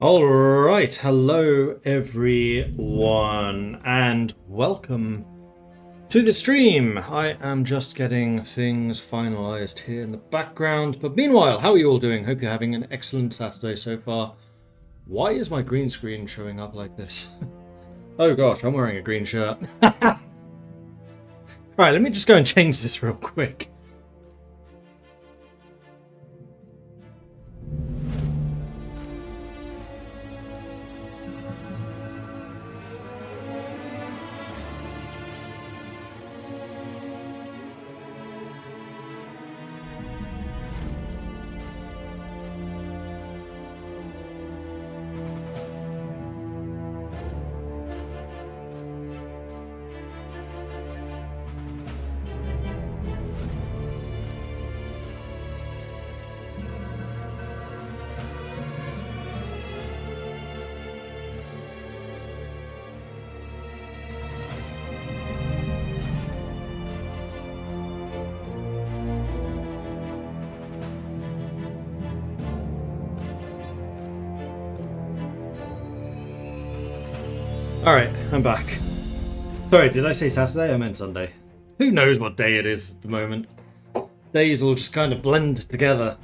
Alright, hello everyone, and welcome to the stream. I am just getting things finalised here in the background, but meanwhile, how are you all doing? Hope you're having an excellent Saturday so far. Why is my green screen showing up like this? Oh gosh, I'm wearing a green shirt. Right, let me just go and change this real quick. Alright, I'm back. Sorry, did I say Saturday? I meant Sunday. Who knows what day it is at the moment? Days will just kind of blend together.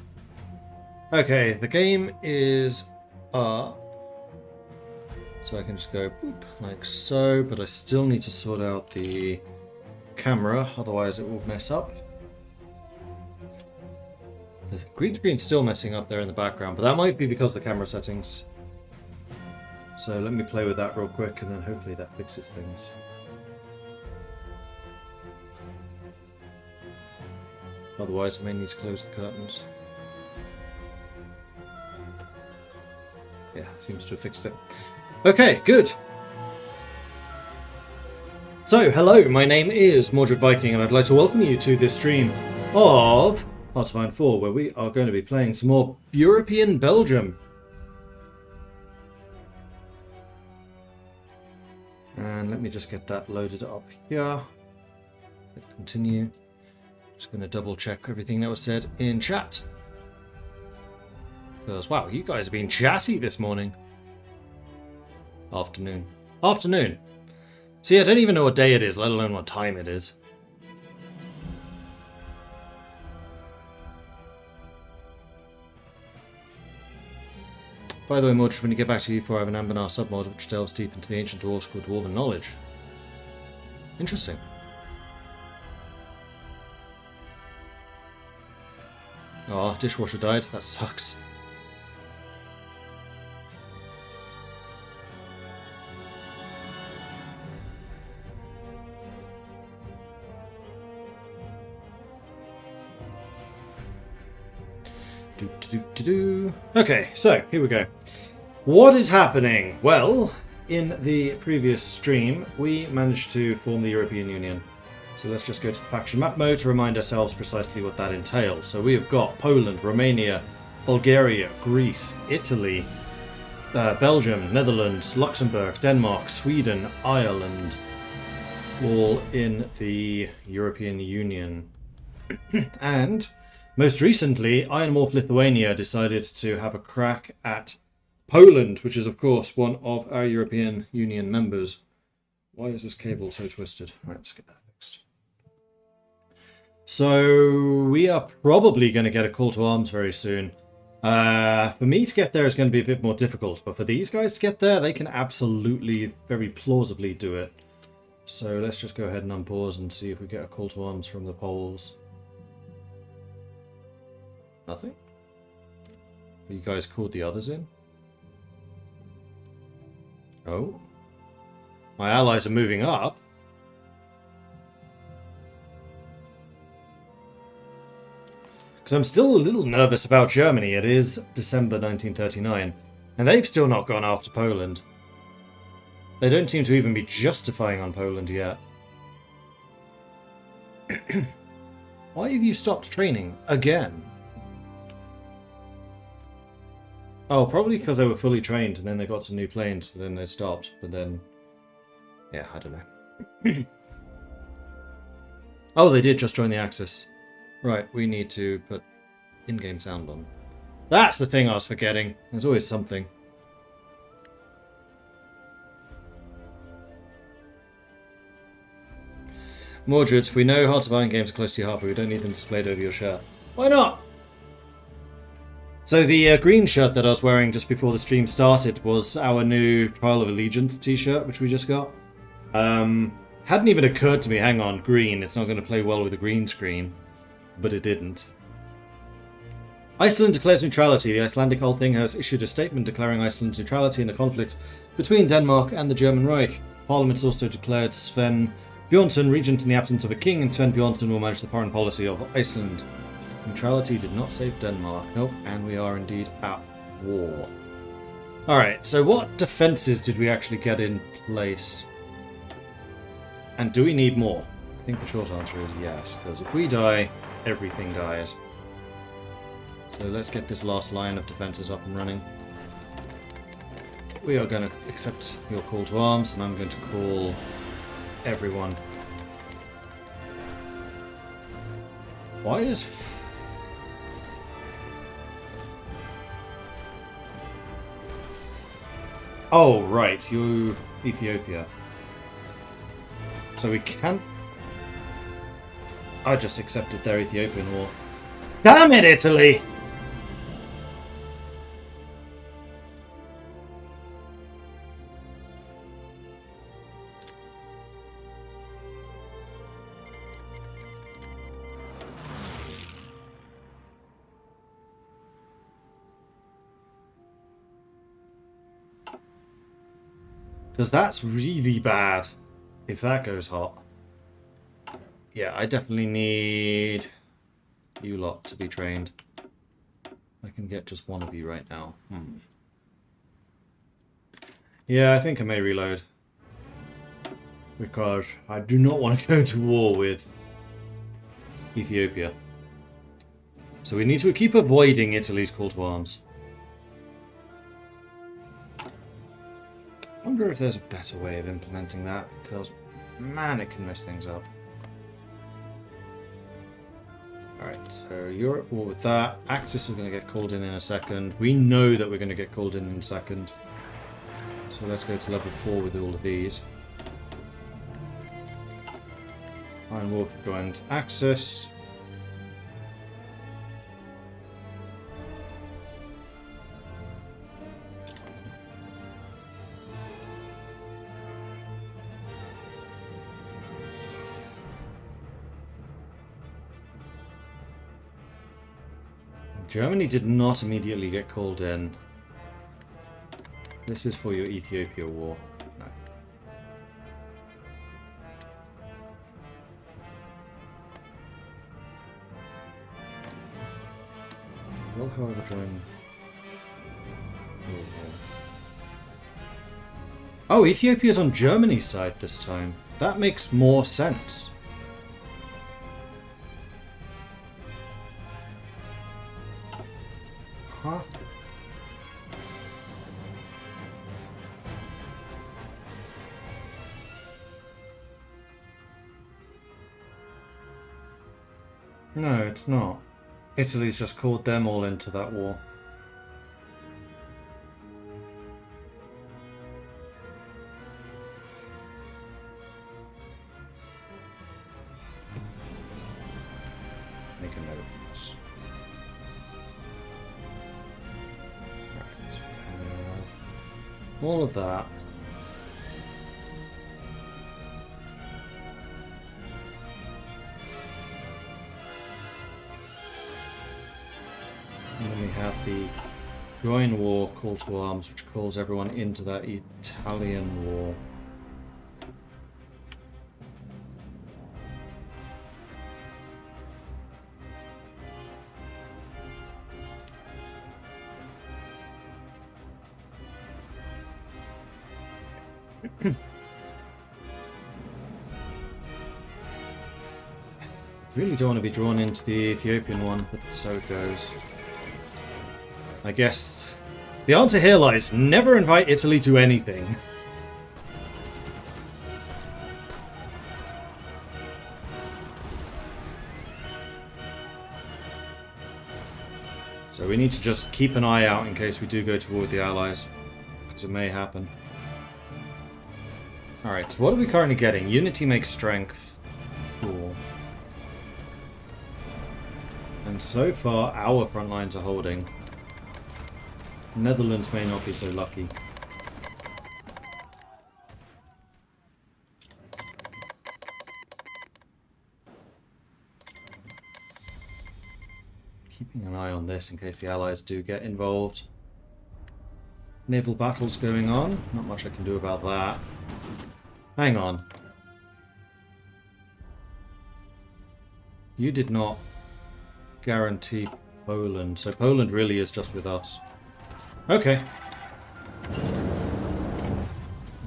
Okay, the game is up. So I can just go boop, like so, but I still need to sort out the camera, otherwise it will mess up. The green screen's still messing up there in the background, but that might be because of the camera settings. So let me play with that real quick, and then hopefully that fixes things. Otherwise I may need to close the curtains. Yeah, seems to have fixed it. Okay, good. So, hello, my name is Mordred Viking, and I'd like to welcome you to this stream of Wartime 4, where we are going to be playing some more European Belgium. And let me just get that loaded up here. Hit continue. Just going to double check everything that was said in chat. Because, wow, you guys have been chatty this morning. Afternoon. Afternoon. See, I don't even know what day it is, let alone what time it is. By the way, Mordred, when you get back to U4, I have an Ambanar submod which delves deep into the ancient dwarves called Dwarven Knowledge. Interesting. Oh, dishwasher died. That sucks. Okay, so here we go. What is happening? Well, in the previous stream, we managed to form the European Union. So let's just go to the faction map mode to remind ourselves precisely what that entails. So we have got Poland, Romania, Bulgaria, Greece, Italy, Belgium, Netherlands, Luxembourg, Denmark, Sweden, Ireland, all in the European Union. And most recently, Iron Morph Lithuania decided to have a crack at Poland, which is of course one of our European Union members. Why is this cable so twisted? Right, let's get that fixed. So we are probably going to get a call to arms very soon. For me to get there is going to be a bit more difficult, but for these guys to get there, they can absolutely, very plausibly do it. So let's just go ahead and unpause and see if we get a call to arms from the Poles. Nothing? You guys called the others in? Oh. My allies are moving up. Because I'm still a little nervous about Germany. It is December 1939. And they've still not gone after Poland. They don't seem to even be justifying on Poland yet. Why have you stopped training again? Oh, probably because they were fully trained and then they got some new planes, so then they stopped. But then, yeah, I don't know. Oh, they did just join the Axis. Right, we need to put in-game sound on. That's the thing I was forgetting. There's always something. Mordred, we know hard to bind games are close to your heart, but we don't need them displayed over your shirt. Why not? So the green shirt that I was wearing just before the stream started was our new Trial of Allegiance t-shirt, which we just got. Hadn't even occurred to me, hang on, green, it's not going to play well with a green screen. But it didn't. Iceland declares neutrality. The Icelandic Althing has issued a statement declaring Iceland's neutrality in the conflict between Denmark and the German Reich. Parliament has also declared Sven Bjornsson regent in the absence of a king, and Sven Bjornsson will manage the foreign policy of Iceland. Neutrality did not save Denmark. Nope, and we are indeed at war. Alright, so what defences did we actually get in place? And do we need more? I think the short answer is yes, because if we die, everything dies. So let's get this last line of defences up and running. We are going to accept your call to arms, and I'm going to call everyone. Why is... Oh, right, you... Ethiopia. So we can't... I just accepted their Ethiopian war. Damn it, Italy! Because that's really bad if that goes hot. Yeah, I definitely need you lot to be trained. I can get just one of you right now. Yeah, I think I may reload. Because I do not want to go to war with Ethiopia. So we need to keep avoiding Italy's call to arms. I wonder if there's a better way of implementing that, because, man, it can mess things up. Alright, so you're at war with that. Axis is going to get called in a second. We know that we're going to get called in a second. So let's go to level 4 with all of these. Iron Wolf joined Axis. Germany did not immediately get called in. This is for your Ethiopia war. No. Will, however, join... Oh, Ethiopia's on Germany's side this time. That makes more sense. Huh? No, it's not. Italy's just called them all into that war. Make a note of this. All of that. And then we have the join war call to arms, which calls everyone into that Italian war. Really don't want to be drawn into the Ethiopian one, but so it goes. I guess the answer here lies, never invite Italy to anything. So we need to just keep an eye out in case we do go to war with the Allies, because it may happen. Alright, so what are we currently getting? Unity makes strength. And so far, our front lines are holding. Netherlands may not be so lucky. Keeping an eye on this in case the Allies do get involved. Naval battles going on. Not much I can do about that. Hang on. You did not guarantee Poland, so Poland really is just with us. Okay.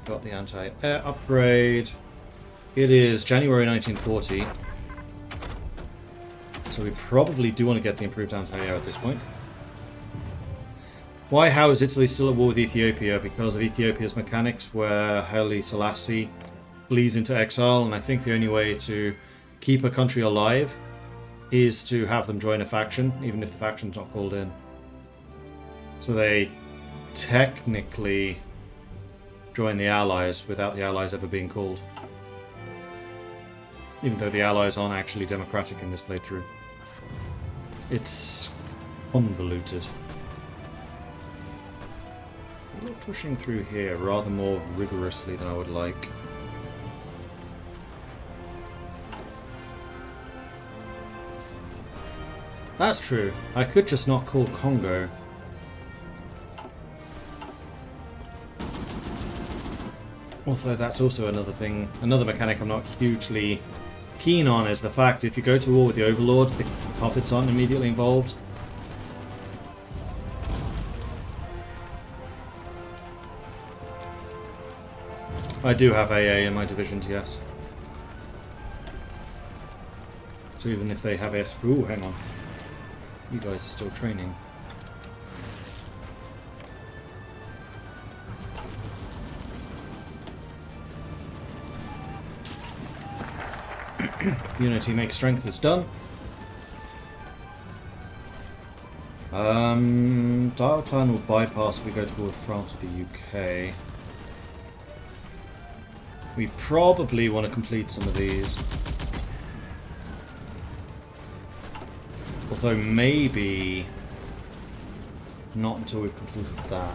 Got the anti-air upgrade. It is January 1940. So we probably do want to get the improved anti-air at this point. Why? How is Italy still at war with Ethiopia? Because of Ethiopia's mechanics, where Haile Selassie flees into exile, and I think the only way to keep a country alive is to have them join a faction, even if the faction's not called in. So they technically join the Allies without the Allies ever being called. Even though the Allies aren't actually democratic in this playthrough. It's convoluted. We're pushing through here rather more rigorously than I would like. That's true. I could just not call Congo. Although that's also another thing, another mechanic I'm not hugely keen on is the fact if you go to war with the Overlord, the puppets aren't immediately involved. I do have AA in my divisions, yes. So even if they have S... Ooh, hang on. You guys are still training. Unity makes strength is done. Dial plan will bypass if we go toward France or the UK. We probably want to complete some of these. Although maybe not until we've completed that.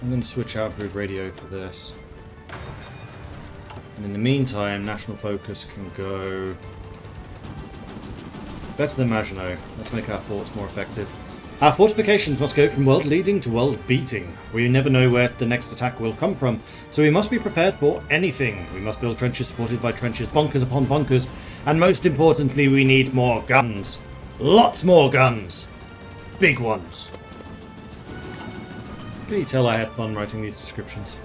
I'm going to switch out grid radio for this. And in the meantime, National Focus can go better than Maginot. Let's make our forts more effective. Our fortifications must go from world leading to world beating. We never know where the next attack will come from, so we must be prepared for anything. We must build trenches supported by trenches, bunkers upon bunkers, and most importantly, we need more guns. Lots more guns. Big ones. Can you tell I had fun writing these descriptions?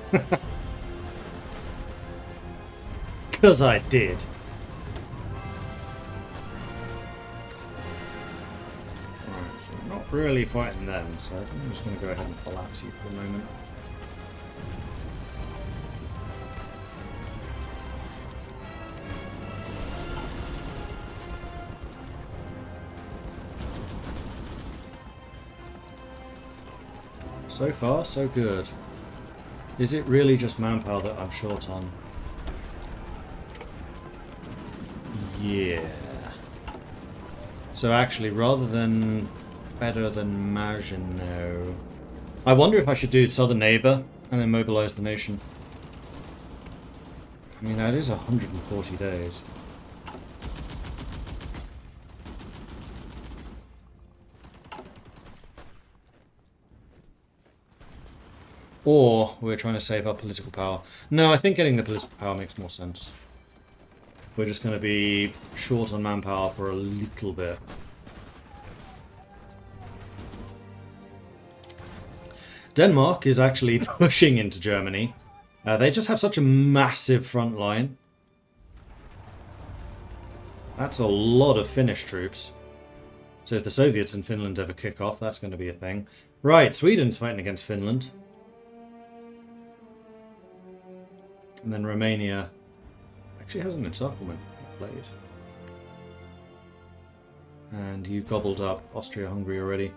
Because I did. Right, so not really fighting them, so I'm just going to go ahead and collapse you for the moment. So far, so good. Is it really just manpower that I'm short on? Yeah. So actually, rather than better than Maginot, I wonder if I should do Southern Neighbour and then mobilize the nation. I mean, that is 140 days. Or we're trying to save our political power. No, I think getting the political power makes more sense. We're just going to be short on manpower for a little bit. Denmark is actually pushing into Germany. They just have such a massive front line. That's a lot of Finnish troops. So if the Soviets in Finland ever kick off, that's going to be a thing. Right, Sweden's fighting against Finland. And then Romania actually has an encirclement played. And you gobbled up Austria-Hungary already.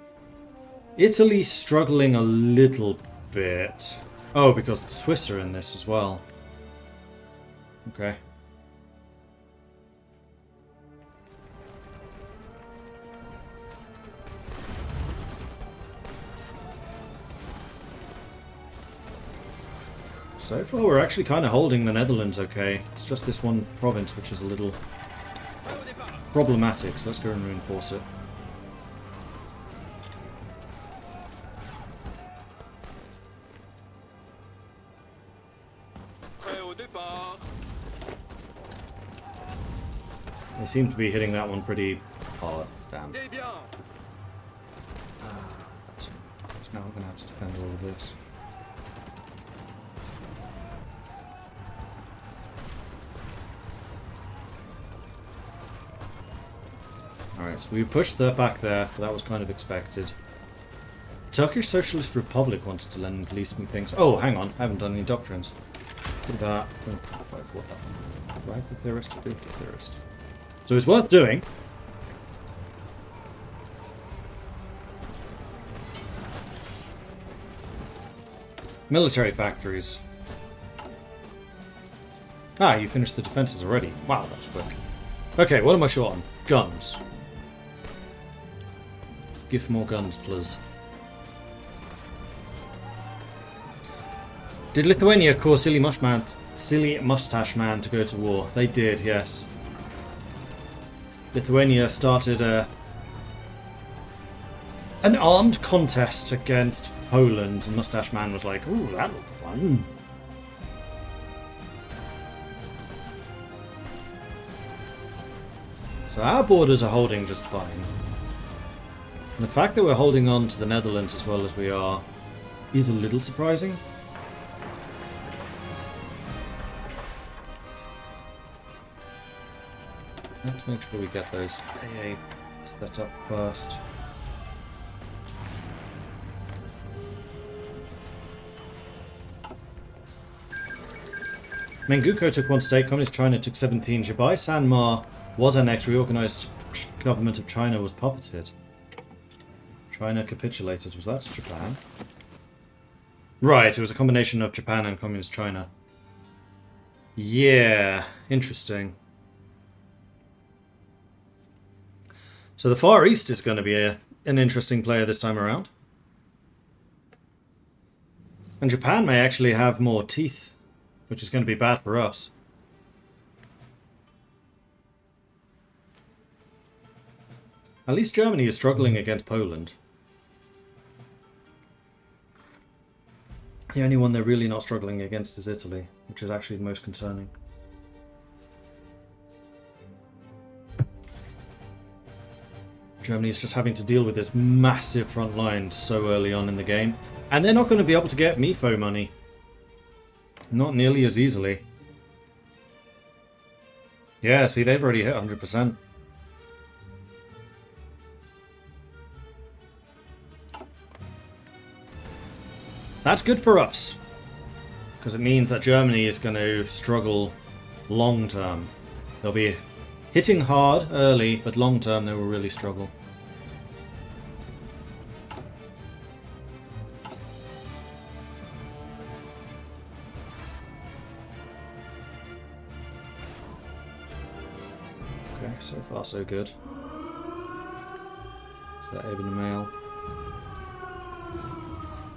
Italy's struggling a little bit. Oh, because the Swiss are in this as well. Okay. So far, we're actually kind of holding the Netherlands okay. It's just this one province which is a little problematic, so let's go and reinforce it. They seem to be hitting that one pretty hard. Damn. So now we're going to have to defend all of this. Alright, so we pushed that back there, but that was kind of expected. Turkish Socialist Republic wants to lend policeman things. Oh, hang on, I haven't done any doctrines. Look at that. Do I have the theorist? Do the theorist. So it's worth doing. Military factories. Ah, you finished the defenses already. Wow, that's quick. Okay, what am I short on? Guns. Give more guns, please. Did Lithuania cause Silly Mustache Man to go to war? They did, yes. Lithuania started an armed contest against Poland, and Mustache Man was like, "Ooh, that looks fun." So our borders are holding just fine. And the fact that we're holding on to the Netherlands as well as we are is a little surprising. Let's make sure we get those AA set up first. Menguko took one state, Communist China took 17. Jibai Sanmar was annexed, reorganized government of China was puppeted. China capitulated. Was that Japan? Right, it was a combination of Japan and Communist China. Yeah, interesting. So the Far East is going to be an interesting player this time around. And Japan may actually have more teeth, which is going to be bad for us. At least Germany is struggling against Poland. The only one they're really not struggling against is Italy, which is actually the most concerning. Germany is just having to deal with this massive front line so early on in the game. And they're not going to be able to get MIFO money. Not nearly as easily. Yeah, see, they've already hit 100%. That's good for us. Because it means that Germany is going to struggle long term. They'll be hitting hard early, but long term they will really struggle. Okay, so far so good. Is that Eben Mail?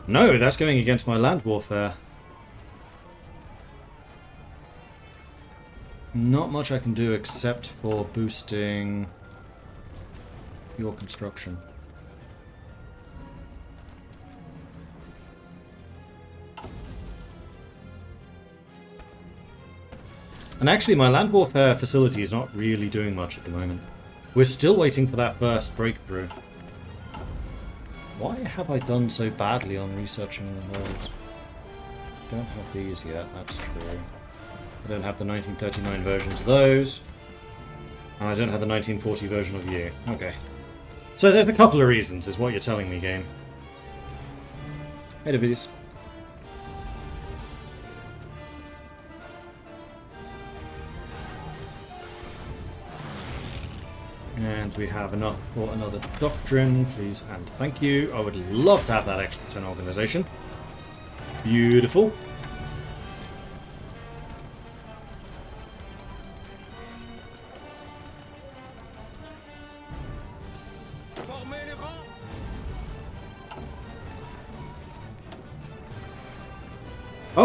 No, that's going against my land warfare. Not much I can do except for boosting your construction. And actually my land warfare facility is not really doing much at the moment. We're still waiting for that first breakthrough. Why have I done so badly on researching those? Don't have these yet, that's true. I don't have the 1939 versions of those. And I don't have the 1940 version of you. Okay. So there's a couple of reasons, is what you're telling me, game. Hey, Davidius. And we have enough for another doctrine, please and thank you. I would love to have that extra 10 organization. Beautiful.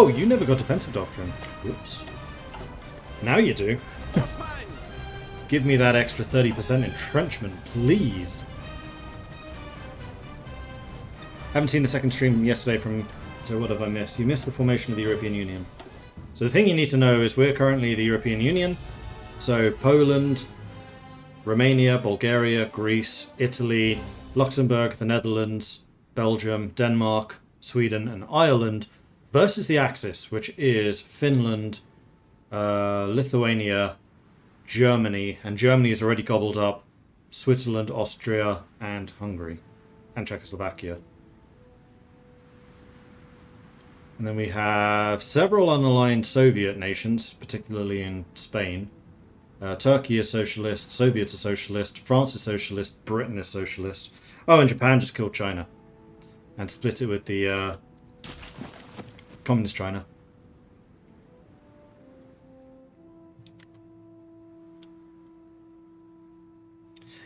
Oh, you never got defensive doctrine. Whoops. Now you do. Give me that extra 30% entrenchment, please. Haven't seen the second stream from yesterday from... So what have I missed? You missed the formation of the European Union. So the thing you need to know is we're currently the European Union. So Poland, Romania, Bulgaria, Greece, Italy, Luxembourg, the Netherlands, Belgium, Denmark, Sweden and Ireland versus the Axis, which is Finland, Lithuania, Germany, and Germany is already gobbled up, Switzerland, Austria, and Hungary, and Czechoslovakia. And then we have several unaligned Soviet nations, particularly in Spain. Turkey is socialist, Soviets are socialist, France is socialist, Britain is socialist. Oh, and Japan just killed China. And split it with the Communist China.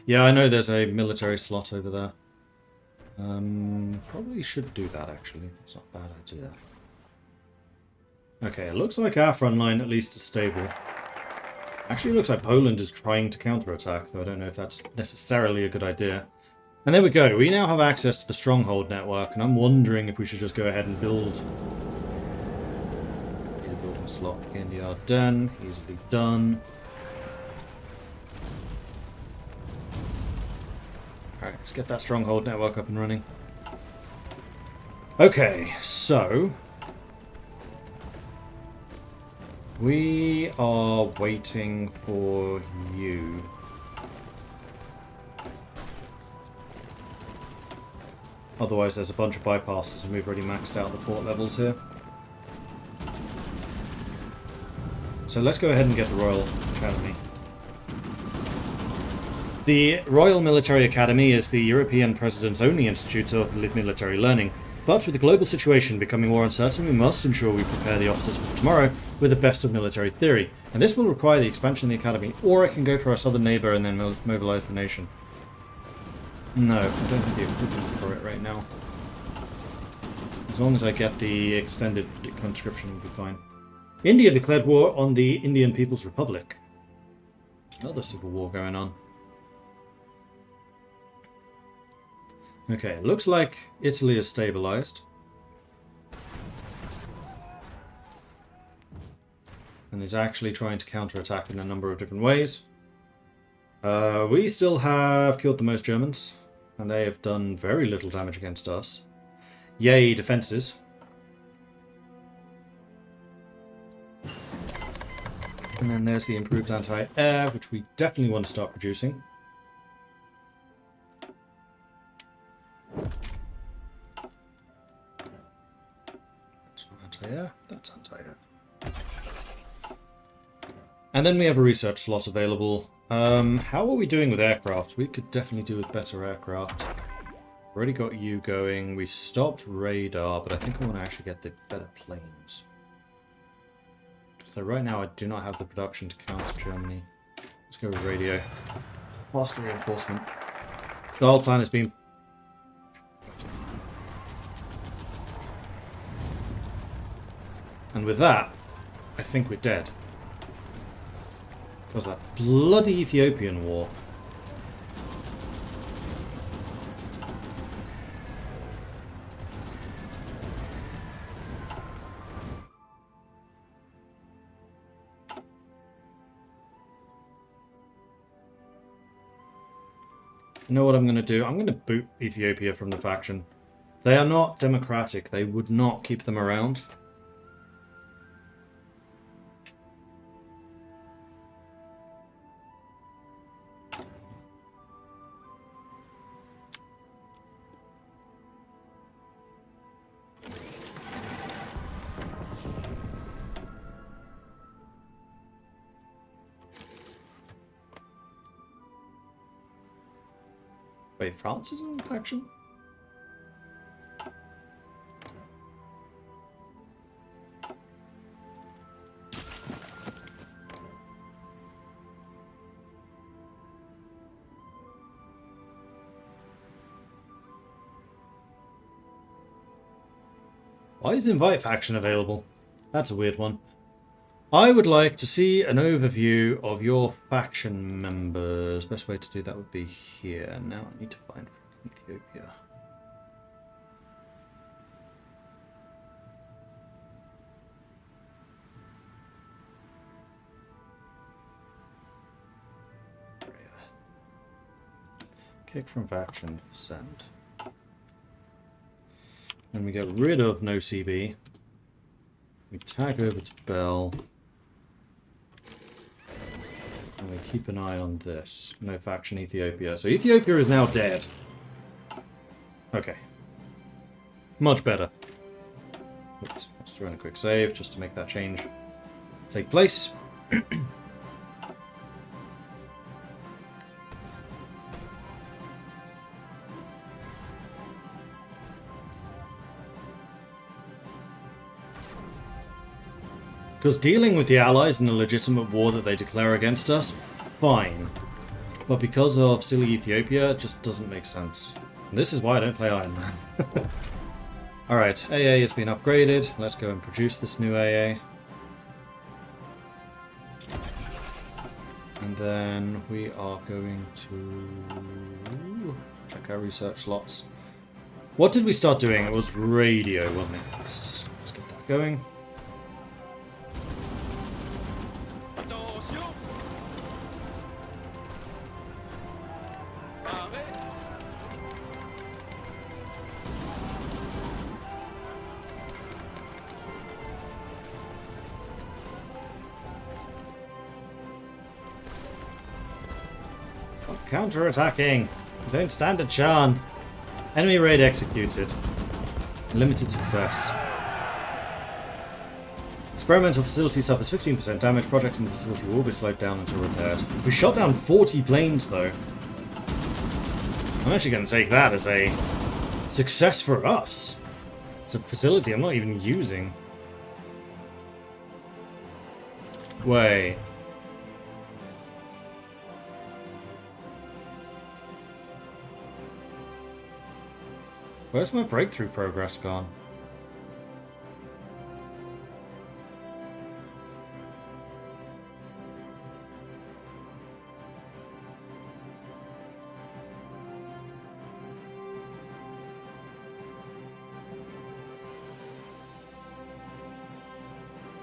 Yeah, I know there's a military slot over there. Probably should do that, actually. It's not a bad idea. Okay, it looks like our front line at least is stable. Actually, it looks like Poland is trying to counterattack, though I don't know if that's necessarily a good idea. And there we go. We now have access to the stronghold network, and I'm wondering if we should just go ahead and build... Need a building slot in the Ardennes. Easily done. Alright, let's get that stronghold network up and running. Okay, so... we are waiting for you. Otherwise there's a bunch of bypasses and we've already maxed out the port levels here. So let's go ahead and get the Royal Academy. The Royal Military Academy is the European President's only institute of military learning. But with the global situation becoming more uncertain, we must ensure we prepare the officers for tomorrow with the best of military theory. And this will require the expansion of the academy, or it can go for our southern neighbour and then mobilise the nation. No, I don't have the equipment for it right now. As long as I get the extended conscription, we'll be fine. India declared war on the Indian People's Republic. Another civil war going on. Okay, looks like Italy is stabilized. And is actually trying to counterattack in a number of different ways. We still have killed the most Germans, and they have done very little damage against us. Yay, defenses. And then there's the improved anti-air, which we definitely want to start producing. Anti-air, that's anti-air. And then we have a research slot available. How are we doing with aircraft? We could definitely do with better aircraft. Already got you going. We stopped radar, but I think I want to actually get the better planes. So right now I do not have the production to counter Germany. Let's go with radio. Faster reinforcement. The whole plan has been... And with that, I think we're dead. What was that? Bloody Ethiopian war. You know what I'm going to do? I'm going to boot Ethiopia from the faction. They are not democratic. They would not keep them around. Wait, France is in faction? Why is invite faction available? That's a weird one. I would like to see an overview of your faction members. Best way to do that would be here. Now I need to find Ethiopia. Kick from faction, send. And we get rid of no CB. We tag over to Bell. And we keep an eye on this. No faction Ethiopia. So Ethiopia is now dead. Okay. Much better. Oops. Let's throw in a quick save just to make that change take place. Because dealing with the Allies in a legitimate war that they declare against us, fine. But because of silly Ethiopia, it just doesn't make sense. And this is why I don't play Iron Man. Alright, AA has been upgraded. Let's go and produce this new AA. And then we are going to check our research slots. What did we start doing? It was radio, wasn't it? Let's get that going. Counter-attacking! Don't stand a chance! Enemy raid executed. Limited success. Experimental facility suffers 15% damage. Projects in the facility will be slowed down until repaired. We shot down 40 planes, though. I'm actually going to take that as a success for us. It's a facility I'm not even using. Wait. Where's my breakthrough progress gone?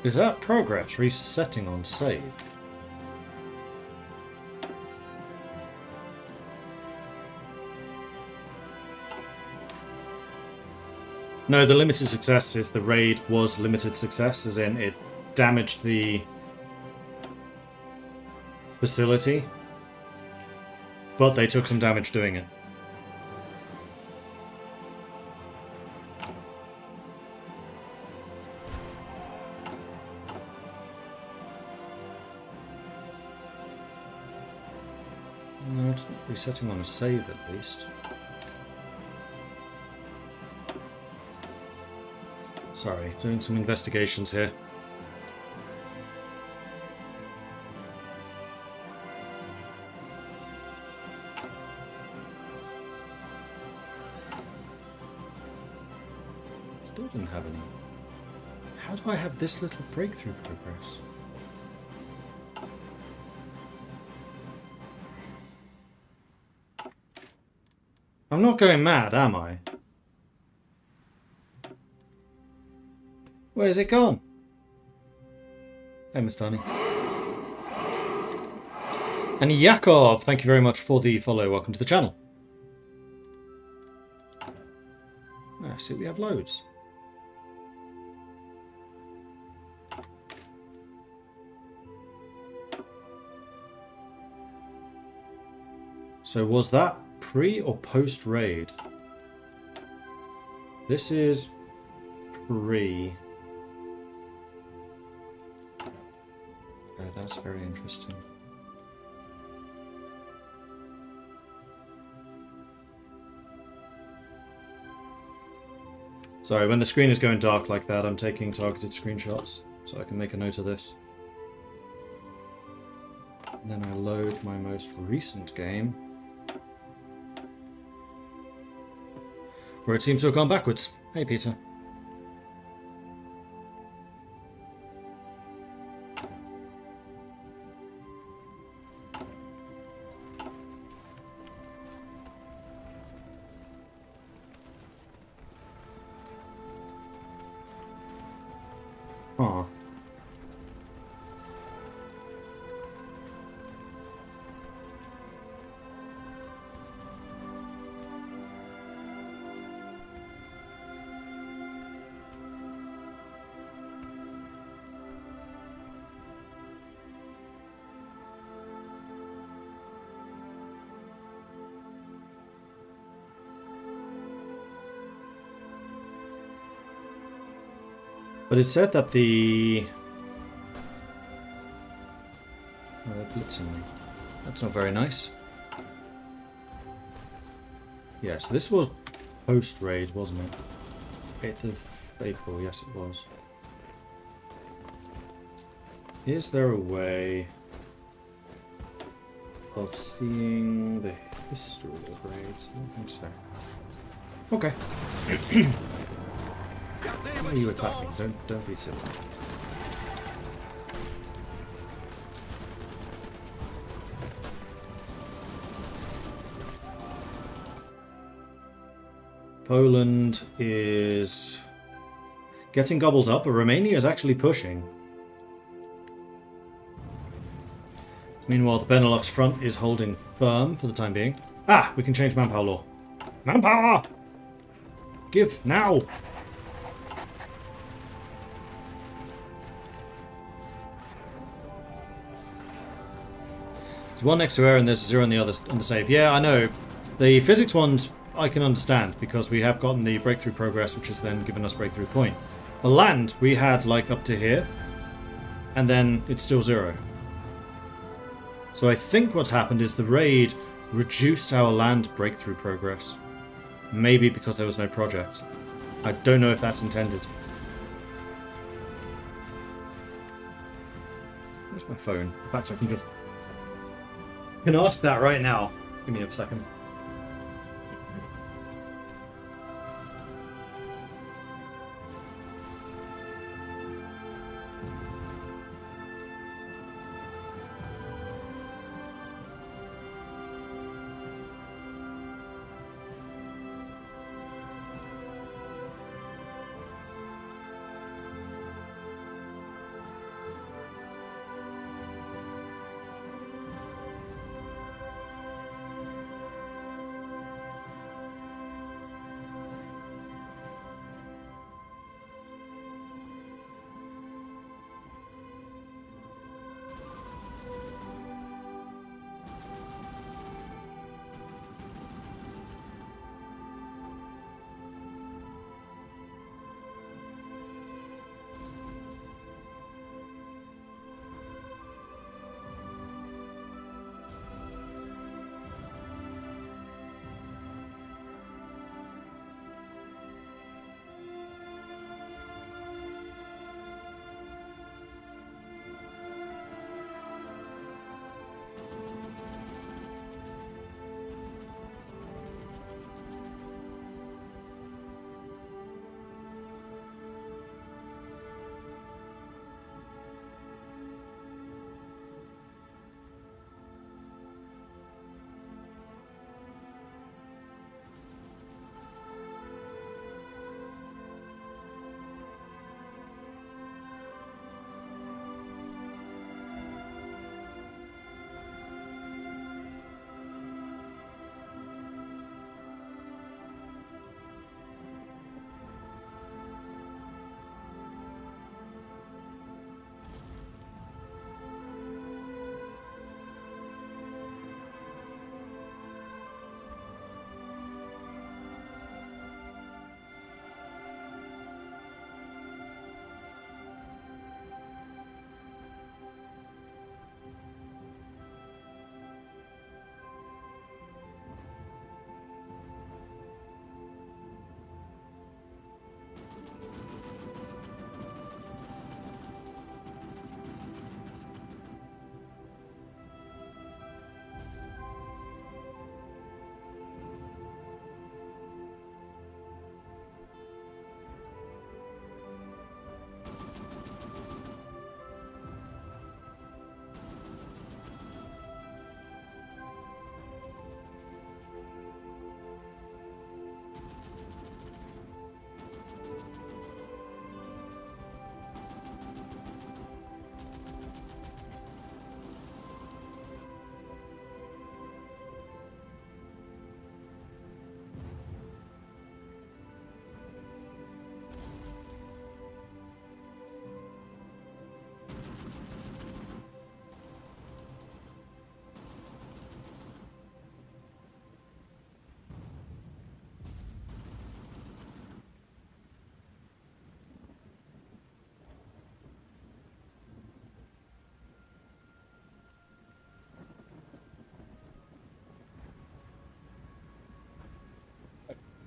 Is that progress resetting on save? No, the limited success is the raid was limited success, as in it damaged the facility, but they took some damage doing it. No, it's not resetting on a save at least. Sorry, doing some investigations here. Still didn't have any. How do I have this little breakthrough progress? I'm not going mad, am I? Where's it gone? Hey, Miss Tiny. And Yakov, thank you very much for the follow. Welcome to the channel. I see we have loads. So was that pre or post raid? This is pre. Oh, that's very interesting. Sorry, when the screen is going dark like that, I'm taking targeted screenshots, so I can make a note of this. And then I load my most recent game, where it seems to have gone backwards. Hey, Peter. Huh. But it said that the... Oh, they're blitzing me. That's not very nice. Yeah, so this was post-raid, wasn't it? 8th of April, yes it was. Is there a way of seeing the history of raids? I don't think so. Okay. Why are you attacking? Don't be silly. Poland is getting gobbled up, but Romania is actually pushing. Meanwhile, the Benelux front is holding firm for the time being. Ah, we can change manpower law. Manpower! Give now! There's one next to air and there's a 0 on the other on the save. Yeah, I know. The physics ones I can understand because we have gotten the breakthrough progress, which has then given us breakthrough point. The land we had like up to here, and then it's still 0. So I think what's happened is the raid reduced our land breakthrough progress. Maybe because there was no project. I don't know if that's intended. Where's my phone? In fact, I can ask that right now. Give me a second.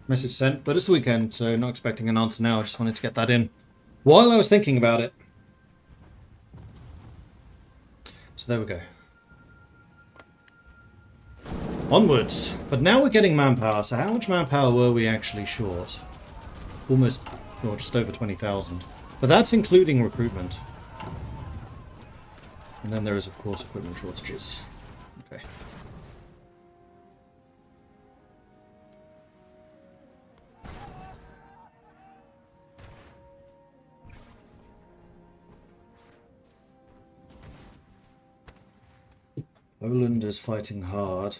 Message sent, but it's the weekend, so not expecting an answer now. I just wanted to get that in while I was thinking about it. So there we go. Onwards. But now we're getting manpower. So how much manpower were we actually short? Almost, or just over 20,000. But that's including recruitment. And then there is, of course, equipment shortages. Okay. Poland is fighting hard.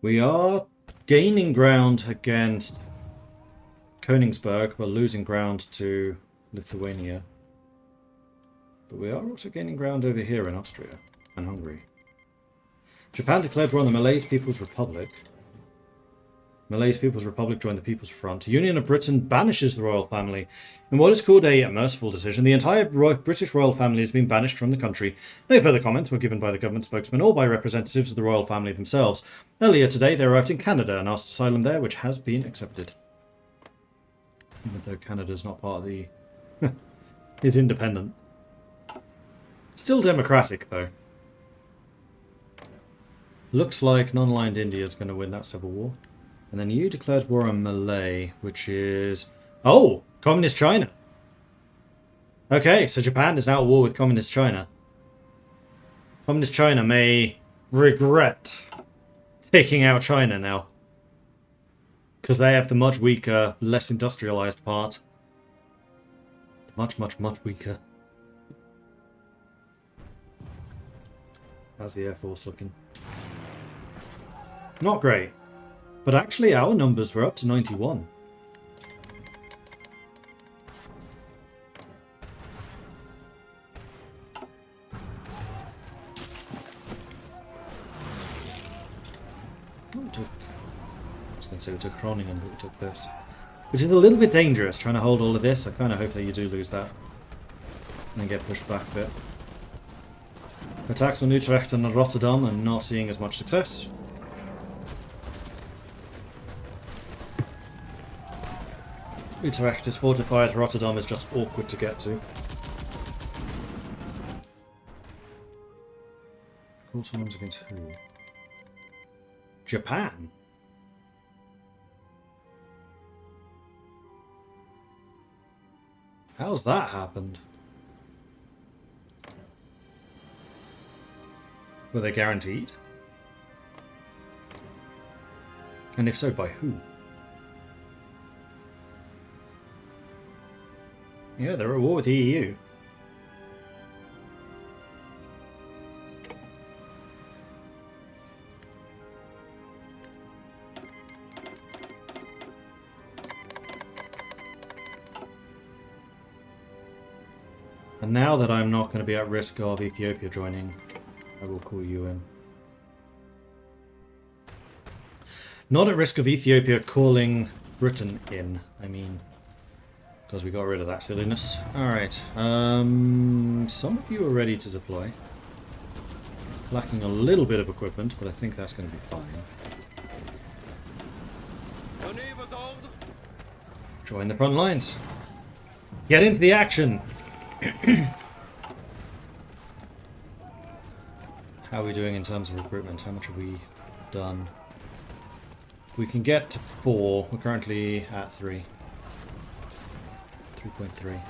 We are gaining ground against Königsberg, but losing ground to Lithuania. But we are also gaining ground over here in Austria and Hungary. Japan declared war on the Malays People's Republic. Malays People's Republic joined the People's Front. Union of Britain banishes the royal family. In what is called a merciful decision, the entire British royal family has been banished from the country. No further comments were given by the government spokesman or by representatives of the royal family themselves. Earlier today, they arrived in Canada and asked asylum there, which has been accepted. Even though Canada's not part of the... is independent. Still democratic, though. Looks like non-aligned India is going to win that civil war. And then you declared war on Malay, which is... Oh! Communist China! Okay, so Japan is now at war with Communist China. Communist China may regret taking out China now. Because they have the much weaker, less industrialized part. Much, much, much weaker. How's the Air Force looking? Not great. But actually our numbers were up to 91. Oh, we took... I was going to say we took Groningen, but we took this. Which is a little bit dangerous, trying to hold all of this. I kind of hope that you do lose that. And then get pushed back a bit. Attacks on Utrecht and Rotterdam are not seeing as much success. Utrecht is fortified, Rotterdam is just awkward to get to. Call times against who? Japan? How's that happened? Were they guaranteed? And if so, by who? Yeah, they're at war with the EU. And now that I'm not going to be at risk of Ethiopia joining, I will call you in. Not at risk of Ethiopia calling Britain in, I mean. Because we got rid of that silliness. Alright, some of you are ready to deploy. Lacking a little bit of equipment, but I think that's going to be fine. Join the front lines. Get into the action! How are we doing in terms of recruitment? How much have we done? We can get to 4. We're currently at 3. 3.3.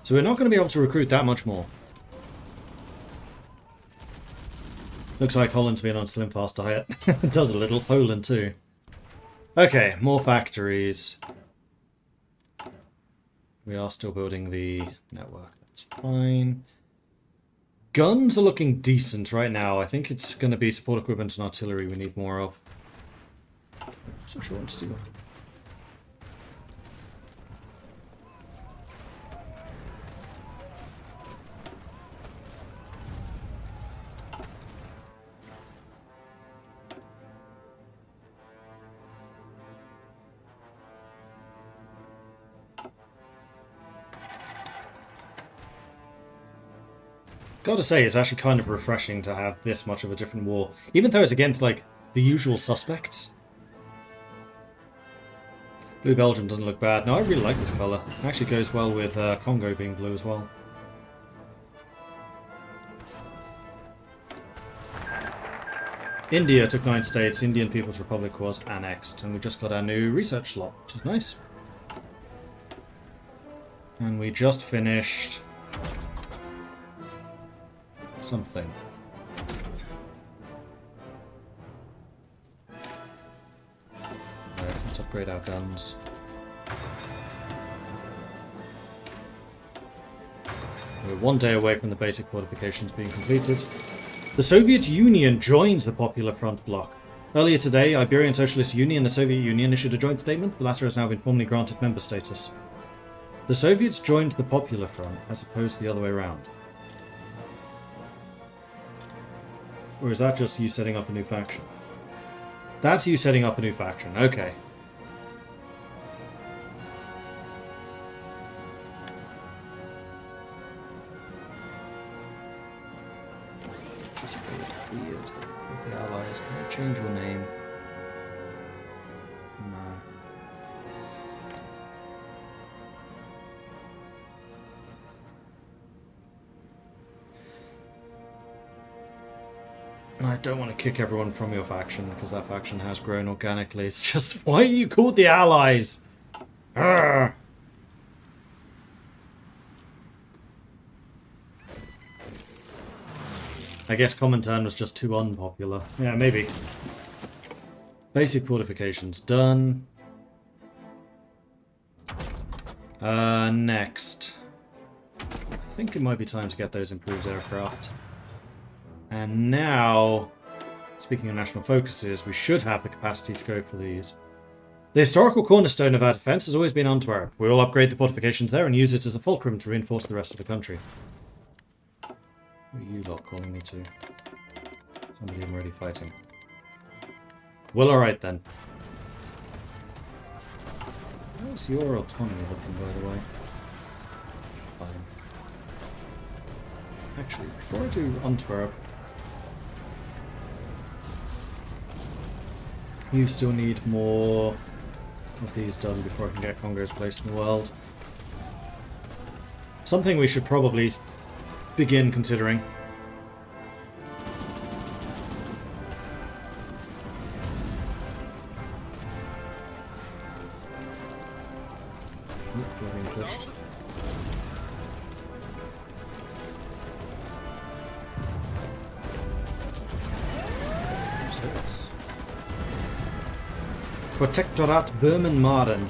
So we're not going to be able to recruit that much more. Looks like Holland's been on a slim fast diet. It does a little. Poland too. Okay, more factories. We are still building the network. That's fine. Guns are looking decent right now. I think it's going to be support equipment and artillery we need more of. So sure want to do that. Gotta say, it's actually kind of refreshing to have this much of a different war. Even though it's against, like, the usual suspects. Blue Belgium doesn't look bad. No, I really like this colour. It actually goes well with Congo being blue as well. India took 9 states. Indian People's Republic was annexed. And we just got our new research slot, which is nice. And we just finished something. Alright, let's upgrade our guns. We're 1 day away from the basic fortifications being completed. The Soviet Union joins the Popular Front bloc. Earlier today, Iberian Socialist Union and the Soviet Union issued a joint statement. The latter has now been formally granted member status. The Soviets joined the Popular Front, as opposed to the other way around. Or is that just you setting up a new faction? That's you setting up a new faction, okay. This feels weird. With the Allies, can I change your name? I don't want to kick everyone from your faction, because that faction has grown organically. It's just, why are you called the Allies? Arrgh. I guess Comintern was just too unpopular. Yeah, maybe. Basic fortifications done. Next. I think it might be time to get those improved aircraft. And now, speaking of national focuses, we should have the capacity to go for these. The historical cornerstone of our defence has always been Antwerp. We will upgrade the fortifications there and use it as a fulcrum to reinforce the rest of the country. Who are you lot calling me to? Somebody I'm already fighting. Well, alright then. How's your autonomy looking, by the way? Fine. Actually, before I do Antwerp, you still need more of these done before I can get Congo's place in the world. Something we should probably begin considering. Oops, we're being pushed. Protectorat Böhmen-Maren.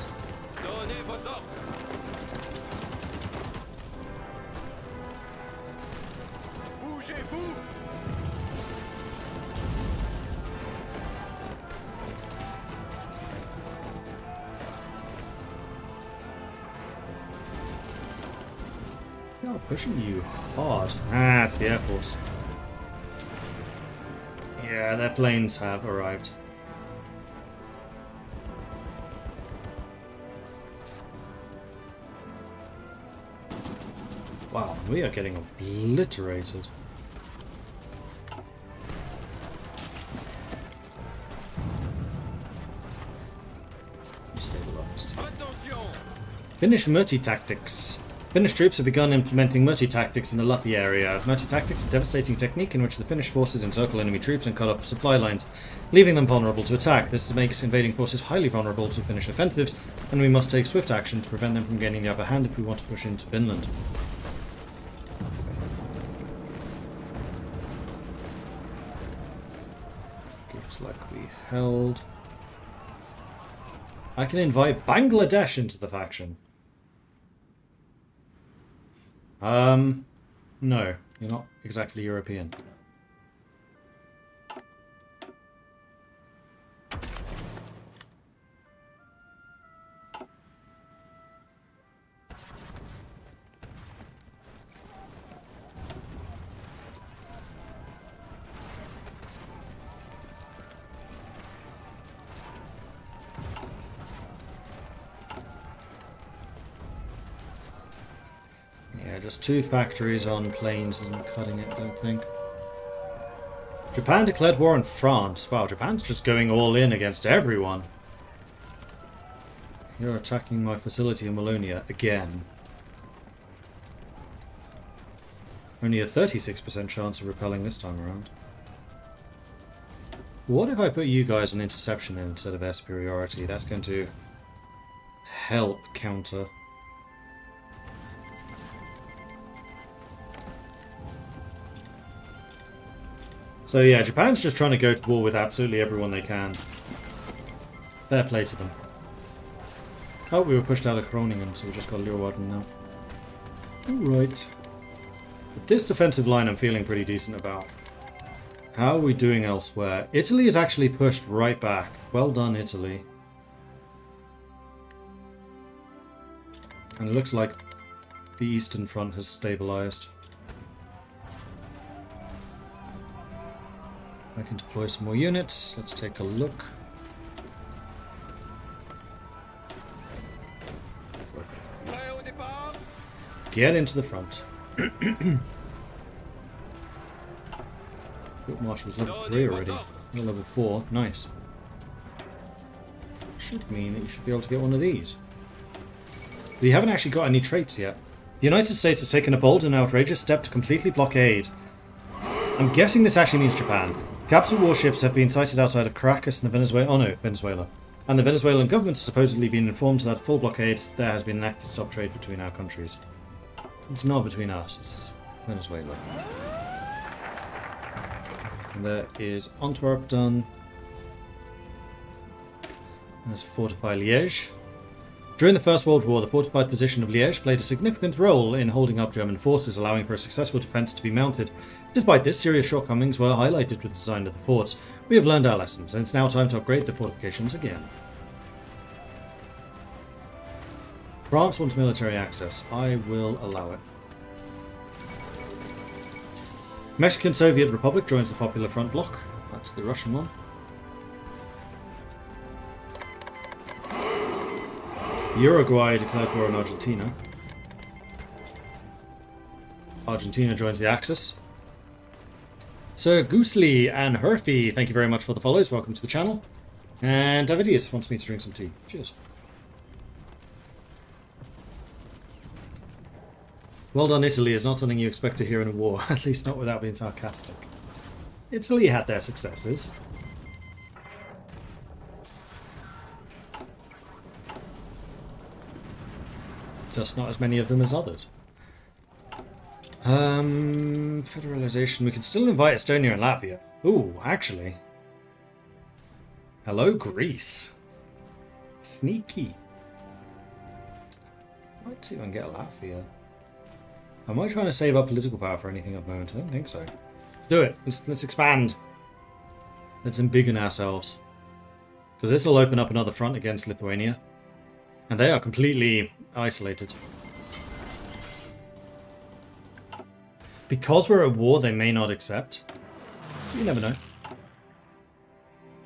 They are pushing you hard. Ah, it's the Air Force. Yeah, their planes have arrived. Wow, we are getting obliterated. Stabilized. Finnish multi-tactics. Finnish troops have begun implementing multi-tactics in the Lappi area. Multi-tactics are a devastating technique in which the Finnish forces encircle enemy troops and cut off supply lines, leaving them vulnerable to attack. This makes invading forces highly vulnerable to Finnish offensives, and we must take swift action to prevent them from gaining the upper hand if we want to push into Finland. Looks like we held. I can invite Bangladesh into the faction. No, you're not exactly European. Just 2 factories on planes isn't cutting it, I don't think. Japan declared war on France. Wow, Japan's just going all in against everyone. You're attacking my facility in Wallonia again. Only a 36% chance of repelling this time around. What if I put you guys on interception instead of air superiority? That's going to help counter. So yeah, Japan's just trying to go to war with absolutely everyone they can. Fair play to them. Oh, we were pushed out of Groningen, so we just got Leeuwarden now. Alright. This defensive line I'm feeling pretty decent about. How are we doing elsewhere? Italy is actually pushed right back. Well done, Italy. And it looks like the Eastern Front has stabilized. I can deploy some more units. Let's take a look. Get into the front. Field Marshal's level 3 already. You're level 4. Nice. Should mean that you should be able to get one of these. But you haven't actually got any traits yet. The United States has taken a bold and outrageous step to completely blockade. I'm guessing this actually means Japan. Capital warships have been sighted outside of Caracas and the Venezuela. Oh no, Venezuela. And the Venezuelan government has supposedly been informed that a full blockade there has been enacted to stop trade between our countries. It's not between us, it's Venezuela. And there is Antwerp done. There's Fortify Liège. During the First World War, the fortified position of Liège played a significant role in holding up German forces, allowing for a successful defence to be mounted. Despite this, serious shortcomings were highlighted with the design of the forts. We have learned our lessons, and it's now time to upgrade the fortifications again. France wants military access. I will allow it. Mexican Soviet Republic joins the Popular Front bloc. That's the Russian one. Uruguay declared war on Argentina. Argentina joins the Axis. Sir Goosley and Herfy, thank you very much for the follows. Welcome to the channel. And Davidius wants me to drink some tea. Cheers. Well done, Italy is not something you expect to hear in a war, at least not without being sarcastic. Italy had their successes. Just not as many of them as others. Federalization. We can still invite Estonia and Latvia. Ooh, actually. Hello, Greece. Sneaky. Let's see if I can get Latvia. Am I trying to save up political power for anything at the moment? I don't think so. Let's do it. Let's expand. Let's embiggen ourselves. Because this will open up another front against Lithuania. And they are completely isolated. Because we're at war, they may not accept. You never know.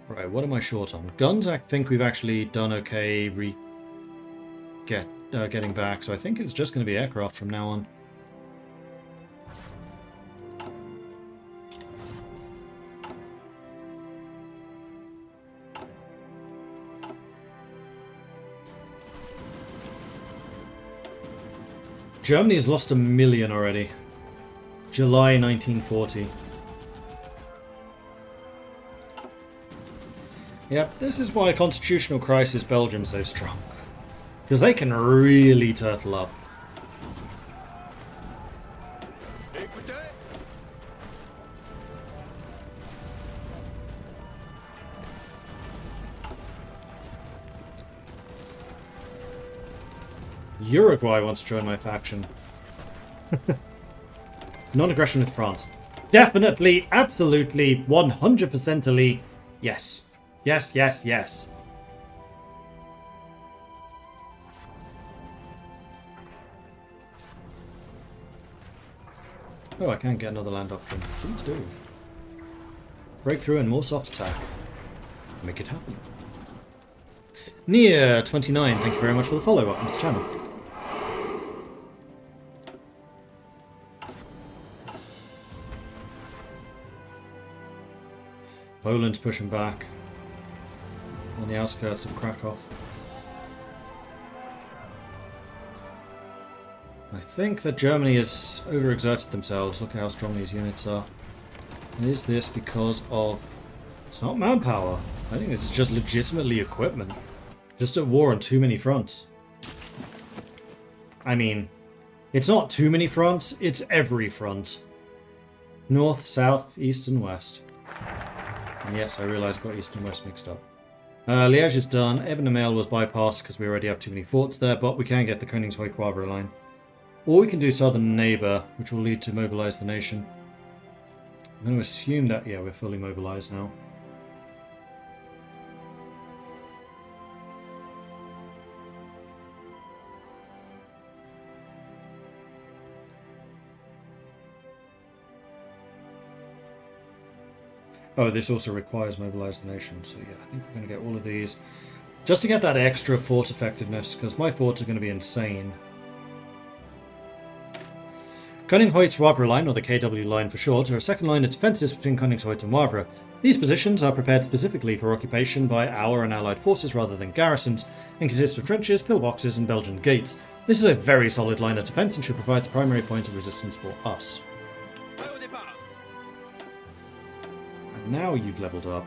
Right, what am I short on? Guns, I think we've actually done okay getting back. So I think it's just going to be aircraft from now on. Germany has lost 1 million already. July 1940. Yep, this is why Constitutional Crisis Belgium is so strong. Because they can really turtle up. Uruguay wants to join my faction. Non-aggression with France. Definitely, absolutely, 100%ly, yes. Yes, yes, yes. Oh, I can get another land doctrine. Please do. Breakthrough and more soft attack. Make it happen. Near 29, thank you very much for the follow. Welcome to the channel. Poland's pushing back on the outskirts of Krakow. think that Germany has overexerted themselves. Look at how strong these units are. And is this because of... It's not manpower. I think this is just legitimately equipment. Just at war on too many fronts. I mean, it's not too many fronts, it's every front. North, south, east and west. And yes, I realise I got east and west mixed up. Liège is done. Eben-Emael was bypassed because we already have too many forts there, but we can get the Königshohe-Quadra line. Or we can do southern neighbour, which will lead to mobilise the nation. I'm going to assume that, yeah, we're fully mobilised now. Oh, this also requires mobilise the nation, so yeah, I think we're going to get all of these. Just to get that extra fort effectiveness, because my forts are going to be insane. Königshohe-Quadra line, or the KW line for short, are a second line of defences between Königshohe and Wavre. These positions are prepared specifically for occupation by our and allied forces rather than garrisons, and consist of trenches, pillboxes and Belgian gates. This is a very solid line of defence and should provide the primary point of resistance for us. Now you've leveled up.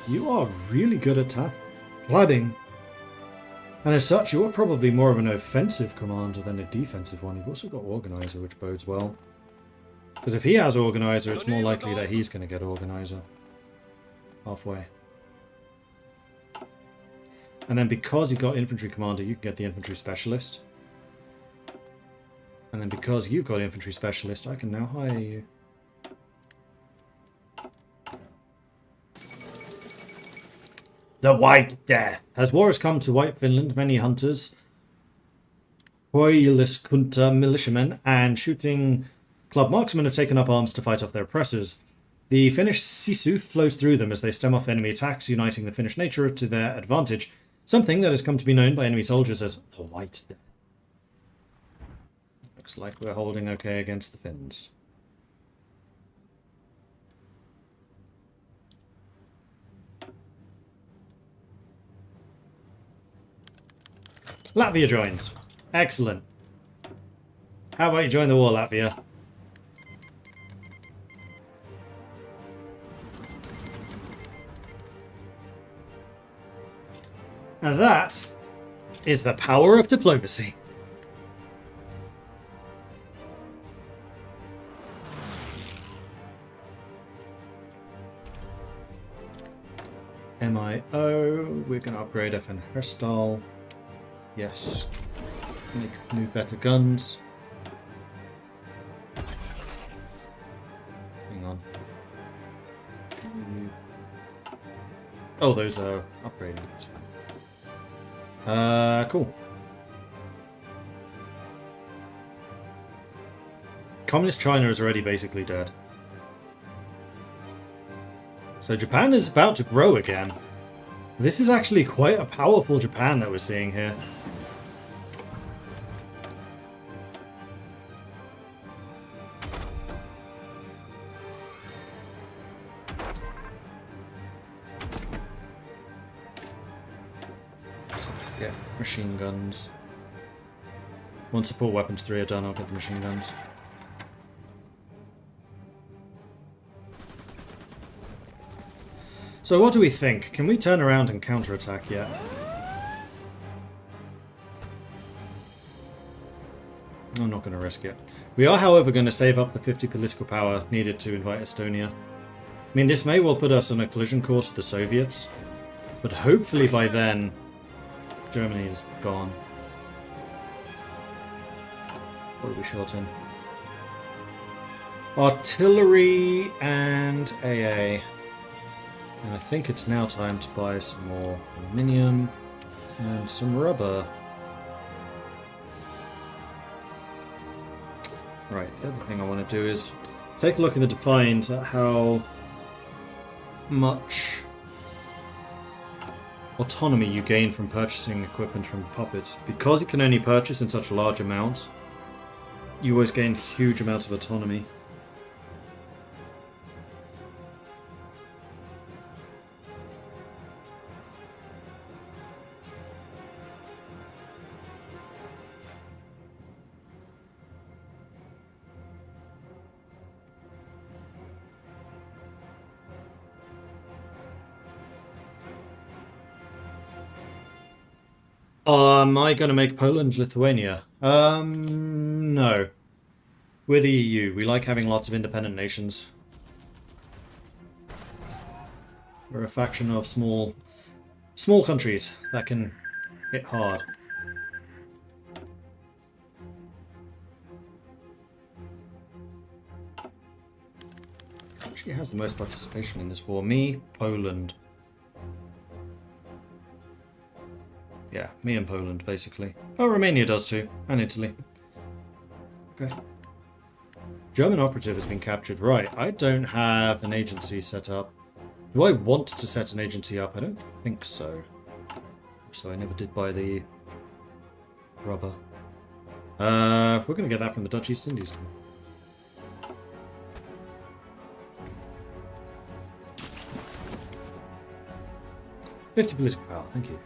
You are really good at planning. And as such, you're probably more of an offensive commander than a defensive one. You've also got Organizer, which bodes well. Because if he has Organizer, it's more likely that he's going to get Organizer. Halfway. And then because you got Infantry Commander, you can get the Infantry Specialist. And then because you've got Infantry Specialist, I can now hire you. The White Death. As war has come to White Finland, many hunters, Royaliskunta militiamen, and shooting club marksmen have taken up arms to fight off their oppressors. The Finnish sisu flows through them as they stem off enemy attacks, uniting the Finnish nature to their advantage, something that has come to be known by enemy soldiers as the White Death. Looks like we're holding okay against the Finns. Latvia joins. Excellent. How about you join the war, Latvia? And that is the power of diplomacy. MIO. We're going to upgrade FN Herstal. Yes. Make new better guns. Hang on. Oh, those are upgrading. That's fine. Cool. Communist China is already basically dead. So Japan is about to grow again. This is actually quite a powerful Japan that we're seeing here. So, yeah, machine guns. Once support weapons 3 are done, I'll get the machine guns. So what do we think? Can we turn around and counterattack yet? I'm not going to risk it. We are, however, going to save up the 50 political power needed to invite Estonia. I mean, this may well put us on a collision course with the Soviets, but hopefully by then, Germany is gone. What are we short in? Artillery and AA. And I think it's now time to buy some more aluminium and some rubber. Right, the other thing I want to do is take a look at the defined at how much autonomy you gain from purchasing equipment from puppets. Because you can only purchase in such large amounts, you always gain huge amounts of autonomy. Am I going to make Poland Lithuania? No. We're the EU. We like having lots of independent nations. We're a faction of small countries that can hit hard. Actually has the most participation in this war. Me, Poland. Yeah, me and Poland, basically. Oh, Romania does too. And Italy. Okay. German operative has been captured. Right, I don't have an agency set up. Do I want to set an agency up? I don't think so. So I never did buy the rubber. We're going to get that from the Dutch East Indies. 50 political power, thank you.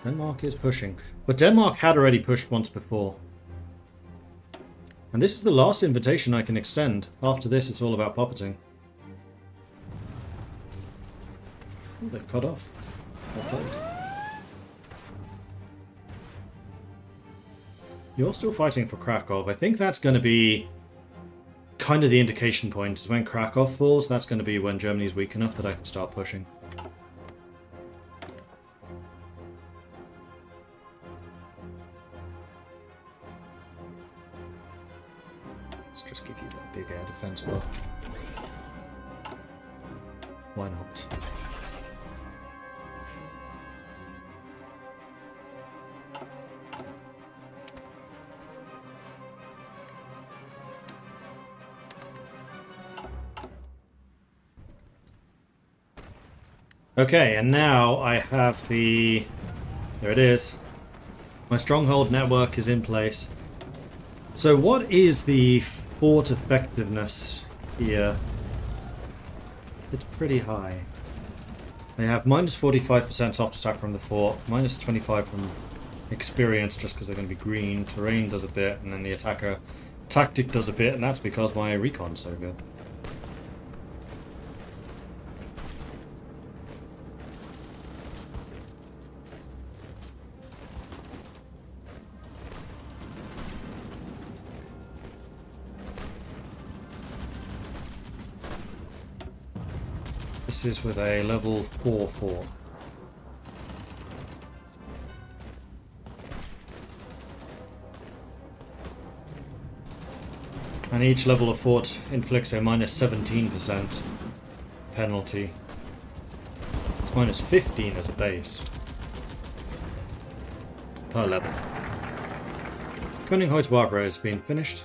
Denmark is pushing. But Denmark had already pushed once before. And this is the last invitation I can extend. After this, it's all about puppeting. Oh, they've cut off. You're still fighting for Krakow. I think that's going to be kind of the indication point. Is when Krakow falls, that's going to be when Germany's weak enough that I can start pushing. Let's just give you that big air defense block. Why not? Okay, and now I have the... There it is. My stronghold network is in place. So what is the fort effectiveness here? It's pretty high. They have minus 45% soft attack from the fort, minus 25 from experience just because they're going to be green, terrain does a bit, and then the attacker tactic does a bit, and that's because my recon's so good. This is with a level 4 fort. And each level of fort inflicts a minus 17% penalty. It's minus 15 as a base. Per level. Koninghoit Barbara has been finished.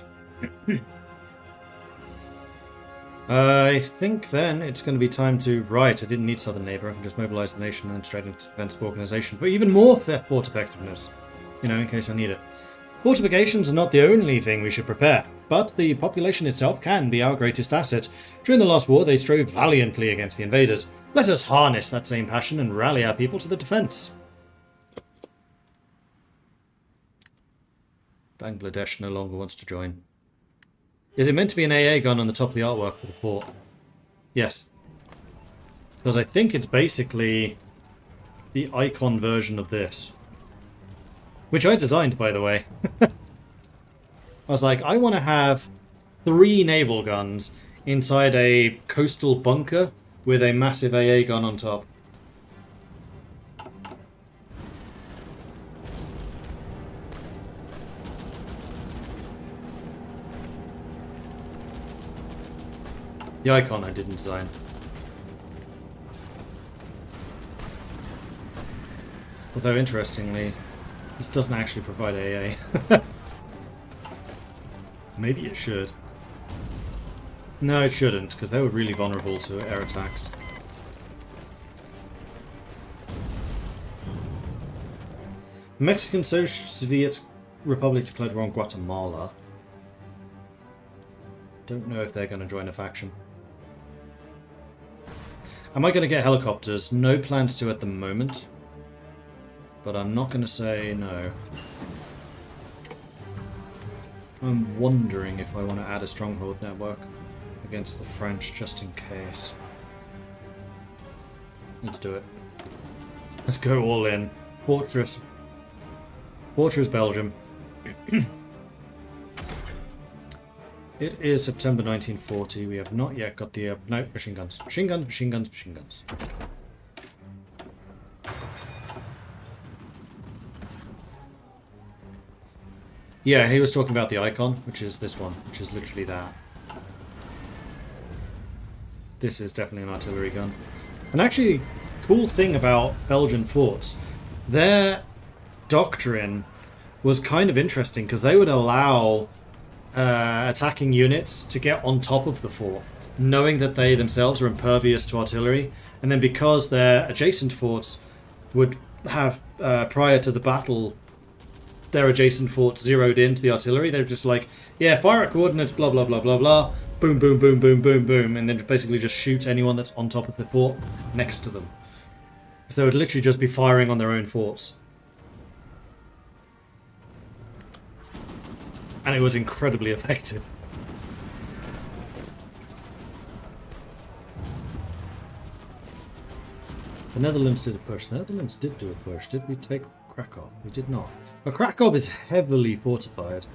I think then it's going to be time to... Right, I didn't need Southern Neighbour. I can just mobilise the nation and then straight into defensive organisation for even more fort effectiveness. You know, in case I need it. Fortifications are not the only thing we should prepare, but the population itself can be our greatest asset. During the last war, they strove valiantly against the invaders. Let us harness that same passion and rally our people to the defence. Bangladesh no longer wants to join. Is it meant to be an AA gun on the top of the artwork for the fort? Yes. Because I think it's basically the icon version of this. Which I designed, by the way. I was like, I want to have 3 naval guns inside a coastal bunker with a massive AA gun on top. The icon I didn't design. Although, interestingly, this doesn't actually provide AA. Maybe it should. No, it shouldn't, because they were really vulnerable to air attacks. Mexican Soviet Republic declared war on Guatemala. Don't know if they're going to join a faction. Am I going to get helicopters? No plans to at the moment. But I'm not going to say no. I'm wondering if I want to add a stronghold network against the French just in case. Let's do it. Let's go all in. Fortress Fortress Belgium. It is September 1940. We have not yet got the... no, machine guns. Machine guns, machine guns, machine guns. Yeah, he was talking about the icon, which is this one, which is literally that. This is definitely an artillery gun. And actually, cool thing about Belgian forts, their doctrine was kind of interesting because they would allow attacking units to get on top of the fort, knowing that they themselves are impervious to artillery, and then because their adjacent forts would have, prior to the battle, their adjacent forts zeroed into the artillery, they're just like, yeah, fire at coordinates, blah, blah, blah, blah, blah, boom, boom, boom, boom, boom, boom, and then basically just shoot anyone that's on top of the fort next to them. So they would literally just be firing on their own forts. And it was incredibly effective. The Netherlands did a push. The Netherlands did do a push. Did we take Krakow? We did not. But Krakow is heavily fortified.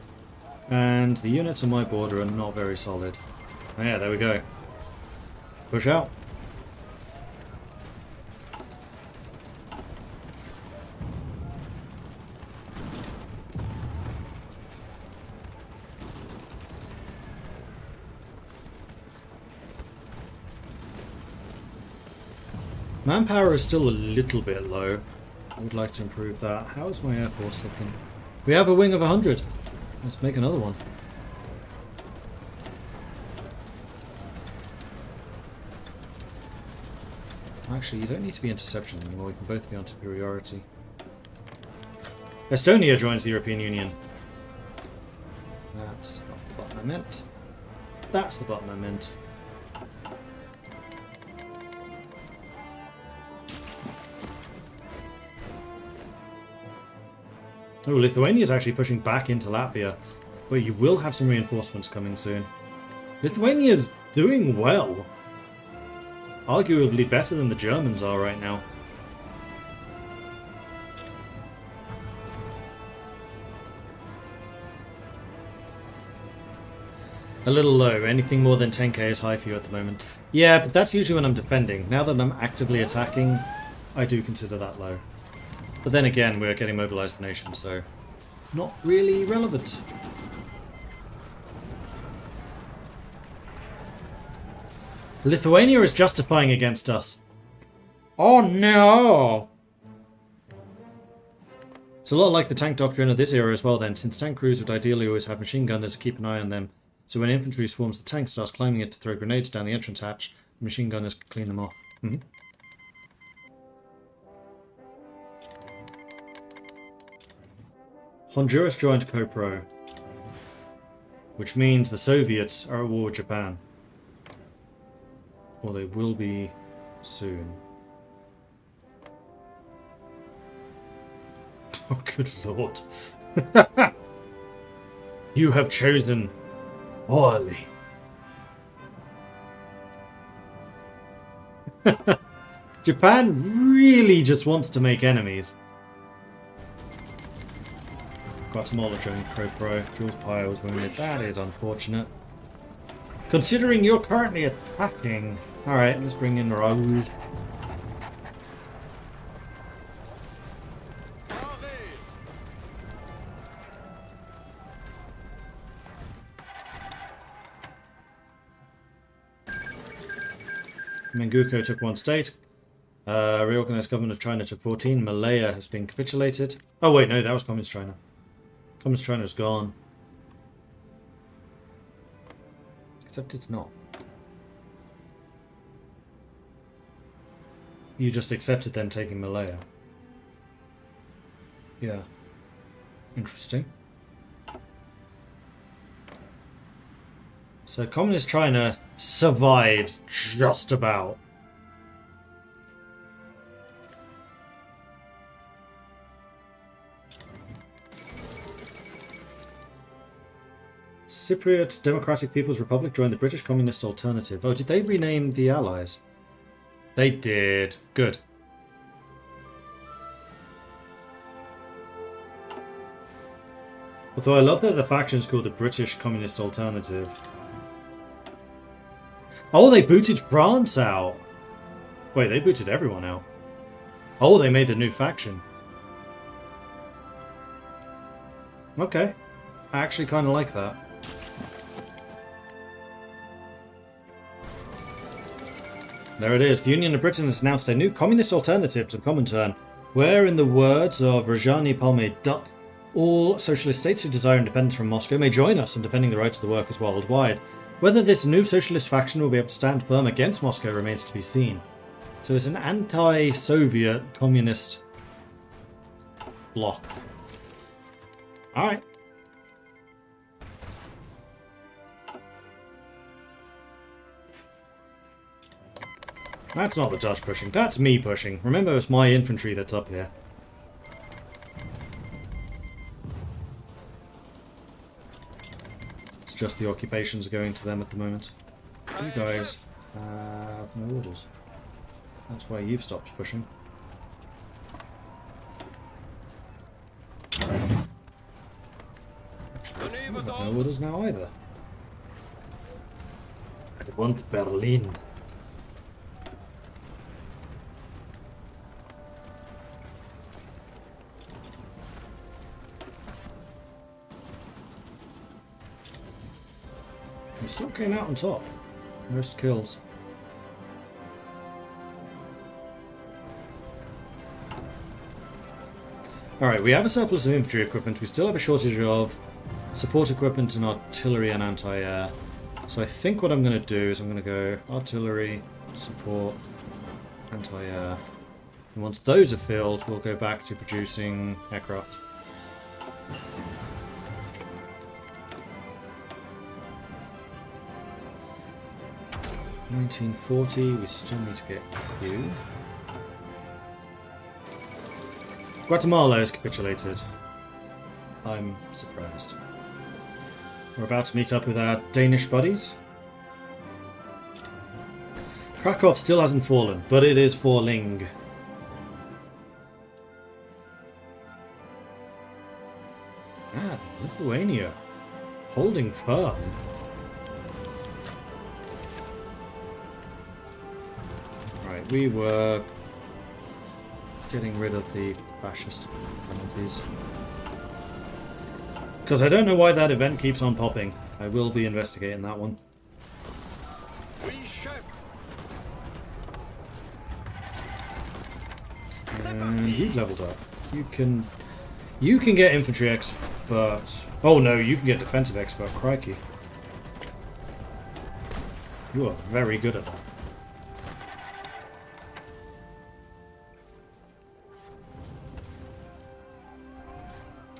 And the units on my border are not very solid. Oh yeah, there we go. Push out. Manpower is still a little bit low. I would like to improve that. How is my air force looking? We have a wing of 100. Let's make another one. Actually, you don't need to be interception anymore. We can both be on superiority. Estonia joins the European Union. That's not the button I meant. That's the button I meant. Oh, Lithuania is actually pushing back into Latvia, but you will have some reinforcements coming soon. Lithuania is doing well. Arguably better than the Germans are right now. A little low. Anything more than 10k is high for you at the moment. Yeah, but that's usually when I'm defending. Now that I'm actively attacking, I do consider that low. But then again, we're getting mobilized the nation, so not really relevant. Lithuania is justifying against us. Oh no! It's a lot like the tank doctrine of this era as well then, since tank crews would ideally always have machine gunners to keep an eye on them. So when infantry swarms the tank, starts climbing it to throw grenades down the entrance hatch, the machine gunners can clean them off. Honduras joined CoPro, which means the Soviets are at war with Japan. Or they will be soon. Oh, good lord. You have chosen poorly. Japan really just wants to make enemies. Guatemala joined CoPro. Jules Pye was wounded. That is unfortunate. Considering you're currently attacking. Alright, let's bring in Raoul. Menguko took 1 state. Reorganized government of China took 14. Malaya has been capitulated. Oh wait, no, that was Communist China. Communist China is gone. Except it's not. You just accepted them taking Malaya. Yeah. Interesting. So Communist China survives just about. Cypriot Democratic People's Republic joined the British Communist Alternative. Oh, did they rename the Allies? They did. Good. Although I love that the faction is called the British Communist Alternative. Oh, they booted France out. Wait, they booted everyone out. Oh, they made the new faction. Okay. I actually kind of like that. There it is. The Union of Britain has announced a new communist alternative to the Comintern, where, in the words of Rajani Palme Dutt, all socialist states who desire independence from Moscow may join us in defending the rights of the workers worldwide. Whether this new socialist faction will be able to stand firm against Moscow remains to be seen. So it's an anti-Soviet communist bloc. Alright. That's not the Dutch pushing, that's me pushing. Remember, it's my infantry that's up here. It's just the occupations going to them at the moment. You guys have no orders. That's why you've stopped pushing. Actually, you have no orders now either. I want Berlin. He still came out on top. Most kills. Alright, we have a surplus of infantry equipment. We still have a shortage of support equipment and artillery and anti-air. So I think what I'm going to do is I'm going to go artillery, support, anti-air. And once those are filled, we'll go back to producing aircraft. $1940, we still need to get you. Guatemala has capitulated. I'm surprised. We're about to meet up with our Danish buddies. Krakow still hasn't fallen, but it is falling. Ah, Lithuania. Holding firm. Right, we were getting rid of the fascist penalties. Because I don't know why that event keeps on popping. I will be investigating that one. And you've leveled up. You can get infantry expert. Oh no, you can get defensive expert. Crikey. You are very good at that.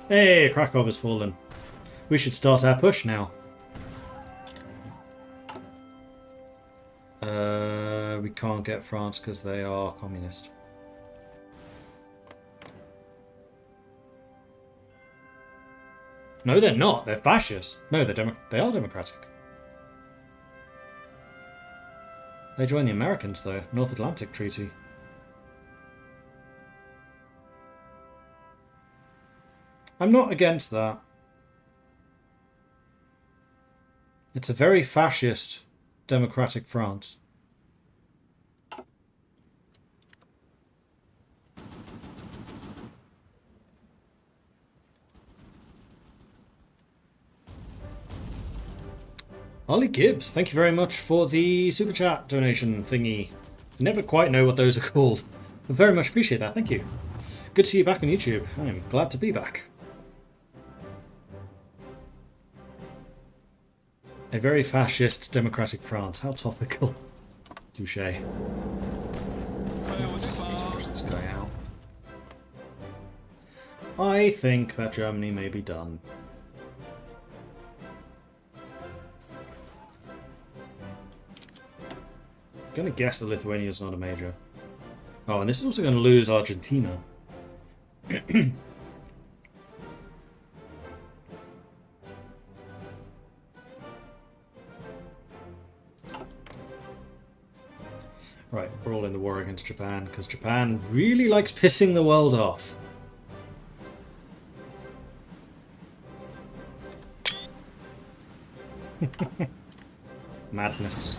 Hey, Krakow has fallen. We should start our push now. We can't get France because they are communist. No, they're not. They're fascist. No, they are democratic. They joined the Americans, though. North Atlantic Treaty. I'm not against that. It's a very fascist, democratic France. Ollie Gibbs, thank you very much for the super chat donation thingy. I never quite know what those are called, but very much appreciate that, thank you. Good to see you back on YouTube. I'm glad to be back. A very fascist democratic France. How topical. Touche. Let's push this guy out. I think that Germany may be done. I'm going to guess that Lithuania is not a major. Oh, and this is also going to lose Argentina. Right, we're all in the war against Japan, because Japan really likes pissing the world off. Madness.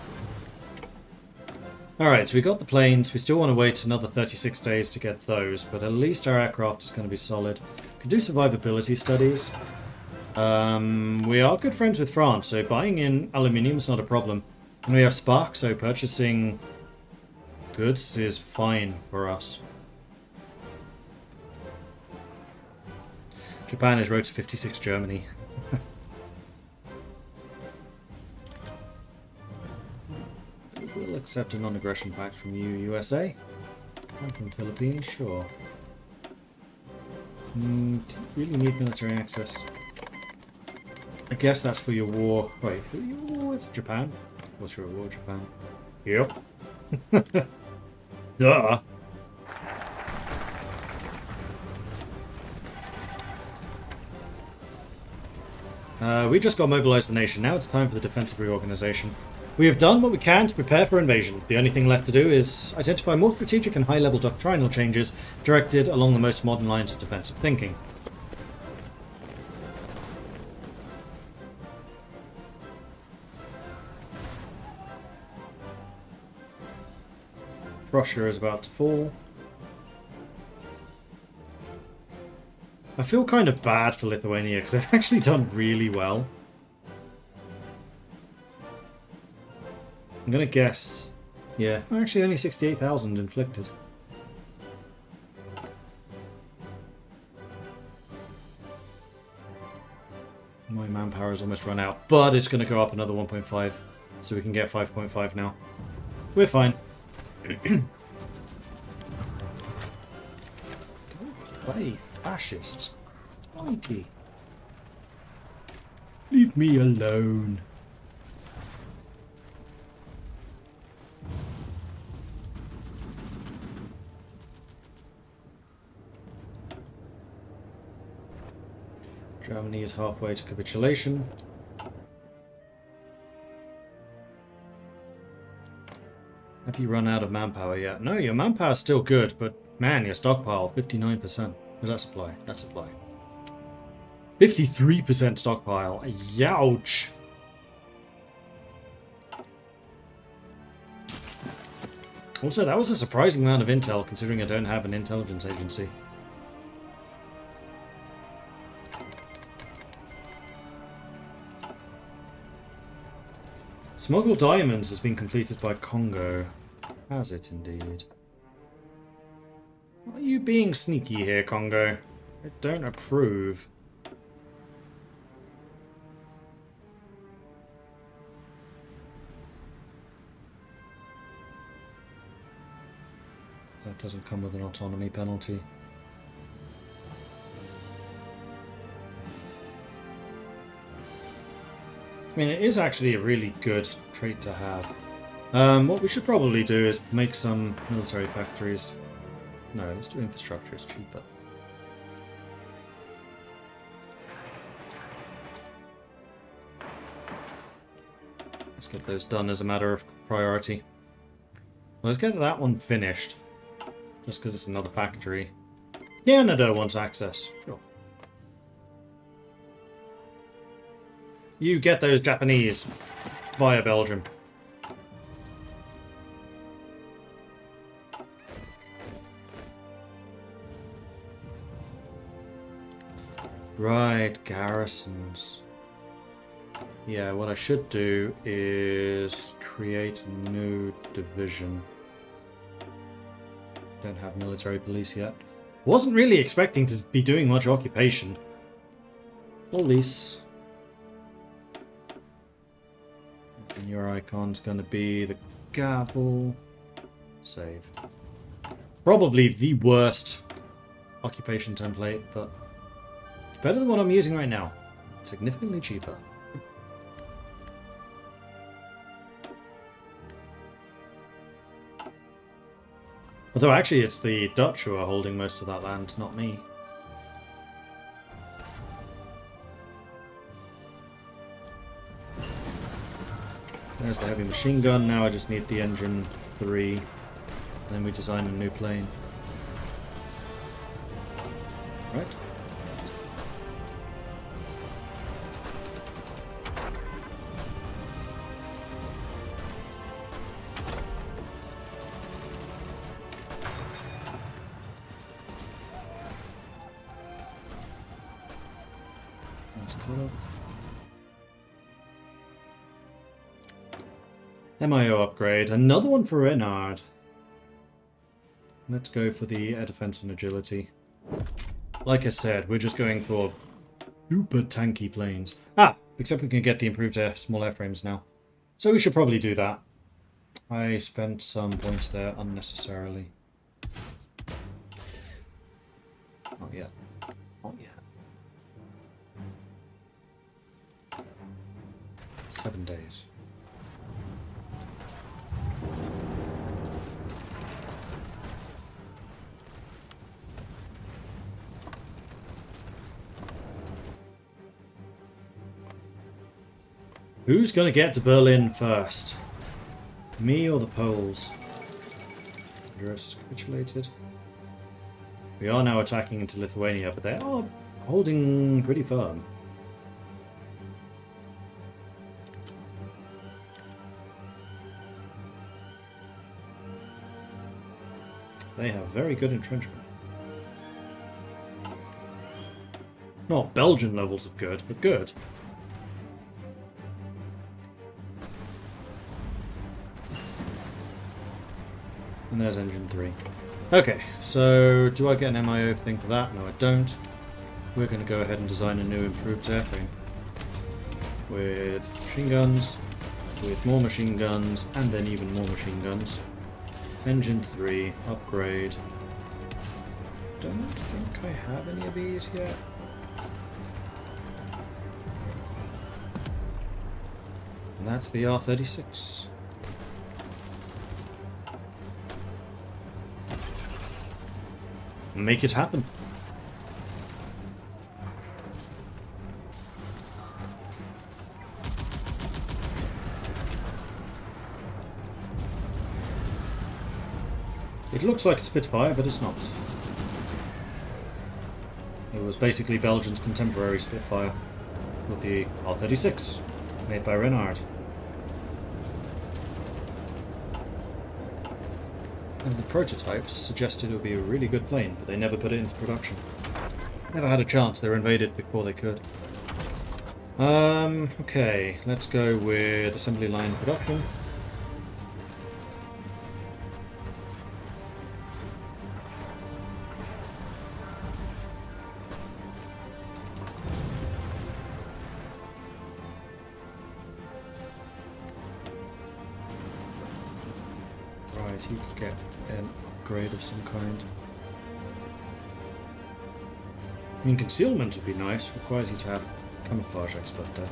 Alright, so we got the planes. We still want to wait another 36 days to get those, but at least our aircraft is going to be solid. We can do survivability studies. We are good friends with France, so buying in aluminium is not a problem. And we have Spark, so purchasing goods is fine for us. Japan is road to 56 Germany. We'll accept a non-aggression pact from you, USA. And from the Philippines, sure. Do you really need military access? I guess that's for your war. Wait, who are you at war with? Japan? What's your war with Japan? Yep. Duh. We just got mobilized the nation. Now it's time for the defensive reorganization. We have done what we can to prepare for invasion. The only thing left to do is identify more strategic and high-level doctrinal changes directed along the most modern lines of defensive thinking. Prussia is about to fall. I feel kind of bad for Lithuania because they've actually done really well. I'm going to guess... Yeah, actually only 68,000 inflicted. My manpower has almost run out, but it's going to go up another 1.5, so we can get 5.5 now. We're fine. Go away, fascists. Mikey. Leave me alone. Germany is halfway to capitulation. Have you run out of manpower yet? No, your manpower is still good, but man, your stockpile, 59%. Was that supply? That's supply. 53% stockpile. Youch! Also, that was a surprising amount of intel, considering I don't have an intelligence agency. Smuggled diamonds has been completed by Congo. Has it indeed? Are you being sneaky here, Congo? I don't approve. That doesn't come with an autonomy penalty. I mean, it is actually a really good trait to have. What we should probably do is make some military factories. No, let's do infrastructure, it's cheaper. Let's get those done as a matter of priority. Well, let's get that one finished. Just because it's another factory. Canada wants access. Sure. You get those Japanese via Belgium. Right, garrisons. Yeah, what I should do is create a new division. Don't have military police yet. Wasn't really expecting to be doing much occupation. Police. And your icon's going to be the gavel. Save. Probably the worst occupation template, but it's better than what I'm using right now. Significantly cheaper. Although actually it's the Dutch who are holding most of that land, not me. There's the heavy machine gun, now I just need the engine 3. And then we design a new plane. Right. MIO upgrade. Another one for Renard. Let's go for the air defense and agility. Like I said, we're just going for super tanky planes. Ah! Except we can get the improved small airframes now. So we should probably do that. I spent some points there unnecessarily. Not yet. Not yet. 7 days. Who's going to get to Berlin first? Me or the Poles? Honduras is capitulated. We are now attacking into Lithuania, but they are holding pretty firm. They have very good entrenchment. Not Belgian levels of good, but good. And there's engine 3. Okay, so do I get an MIO thing for that? No, I don't. We're going to go ahead and design a new improved airframe. With machine guns, with more machine guns, and then even more machine guns. Engine 3, upgrade. Don't think I have any of these yet. And that's the R-36. Make it happen. It looks like a Spitfire, but it's not. It was basically Belgium's contemporary Spitfire with the R-36, made by Renard. And the prototypes suggested it would be a really good plane, but they never put it into production. Never had a chance, they were invaded before they could. Okay, let's go with assembly line production. Right, you could get an upgrade of some kind. I mean, concealment would be nice. Requires you to have camouflage expert there.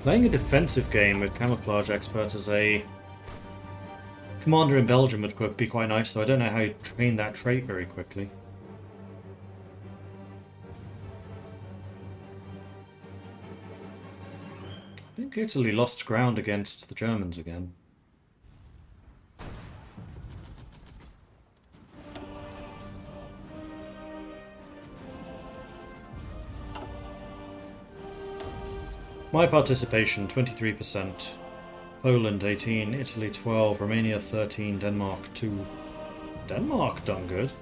Playing a defensive game with camouflage expert as a commander in Belgium would be quite nice, though I don't know how you train that trait very quickly. I think Italy lost ground against the Germans again. My participation, 23%. Poland, 18. Italy, 12. Romania, 13. Denmark, 2. Denmark done good.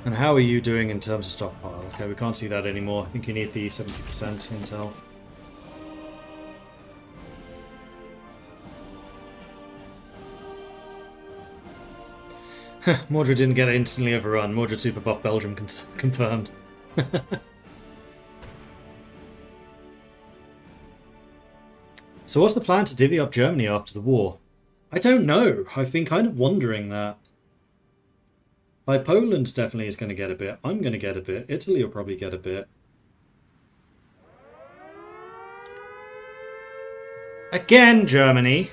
And how are you doing in terms of stockpile? Okay, we can't see that anymore. I think you need the 70% intel. Mordred didn't get instantly overrun. Mordred super buff Belgium confirmed. So what's the plan to divvy up Germany after the war? I don't know. I've been kind of wondering that. Like, Poland definitely is going to get a bit. I'm going to get a bit. Italy will probably get a bit. Again, Germany.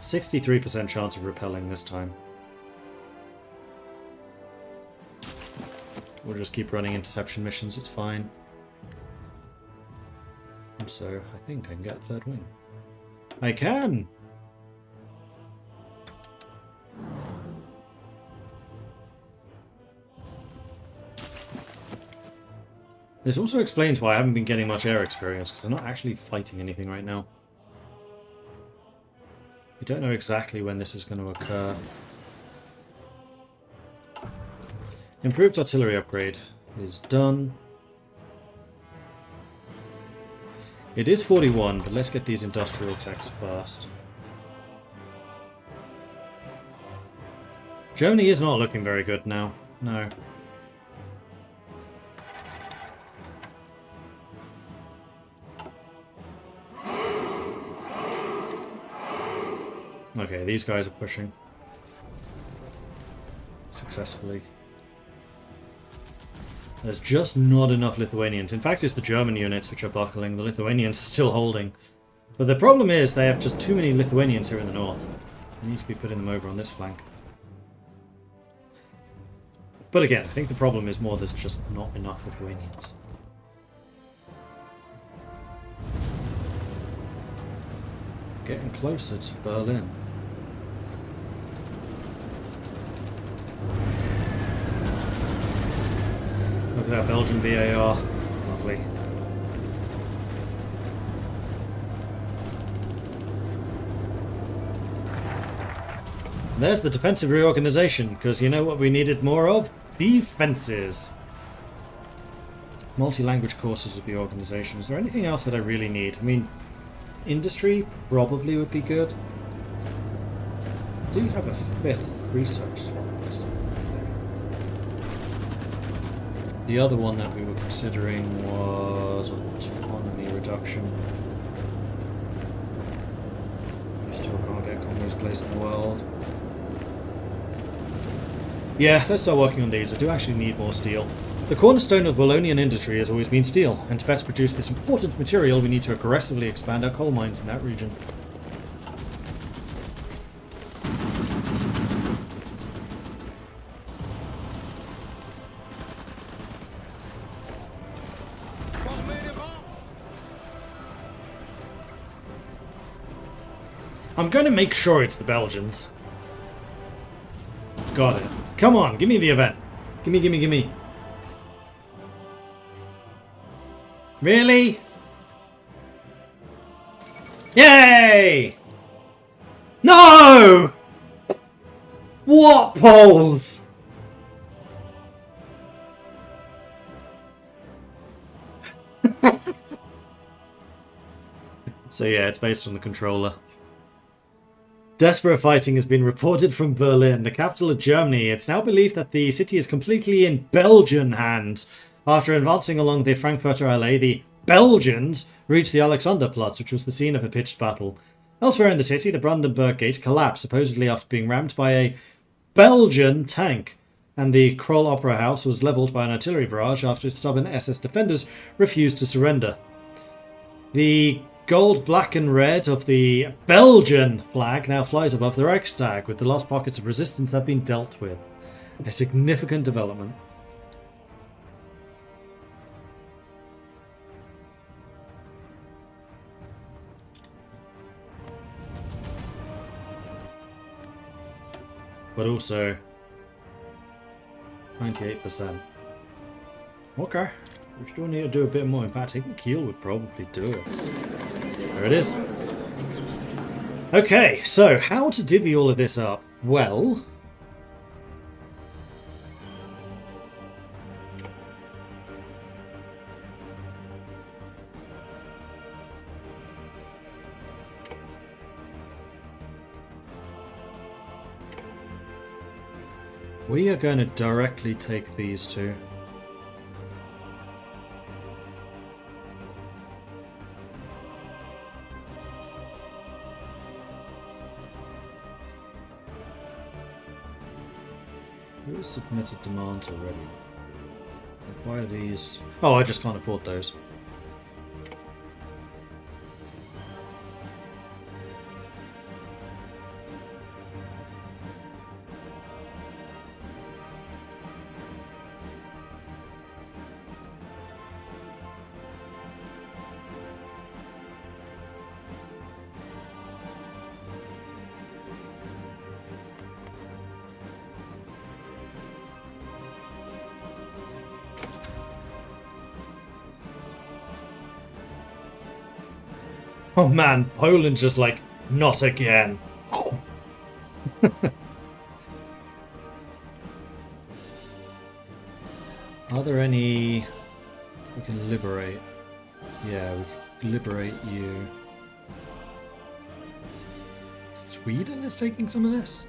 63% chance of repelling this time. We'll just keep running interception missions, it's fine. So, I think I can get a third wing. I can! This also explains why I haven't been getting much air experience, because I'm not actually fighting anything right now. We don't know exactly when this is going to occur. Improved artillery upgrade is done. It is 41, but let's get these industrial techs first. Germany is not looking very good now. No. Okay, these guys are pushing. Successfully. There's just not enough Lithuanians. In fact, it's the German units which are buckling. The Lithuanians are still holding. But the problem is they have just too many Lithuanians here in the north. We need to be putting them over on this flank. But again, I think the problem is more there's just not enough Lithuanians. Getting closer to Berlin. Look at that Belgian VAR. Lovely. There's the defensive reorganization, because you know what we needed more of? Defenses. Multi-language courses would be organization. Is there anything else that I really need? I mean, industry probably would be good. I do have a 5th research slot. The other one that we were considering was autonomy reduction. We still can't get Congo's place in the world. Yeah, let's start working on these. I do actually need more steel. The cornerstone of Wallonian industry has always been steel, and to better produce this important material we need to aggressively expand our coal mines in that region. I'm going to make sure it's the Belgians. Got it. Come on, give me the event. Gimme, gimme, gimme. Really? Yay! No! What Poles? So yeah, it's based on the controller. Desperate fighting has been reported from Berlin, the capital of Germany. It's now believed that the city is completely in Belgian hands. After advancing along the Frankfurter Allee, the Belgians reached the Alexanderplatz, which was the scene of a pitched battle. Elsewhere in the city, the Brandenburg Gate collapsed, supposedly after being rammed by a Belgian tank, and the Kroll Opera House was levelled by an artillery barrage after its stubborn SS defenders refused to surrender. The gold, black and red of the Belgian flag now flies above the Reichstag, with the last pockets of resistance have been dealt with. A significant development. But also 98%. Okay. We still need to do a bit more. In fact, taking Kiel would probably do it. There it is. Okay, so how to divvy all of this up? Well, we are going to directly take these two. Who has submitted demands already? Why are these? Oh, I just can't afford those. Oh man, Poland's just like, not again. Oh. Are there any we can liberate? Yeah, we can liberate you. Sweden is taking some of this?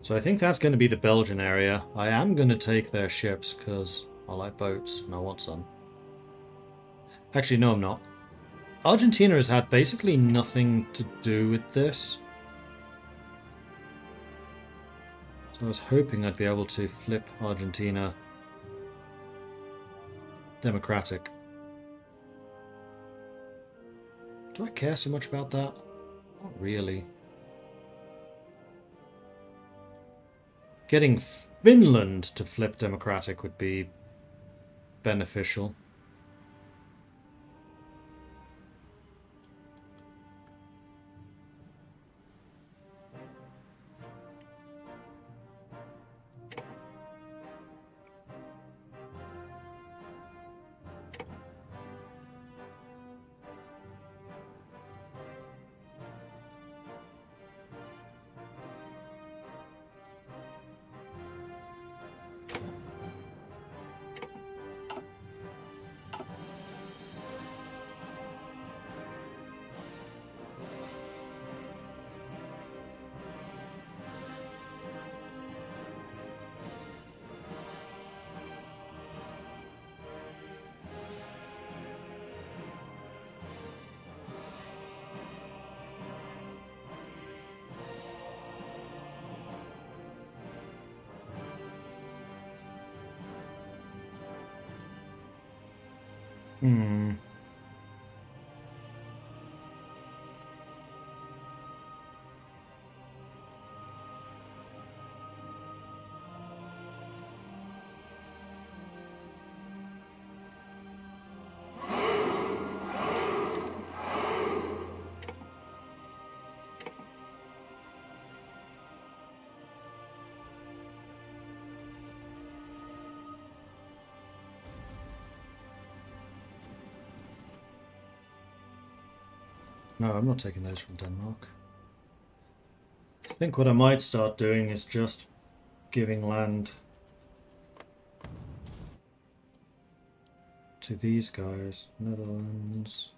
So I think that's going to be the Belgian area. I am going to take their ships because I like boats and I want some. Actually, no, I'm not. Argentina has had basically nothing to do with this. So I was hoping I'd be able to flip Argentina democratic. Do I care so much about that? Not really. Getting Finland to flip democratic would be beneficial. Hmm. No, I'm not taking those from Denmark. I think what I might start doing is just giving land to these guys. Netherlands.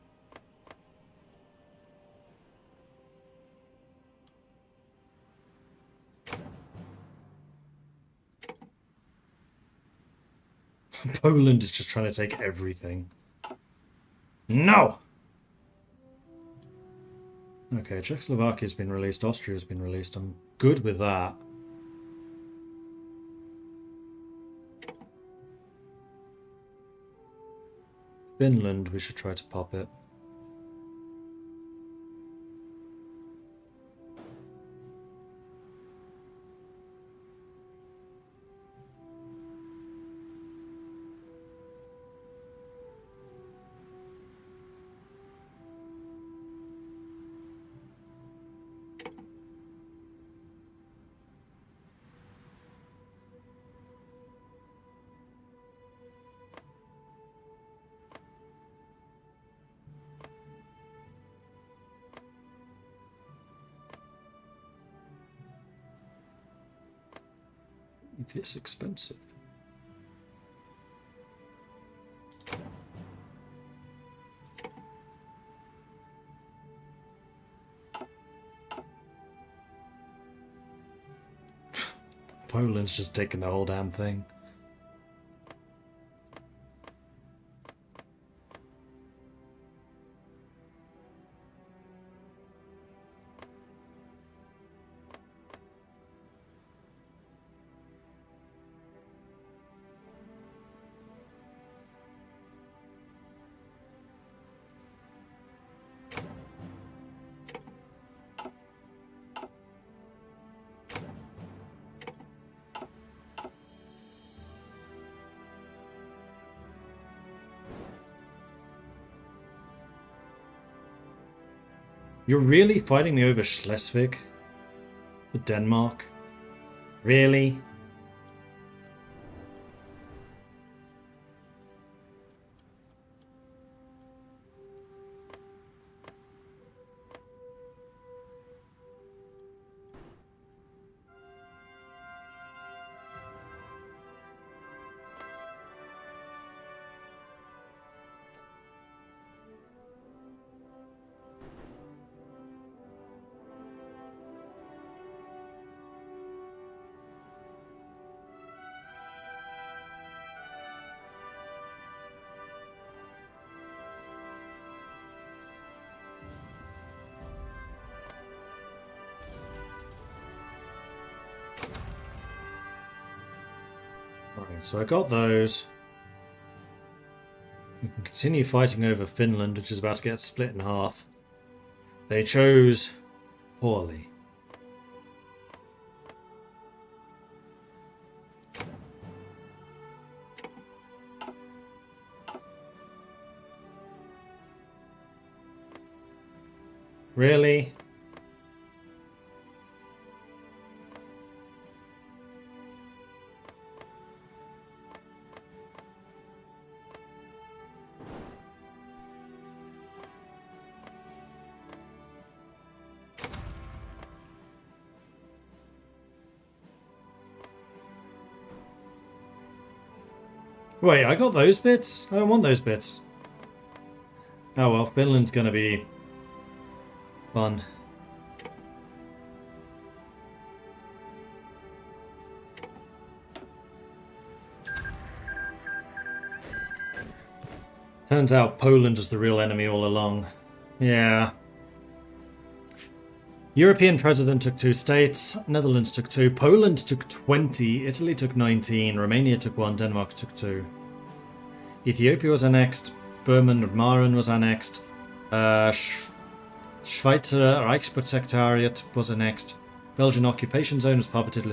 Poland is just trying to take everything. No! Okay, Czechoslovakia's been released, Austria's been released. I'm good with that. Finland, we should try to pop it. This expensive. Poland's just taking the whole damn thing. You're really fighting me over Schleswig? For Denmark? Really? Right, so I got those. We can continue fighting over Finland, which is about to get split in half. They chose poorly. Really? Wait, I got those bits? I don't want those bits. Oh well, Finland's gonna be fun. Turns out Poland was the real enemy all along. Yeah. European president took 2 states, Netherlands took 2, Poland took 20, Italy took 19, Romania took 1, Denmark took 2. Ethiopia was annexed, Burma and Maren was annexed, Schweizer Reichsprotektoriat was annexed, Belgian occupation zone was puppeted,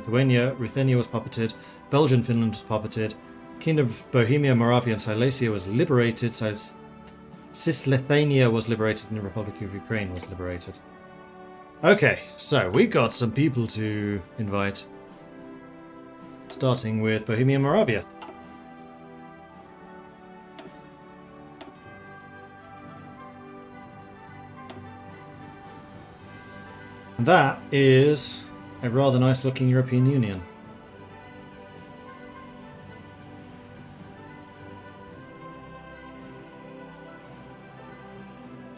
Ruthenia was puppeted, Belgian Finland was puppeted, Kingdom of Bohemia, Moravia and Silesia was liberated, Cisleithania was liberated, and the Republic of Ukraine was liberated. Okay, so we got some people to invite. Starting with Bohemia and Moravia. And that is a rather nice looking European Union.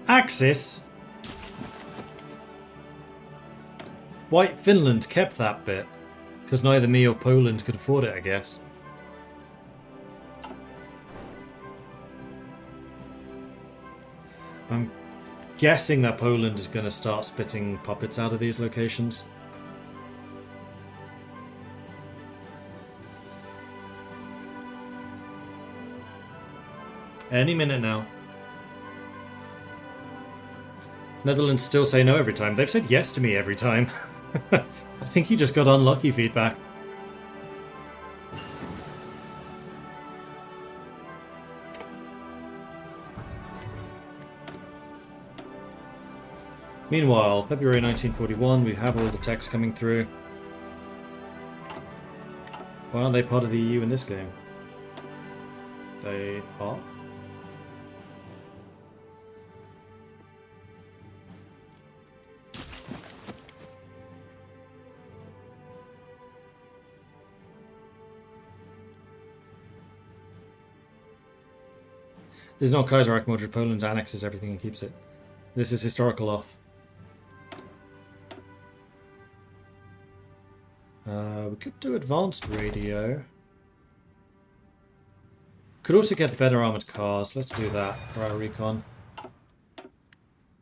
Axis? White Finland kept that bit, because neither me or Poland could afford it, I guess. I'm guessing that Poland is going to start spitting puppets out of these locations. Any minute now. Netherlands still say no every time. They've said yes to me every time. I think you just got unlucky feedback. Meanwhile, February 1941, we have all the text coming through. Why aren't they part of the EU in this game? They are. There's no Kaiserreich Mordred. Poland annexes everything and keeps it. This is historical off. We could do advanced radio. Could also get the better armoured cars. Let's do that for our recon.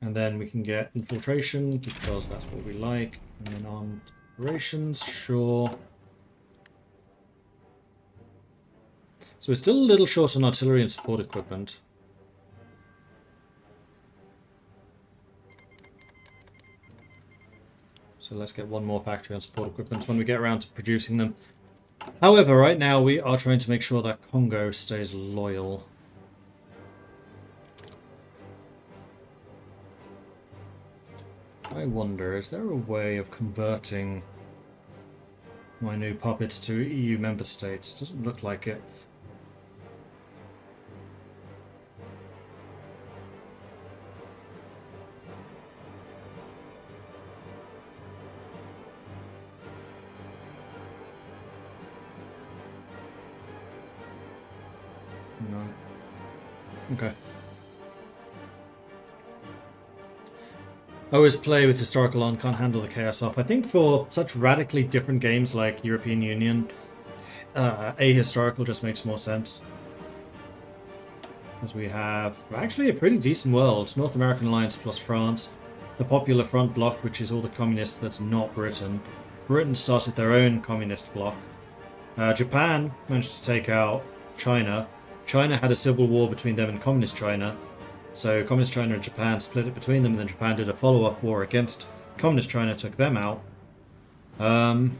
And then we can get infiltration, because that's what we like. And then armed operations, sure. So we're still a little short on artillery and support equipment. So let's get one more factory on support equipment when we get around to producing them. However, right now we are trying to make sure that Congo stays loyal. I wonder, is there a way of converting my new puppets to EU member states? Doesn't look like it. No. Okay. I always play with historical on, can't handle the chaos off. I think for such radically different games like European Union, ahistorical just makes more sense. As we have actually a pretty decent world. North American Alliance plus France. The Popular Front bloc, which is all the communists that's not Britain. Britain started their own communist bloc. Japan managed to take out China. China had a civil war between them and Communist China. So Communist China and Japan split it between them, and then Japan did a follow-up war against Communist China, took them out. And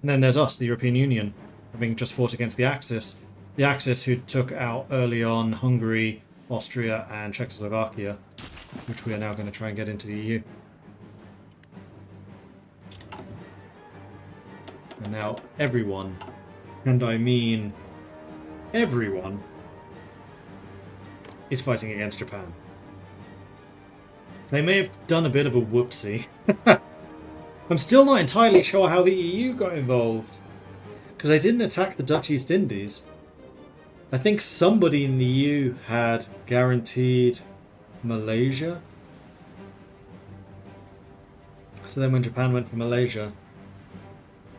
then there's us, the European Union, having just fought against the Axis. The Axis who took out early on Hungary, Austria and Czechoslovakia, which we are now going to try and get into the EU. And now everyone, and I mean everyone, is fighting against Japan. They may have done a bit of a whoopsie. I'm still not entirely sure how the EU got involved, because they didn't attack the Dutch East Indies. I think somebody in the EU had guaranteed Malaysia. So then when Japan went for Malaysia,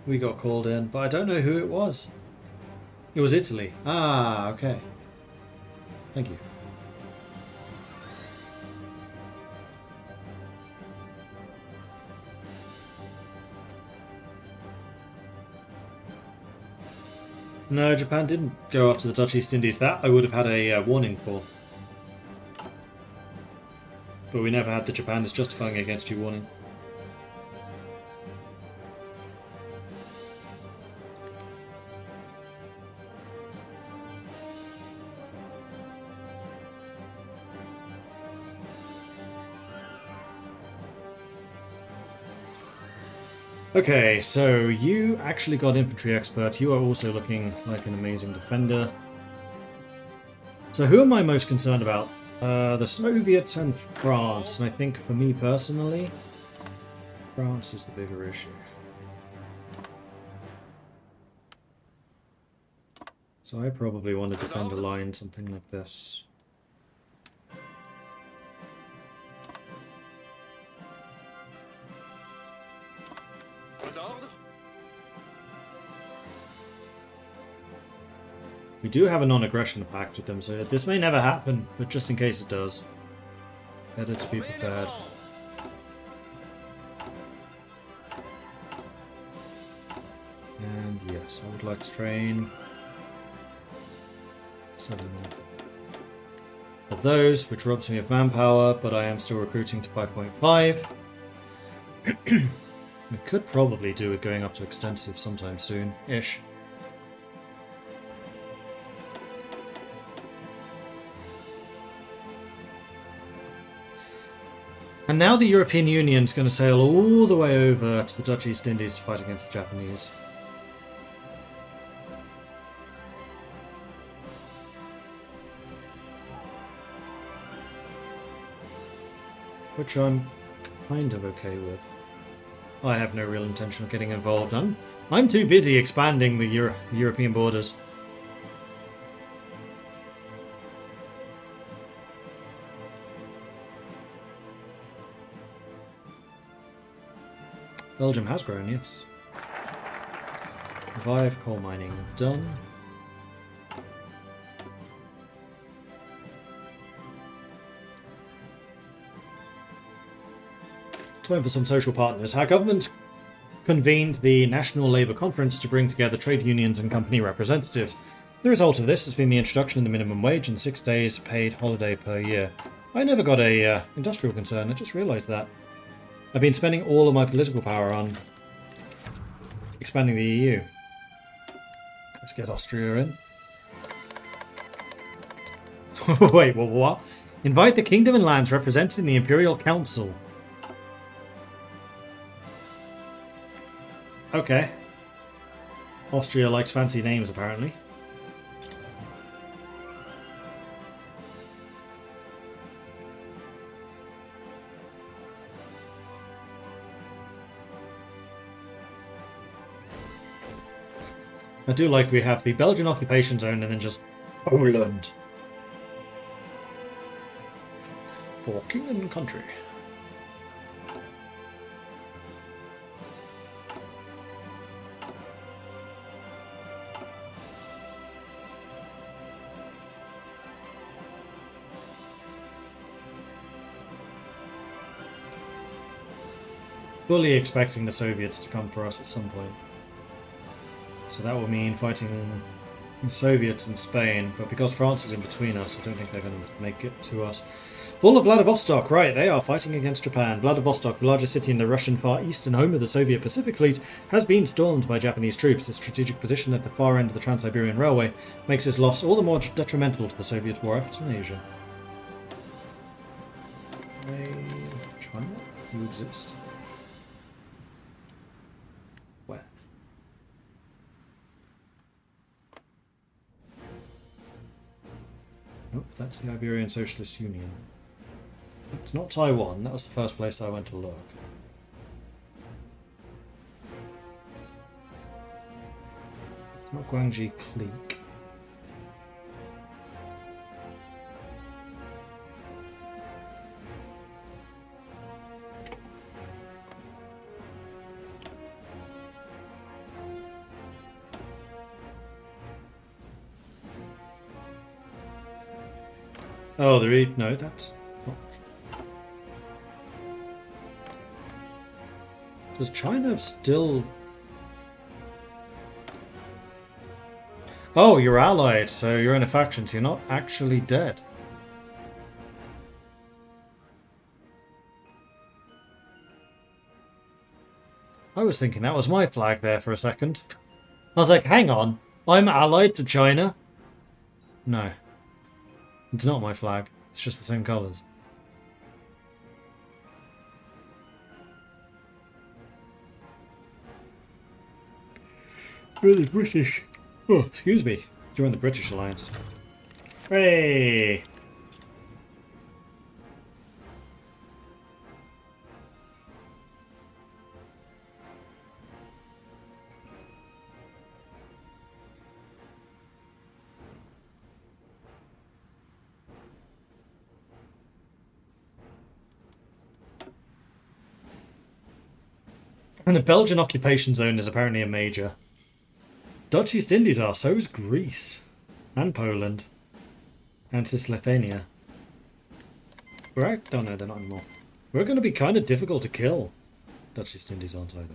we got called in, but I don't know who it was. It was Italy. Ah, okay. Thank you. No, Japan didn't go after the Dutch East Indies. That I would have had a warning for. But we never had the Japan is justifying against you warning. Okay, so you actually got infantry expert. You are also looking like an amazing defender. So who am I most concerned about? The Soviets and France. And I think for me personally, France is the bigger issue. So I probably want to defend a line, something like this. We do have a non-aggression pact with them, so this may never happen, but just in case it does, better to be prepared. And yes, I would like to train 7 of those, which robs me of manpower, but I am still recruiting to 5.5. We could probably do with going up to extensive sometime soon-ish. And now the European Union is going to sail all the way over to the Dutch East Indies to fight against the Japanese. Which I'm kind of okay with. I have no real intention of getting involved. I'm too busy expanding the European borders. Belgium has grown, yes. Revive coal mining done. Time for some social partners. Our government convened the National Labour Conference to bring together trade unions and company representatives. The result of this has been the introduction of the minimum wage and 6 days paid holiday per year. I never got a industrial concern, I just realised that. I've been spending all of my political power on expanding the EU. Let's get Austria in. Wait, what? Invite the kingdom and lands represented in the Imperial Council. Okay. Austria likes fancy names, apparently. I do like we have the Belgian occupation zone and then just Poland. For king and country. Fully expecting the Soviets to come for us at some point. So that will mean fighting the Soviets in Spain, but because France is in between us, I don't think they're going to make it to us. Fall of Vladivostok, right, they are fighting against Japan. Vladivostok, the largest city in the Russian Far East and home of the Soviet Pacific Fleet, has been stormed by Japanese troops. Its strategic position at the far end of the Trans-Siberian Railway makes its loss all the more detrimental to the Soviet war efforts in Asia. China? You exist. Where? Nope, that's the Iberian Socialist Union. It's not Taiwan, that was the first place I went to look. It's not Guangxi Clique. Oh, no, that's not. Does China still? Oh, you're allied, so you're in a faction, so you're not actually dead. I was thinking that was my flag there for a second. I was like, hang on, I'm allied to China? No. It's not my flag. It's just the same colours. We're the British. Oh, excuse me. Join the British Alliance. Hey! And the Belgian occupation zone is apparently a major. Dutch East Indies are, so is Greece. And Poland. And Cisleithania. Right? Oh no, they're not anymore. We're going to be kind of difficult to kill. Dutch East Indies aren't either.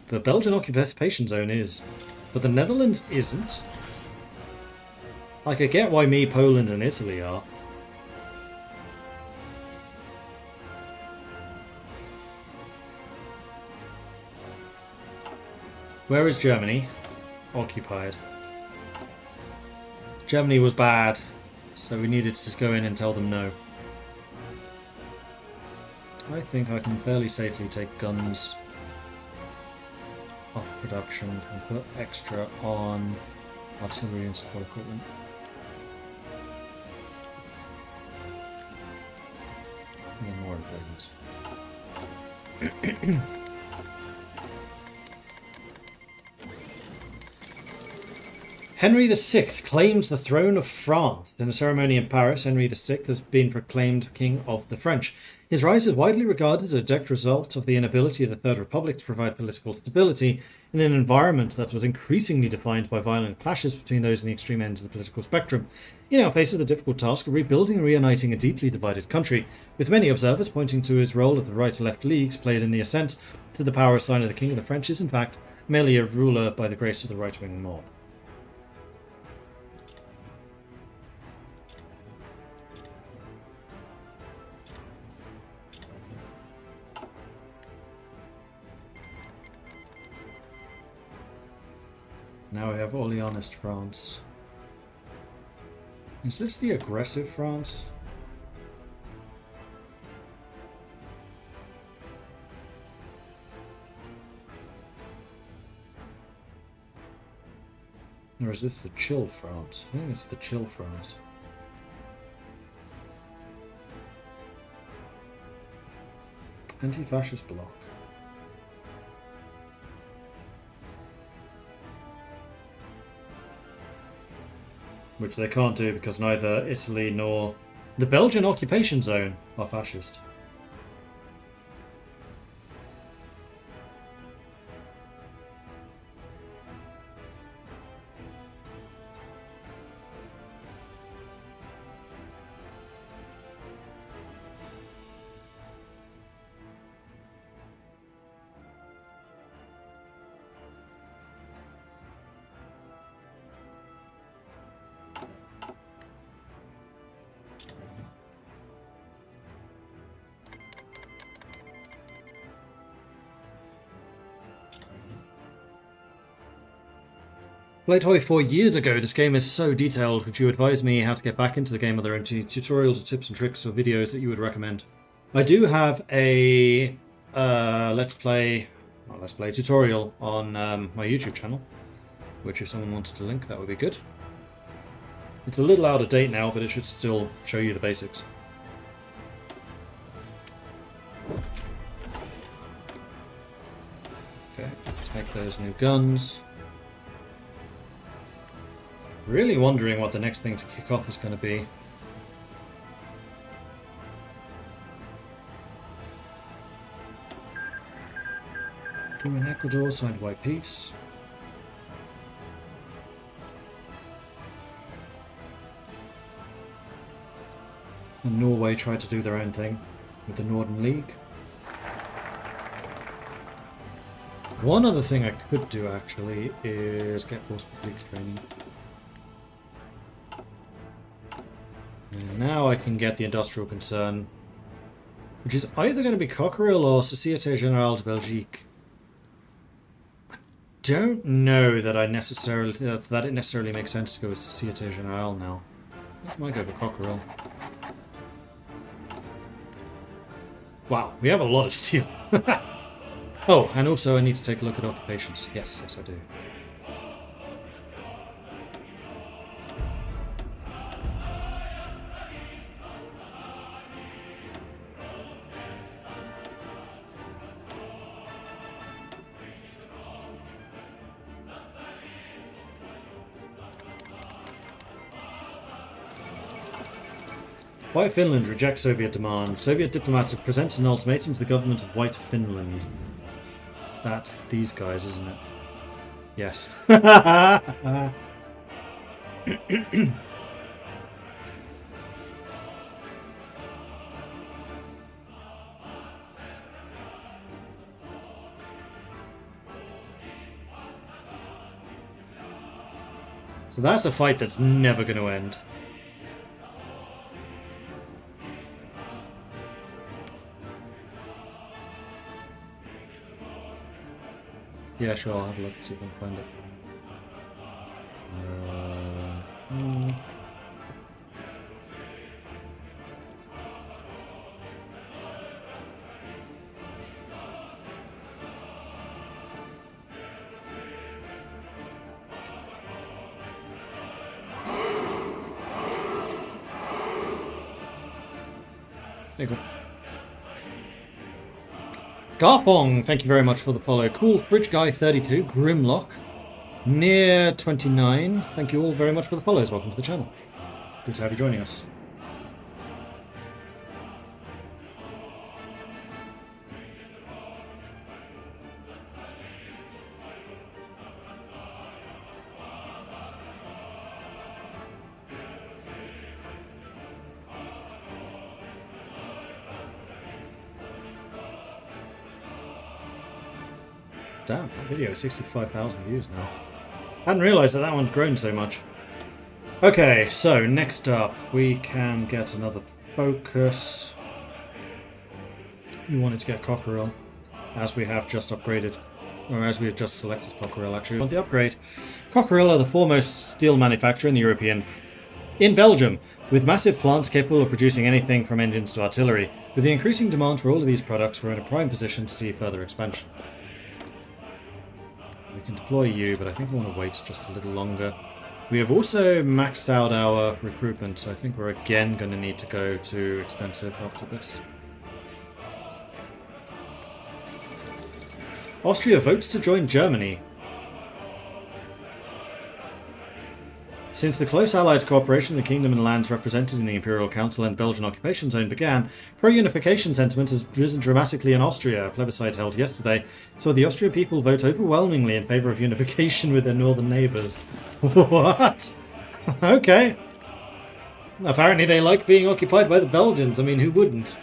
The Belgian occupation zone is. But the Netherlands isn't. Like, I get why me, Poland and Italy are. Where is Germany? Occupied. Germany was bad, so we needed to go in and tell them no. I think I can fairly safely take guns off production and put extra on artillery and support equipment. And then more of those. Henry VI claims the throne of France. In a ceremony in Paris, Henry VI has been proclaimed King of the French. His rise is widely regarded as a direct result of the inability of the Third Republic to provide political stability in an environment that was increasingly defined by violent clashes between those in the extreme ends of the political spectrum. He now faces the difficult task of rebuilding and reuniting a deeply divided country, with many observers pointing to his role of the right-left leagues played in the ascent to the power sign of the King of the French is in fact merely a ruler by the grace of the right-wing mob. Now we have Orleanist France. Is this the aggressive France? Or is this the chill France? I think it's the chill France. Anti-fascist bloc. Which they can't do because neither Italy nor the Belgian occupation zone are fascist. Played Hoi 4 years ago. This game is so detailed. Would you advise me how to get back into the game? Are there any tutorials or tips and tricks or videos that you would recommend? I do have a let's play tutorial on my YouTube channel, which if someone wants to link, that would be good. It's a little out of date now, but it should still show you the basics. Okay, let's make those new guns. Really wondering what the next thing to kick off is going to be. We're in Ecuador, signed by peace. And Norway tried to do their own thing with the Northern League. One other thing I could do actually is get force police training. And now I can get the industrial concern, which is either going to be Cockerill or Société Générale de Belgique. I don't know that it necessarily makes sense to go with Société Générale now. I might go with Cockerill. Wow, we have a lot of steel. Oh, and also I need to take a look at occupations. Yes, I do. Why Finland rejects Soviet demands. Soviet diplomats have presented an ultimatum to the government of White Finland. That's these guys, isn't it? Yes. So that's a fight that's never going to end. Yeah, sure, I'll have a look, see if I can find it. There you go. Garfong, thank you very much for the follow. Cool Fridge Guy 32, Grimlock, Near 29, thank you all very much for the follows. Welcome to the channel. Good to have you joining us. Damn, that video has 65,000 views now. Hadn't realised that one's grown so much. Okay, so next up we can get another focus. We wanted to get Cockerill, as we have just upgraded, or as we have just selected Cockerill actually. We want the upgrade. Cockerill are the foremost steel manufacturer in Belgium, with massive plants capable of producing anything from engines to artillery. With the increasing demand for all of these products, we're in a prime position to see further expansion. We can deploy you, but I think I want to wait just a little longer. We have also maxed out our recruitment, so I think we're again going to need to go to extensive after this. Austria votes to join Germany. Since the close allied cooperation of the kingdom and lands represented in the Imperial Council and Belgian occupation zone began, pro-unification sentiment has risen dramatically in Austria. A plebiscite held yesterday saw the Austrian people vote overwhelmingly in favour of unification with their northern neighbours. What? Okay. Apparently they like being occupied by the Belgians. I mean, who wouldn't?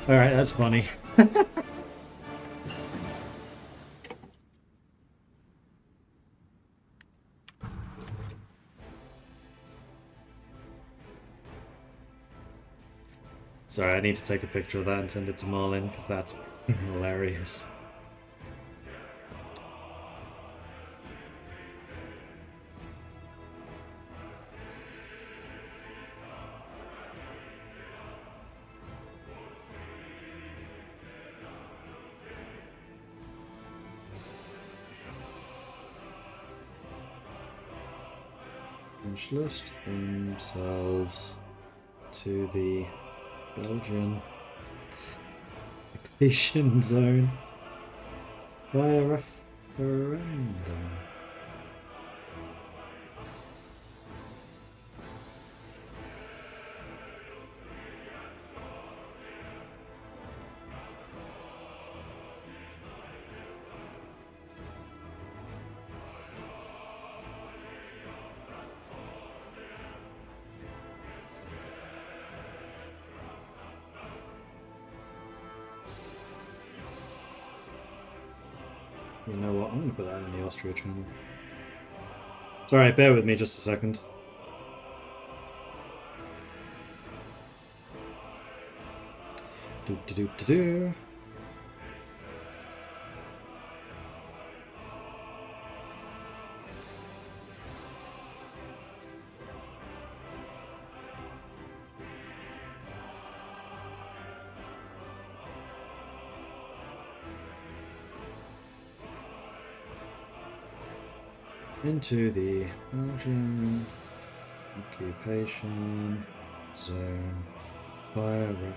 Alright, that's funny. Sorry, I need to take a picture of that and send it to Marlin, because that's hilarious. List themselves to the Belgian occupation zone via referendum. You know what? I'm going to put that in the Austria channel. Sorry, bear with me just a second. Do. Into the Belgian occupation zone by referendum.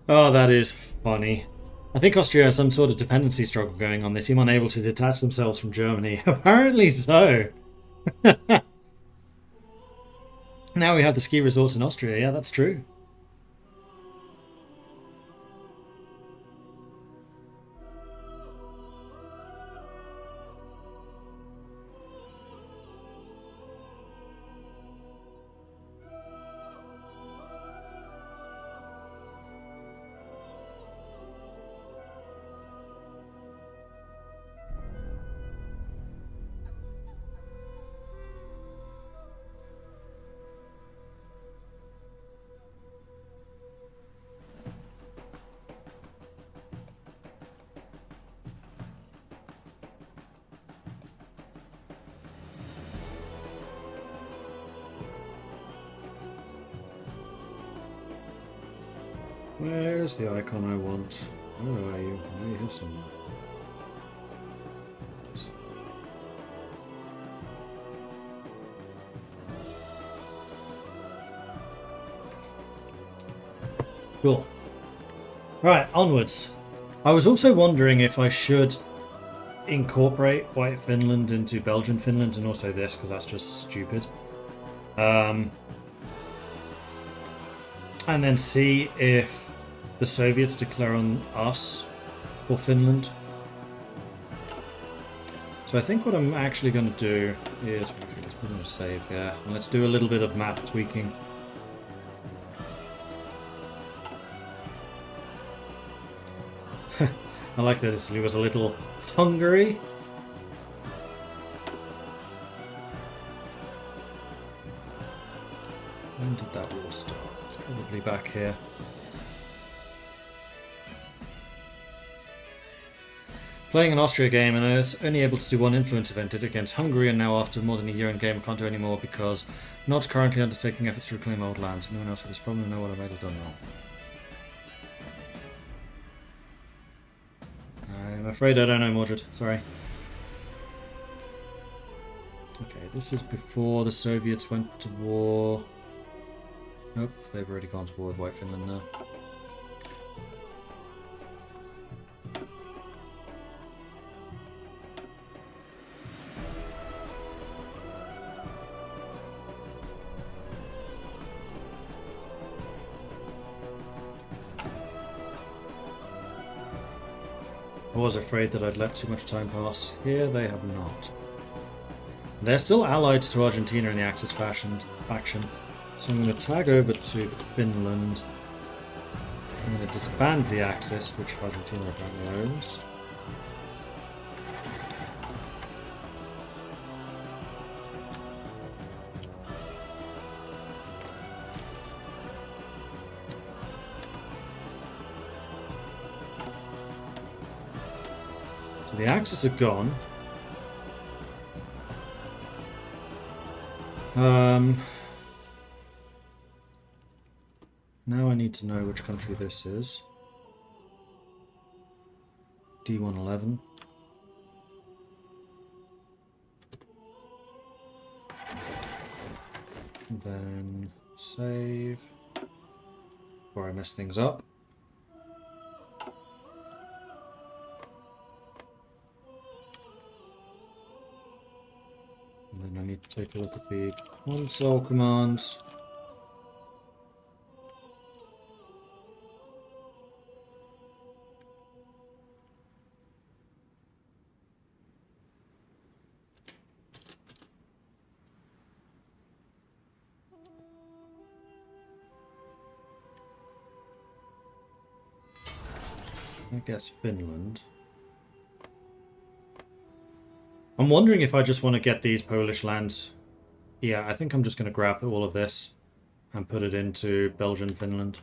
Oh, that is funny. I think Austria has some sort of dependency struggle going on. They seem unable to detach themselves from Germany. Apparently so. Now we have the ski resorts in Austria. Yeah, that's true. Where's the icon I want? Where are you? Are you here somewhere? Cool. Right, onwards. I was also wondering if I should incorporate White Finland into Belgian Finland and also this, because that's just stupid. And then see if the Soviets declare on us for Finland. So I think what I'm actually going to do is we're going to save here, and let's do a little bit of map tweaking. I like that it was a little Hungary. When did that war start? It's probably back here. Playing an Austria game and I was only able to do one influence event, did it against Hungary, and now after more than a year in game I can't do any more because not currently undertaking efforts to reclaim old lands. Anyone else have this problem? Know what I might have done wrong. I'm afraid I don't know, Mordred. Sorry. Okay, this is before the Soviets went to war. Nope, they've already gone to war with White Finland now. I was afraid that I'd let too much time pass. Here they have not. They're still allied to Argentina in the Axis faction, so I'm going to tag over to Finland. I'm going to disband the Axis, which Argentina apparently owns. So the Axis are gone. Now I need to know which country this is. D111. And then save before I mess things up. And then I need to take a look at the console commands. I guess Finland. I'm wondering if I just want to get these Polish lands. Yeah, I think I'm just going to grab all of this and put it into Belgium, Finland.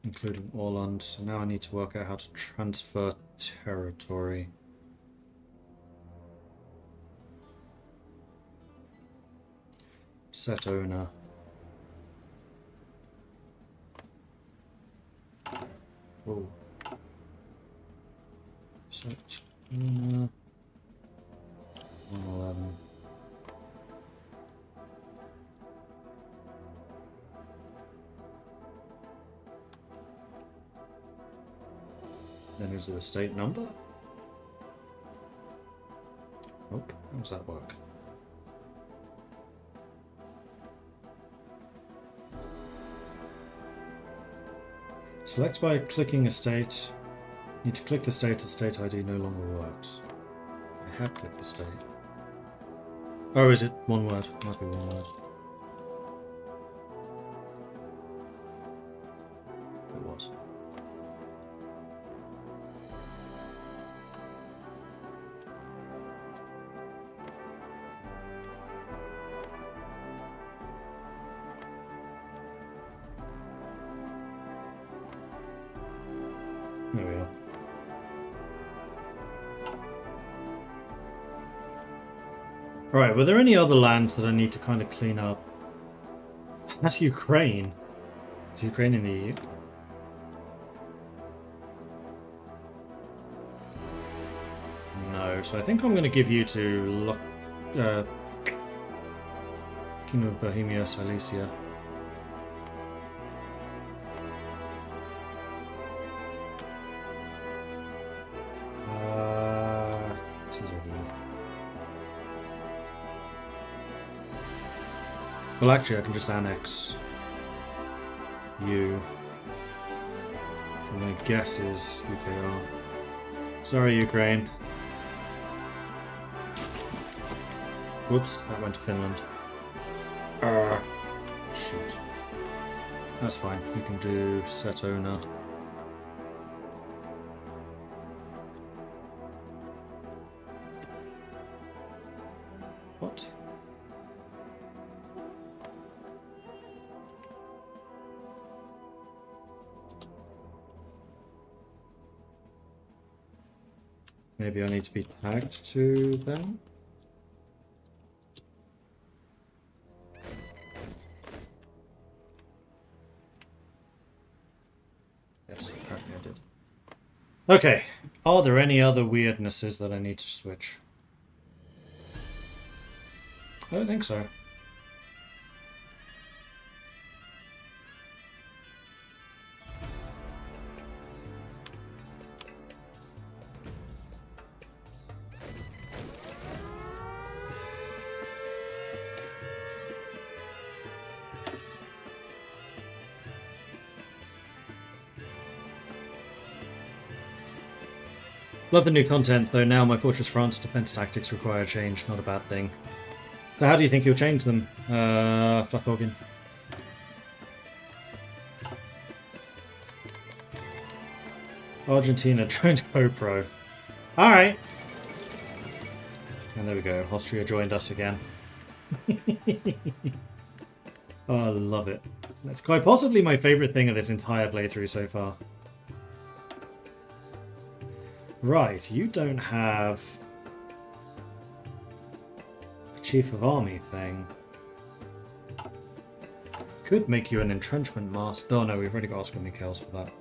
Including Åland. So now I need to work out how to transfer territory. Set owner. Whoa. Set owner. 111. Then is the state number? Nope. How does that work? Select by clicking a state. Need to click the state. The state ID no longer works. I have clicked the state. Oh, is it one word? Might be one word. It was. There we are. Right, were there any other lands that I need to kind of clean up? That's Ukraine. Is Ukraine in the EU? No, so I think I'm going to give you to Kingdom of Bohemia, Silesia. Well, actually, I can just annex you. Which I'm going to guess is UKR. Sorry, Ukraine. Whoops, that went to Finland. Shoot. That's fine. We can do set owner. What? Maybe I need to be tagged to them. Yes, apparently I did. Okay, are there any other weirdnesses that I need to switch? I don't think so. Love the new content, though now my Fortress France defense tactics require a change, not a bad thing. So how do you think you'll change them, Flathorgan? Argentina joined GoPro. Alright. And there we go, Austria joined us again. Oh, I love it. That's quite possibly my favourite thing of this entire playthrough so far. Right, you don't have a Chief of Army thing. Could make you an entrenchment master. Oh no, we've already got Oscar Michaels for that.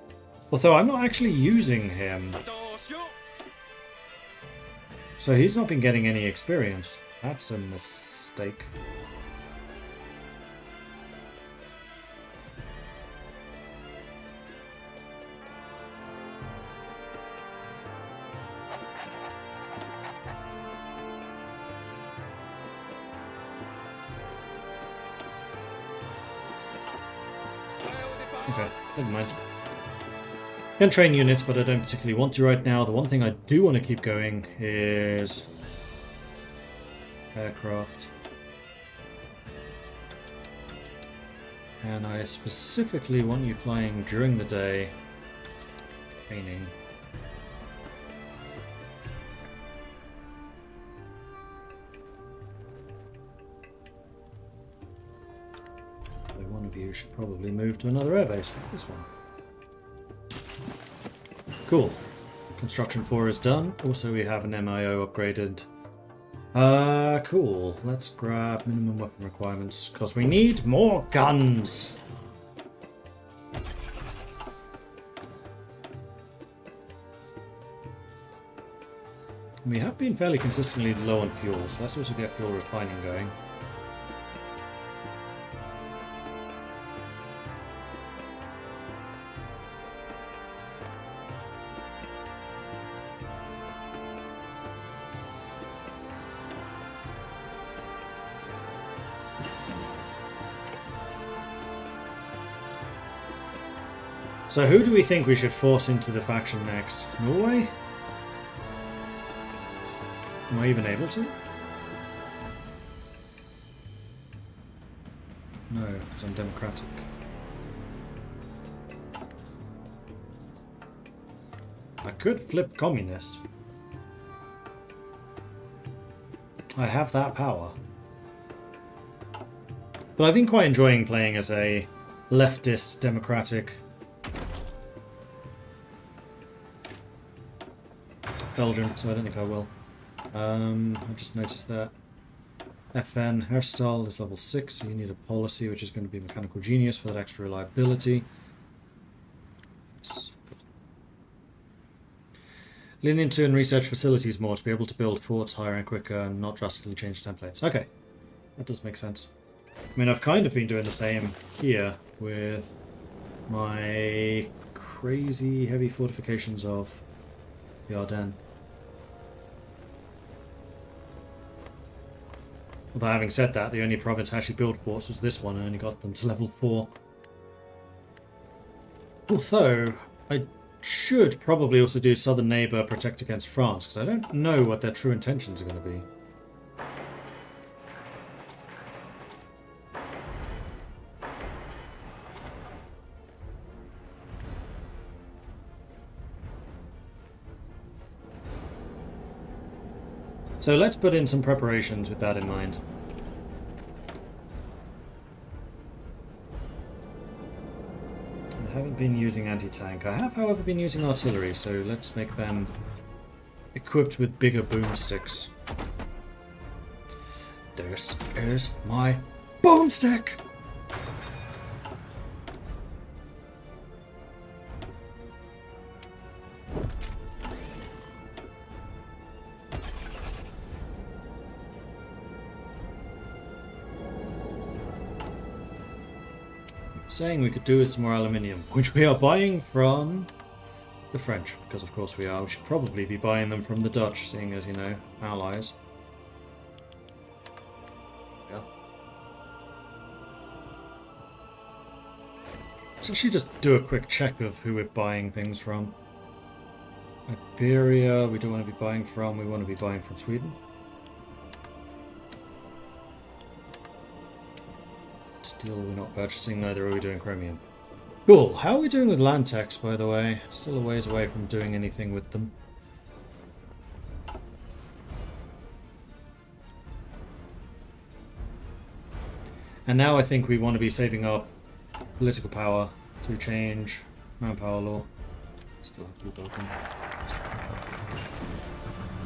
Although I'm not actually using him. So he's not been getting any experience. That's a mistake. Okay, never mind. Can train units, but I don't particularly want to right now. The one thing I do want to keep going is aircraft. And I specifically want you flying during the day. Training. One of you should probably move to another airbase like this one. Cool. Construction 4 is done. Also, we have an MIO upgraded. Cool. Let's grab minimum weapon requirements, because we need more guns! We have been fairly consistently low on fuel, so let's also get fuel refining going. So who do we think we should force into the faction next? Norway? Am I even able to? No, because I'm democratic. I could flip communist. I have that power. But I've been quite enjoying playing as a leftist democratic Belgium, so I don't think I will. I just noticed that FN hairstyle is level 6, so you need a policy which is going to be mechanical genius for that extra reliability. Lean into and research facilities more to be able to build forts higher and quicker and not drastically change templates. Okay, that does make sense. I mean, I've kind of been doing the same here with my crazy heavy fortifications of the Ardennes. Although having said that, the only province I actually built forts was this one. I only got them to level 4. Although, I should probably also do Southern Neighbour protect against France, because I don't know what their true intentions are going to be. So let's put in some preparations with that in mind. I haven't been using anti-tank. I have, however, been using artillery, so let's make them equipped with bigger boomsticks. This is my boomstick! Saying we could do with some more aluminium, which we are buying from the French, because of course we are. We should probably be buying them from the Dutch, seeing as, you know, allies. Yeah. Let's actually just do a quick check of who we're buying things from. Iberia, we don't want to be buying from, we want to be buying from Sweden. Steel we're not purchasing, neither are we doing chromium. Cool. How are we doing with land tax, by the way? Still a ways away from doing anything with them. And now I think we want to be saving up political power to change manpower law. Still have to be broken.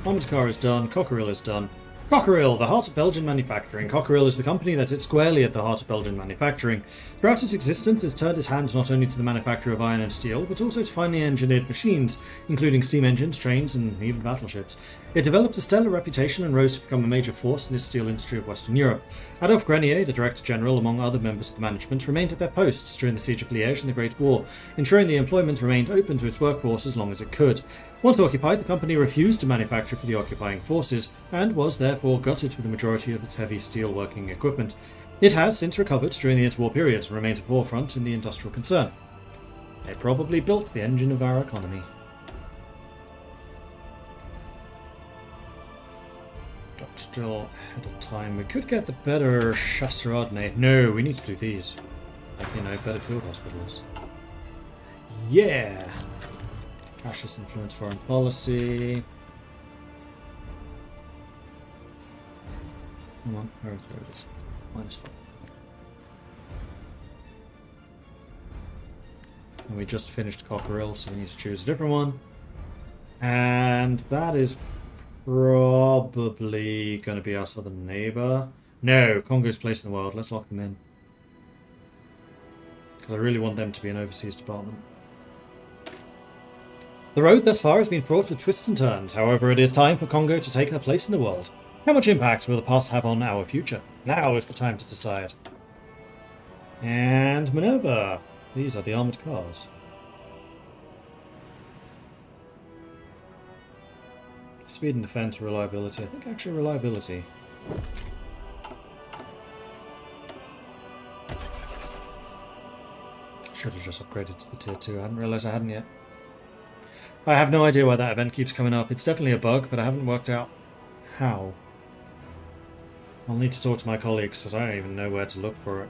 Armored car is done. Cockerill is done. Cockerill, the heart of Belgian manufacturing. Cockerill is the company that sits squarely at the heart of Belgian manufacturing. Throughout its existence, it's turned its hand not only to the manufacture of iron and steel, but also to finely engineered machines, including steam engines, trains, and even battleships. It developed a stellar reputation and rose to become a major force in the steel industry of Western Europe. Adolphe Grenier, the Director General, among other members of the management, remained at their posts during the Siege of Liège and the Great War, ensuring the employment remained open to its workforce as long as it could. Once occupied, the company refused to manufacture for the occupying forces, and was therefore gutted for the majority of its heavy steelworking equipment. It has since recovered during the interwar period and remains a forefront in the industrial concern. They probably built the engine of our economy. But still ahead of time. We could get the better Chasseradne. No, we need to do these. Like, you know, better field hospitals. Yeah! Fascist influence foreign policy. Come on, where it is. -5. And we just finished Cockerill, so we need to choose a different one. And that is probably going to be our southern neighbour. No, Congo's place in the world. Let's lock them in. Because I really want them to be an overseas department. The road thus far has been fraught with twists and turns. However, it is time for Congo to take her place in the world. How much impact will the past have on our future? Now is the time to decide. And Minerva. These are the armoured cars. Speed and defense, reliability. I think actually reliability. Should have just upgraded to the tier 2. I hadn't realised I hadn't yet. I have no idea why that event keeps coming up. It's definitely a bug, but I haven't worked out how. I'll need to talk to my colleagues, because I don't even know where to look for it.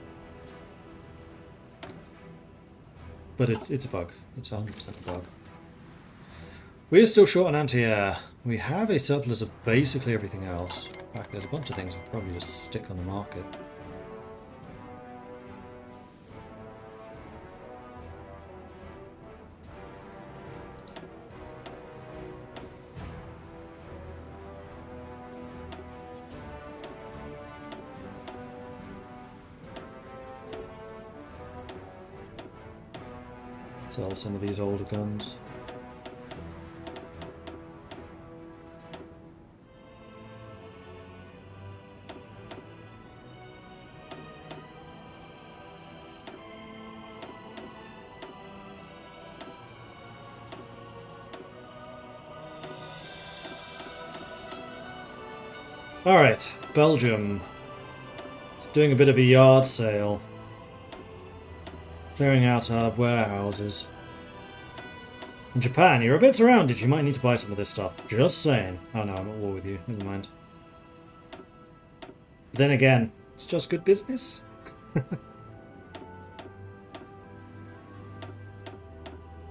But it's a bug. It's 100% a bug. We are still short on anti-air. We have a surplus of basically everything else. In fact, there's a bunch of things I'll probably just stick on the market. Sell some of these older guns. Alright, Belgium. It's doing a bit of a yard sale. Clearing out our warehouses. In Japan, you're a bit surrounded. You might need to buy some of this stuff. Just saying. Oh no, I'm at war with you. Never mind. Then again, it's just good business.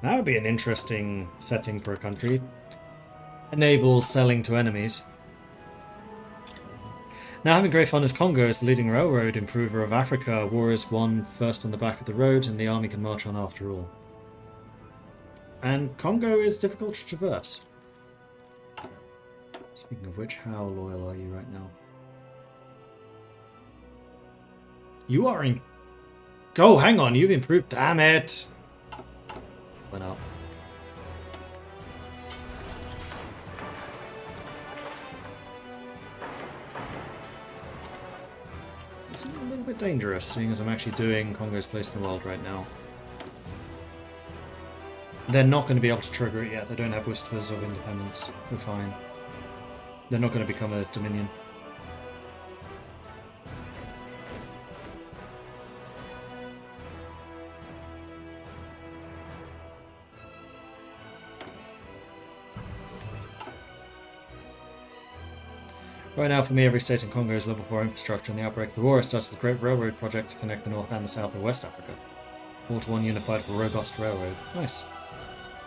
That would be an interesting setting for a country. Enable selling to enemies. Now having great fun as Congo is the leading railroad improver of Africa. War is won first on the back of the road and the army can march on after all. And Congo is difficult to traverse. Speaking of which, how loyal are you right now? You are in... Oh, hang on, you've improved. Damn it! Went up. It's a little bit dangerous, seeing as I'm actually doing Congo's place in the world right now. They're not going to be able to trigger it yet. They don't have whispers of independence. We're fine. They're not going to become a dominion. Right now, for me, every state in Congo is level 4 infrastructure. In the outbreak of the war, I started the Great Railroad project to connect the North and the South of West Africa. All to one unified robust railroad. Nice.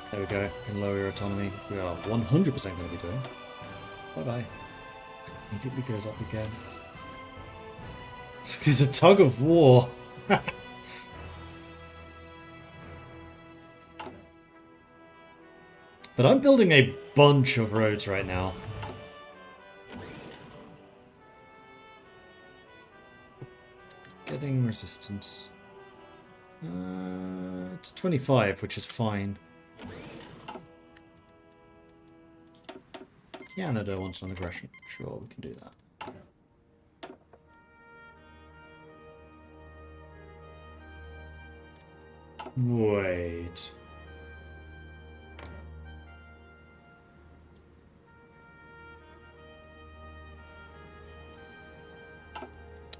There we go. Can lower your autonomy. We are 100% going to be doing. Bye-bye. Immediately goes up again. It's a tug of war. But I'm building a bunch of roads right now. Getting resistance. It's 25, which is fine. Canada wants an aggression. Sure, we can do that. Wait.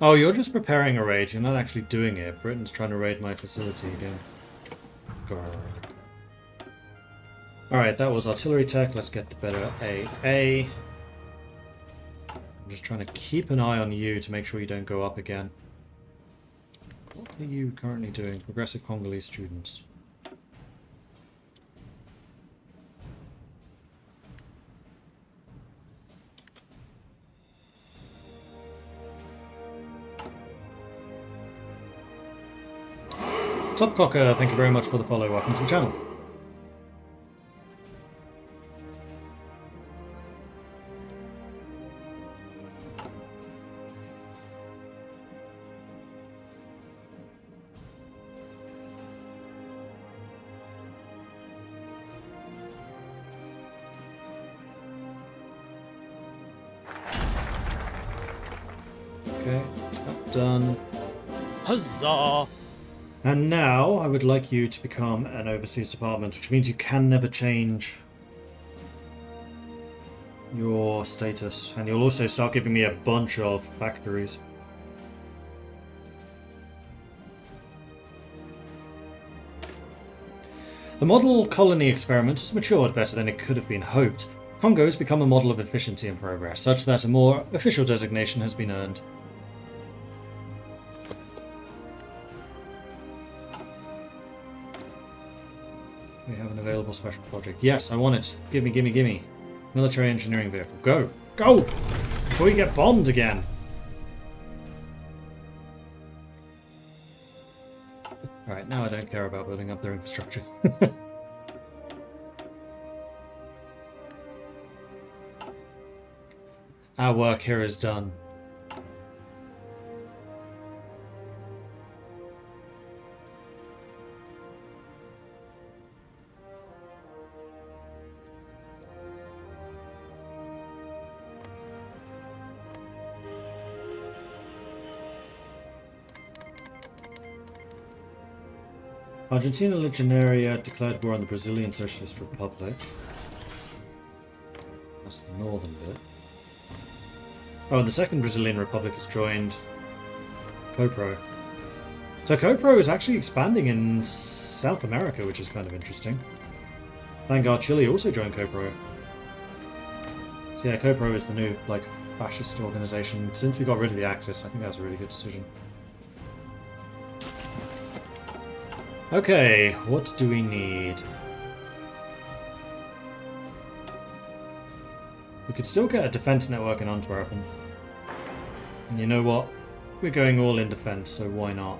Oh, you're just preparing a raid. You're not actually doing it. Britain's trying to raid my facility again. Alright, that was artillery tech. Let's get the better AA. I'm just trying to keep an eye on you to make sure you don't go up again. What are you currently doing? Progressive Congolese students. Topcocker, thank you very much for the follow. Welcome to the channel. Okay, that's done. Huzzah! And now I would like you to become an overseas department, which means you can never change your status. And you'll also start giving me a bunch of factories. The model colony experiment has matured better than it could have been hoped. Congo has become a model of efficiency and progress, such that a more official designation has been earned. We have an available special project. Yes, I want it. Gimme, gimme, gimme. Military engineering vehicle. Go! Go! Before you get bombed again! Alright, now I don't care about building up their infrastructure. Our work here is done. Argentina Legionaria declared war on the Brazilian Socialist Republic. That's the northern bit. Oh, and the second Brazilian Republic has joined CoPro. So CoPro is actually expanding in South America, which is kind of interesting. Vanguard Chile also joined CoPro. So yeah, CoPro is the new, like, fascist organization. Since we got rid of the Axis, I think that was a really good decision. Okay, what do we need? We could still get a defense network in Antwerpen. And you know what? We're going all in defense, so why not?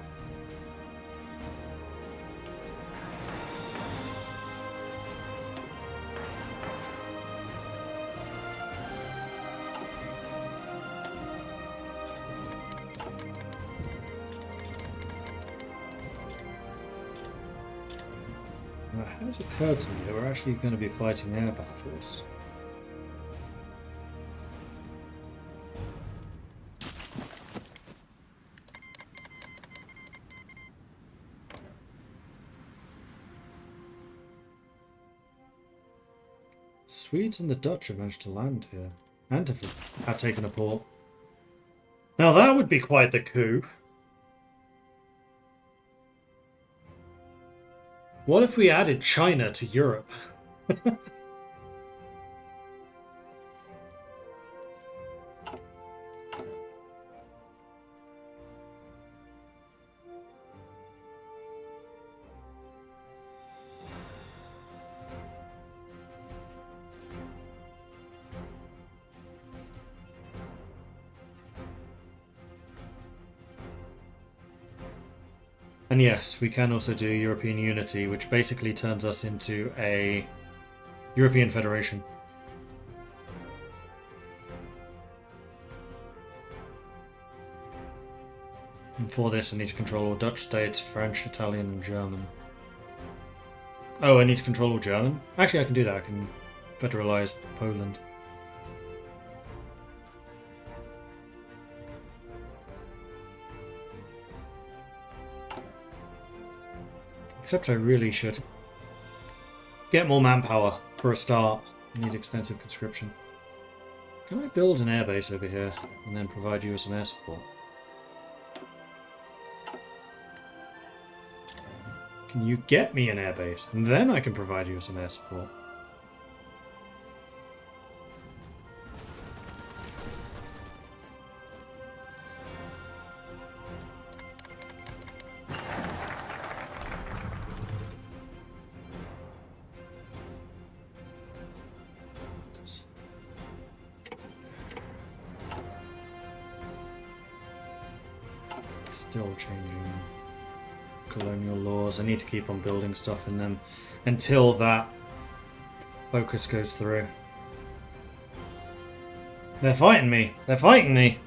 It has occurred to me that we're actually going to be fighting air battles. Swedes and the Dutch have managed to land here, and have taken a port. Now that would be quite the coup. What if we added China to Europe? And yes, we can also do European unity, which basically turns us into a European federation. And for this I need to control all Dutch states, French, Italian and German. Oh, I need to control all German? Actually, I can do that. I can federalize Poland. Except I really should get more manpower for a start. I need extensive conscription. Can I build an airbase over here and then provide you with some air support? Can you get me an airbase? And then I can provide you with some air support. Still changing colonial laws. I need to keep on building stuff in them until that focus goes through. They're fighting me. They're fighting me.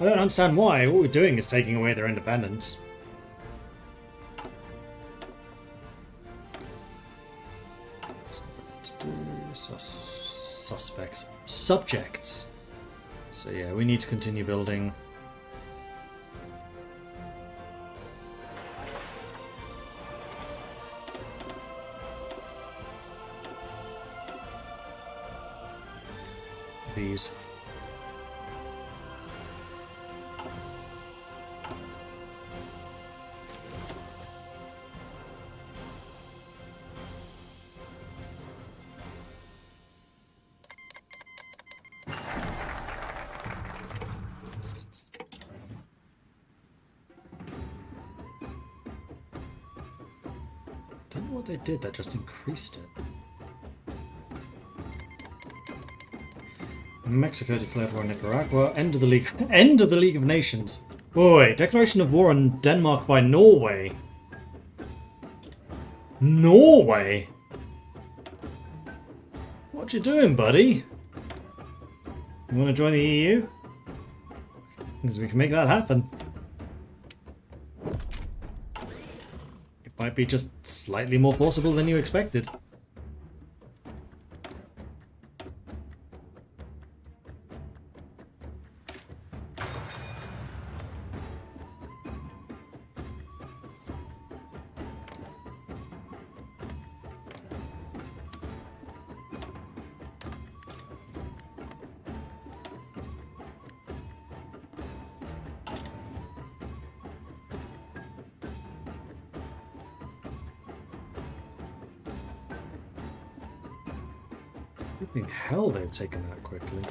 I don't understand why. All we're doing is taking away their independence. Suspects. Subjects. So yeah, we need to continue building. These. Don't know what they did that just increased it. Mexico declared war on Nicaragua. End of the League. End of the League of Nations. Wait, declaration of war on Denmark by Norway. Norway? What you doing, buddy? You want to join the EU? Because we can make that happen. It might be just slightly more forcible than you expected. Flipping hell, they've taken that quickly.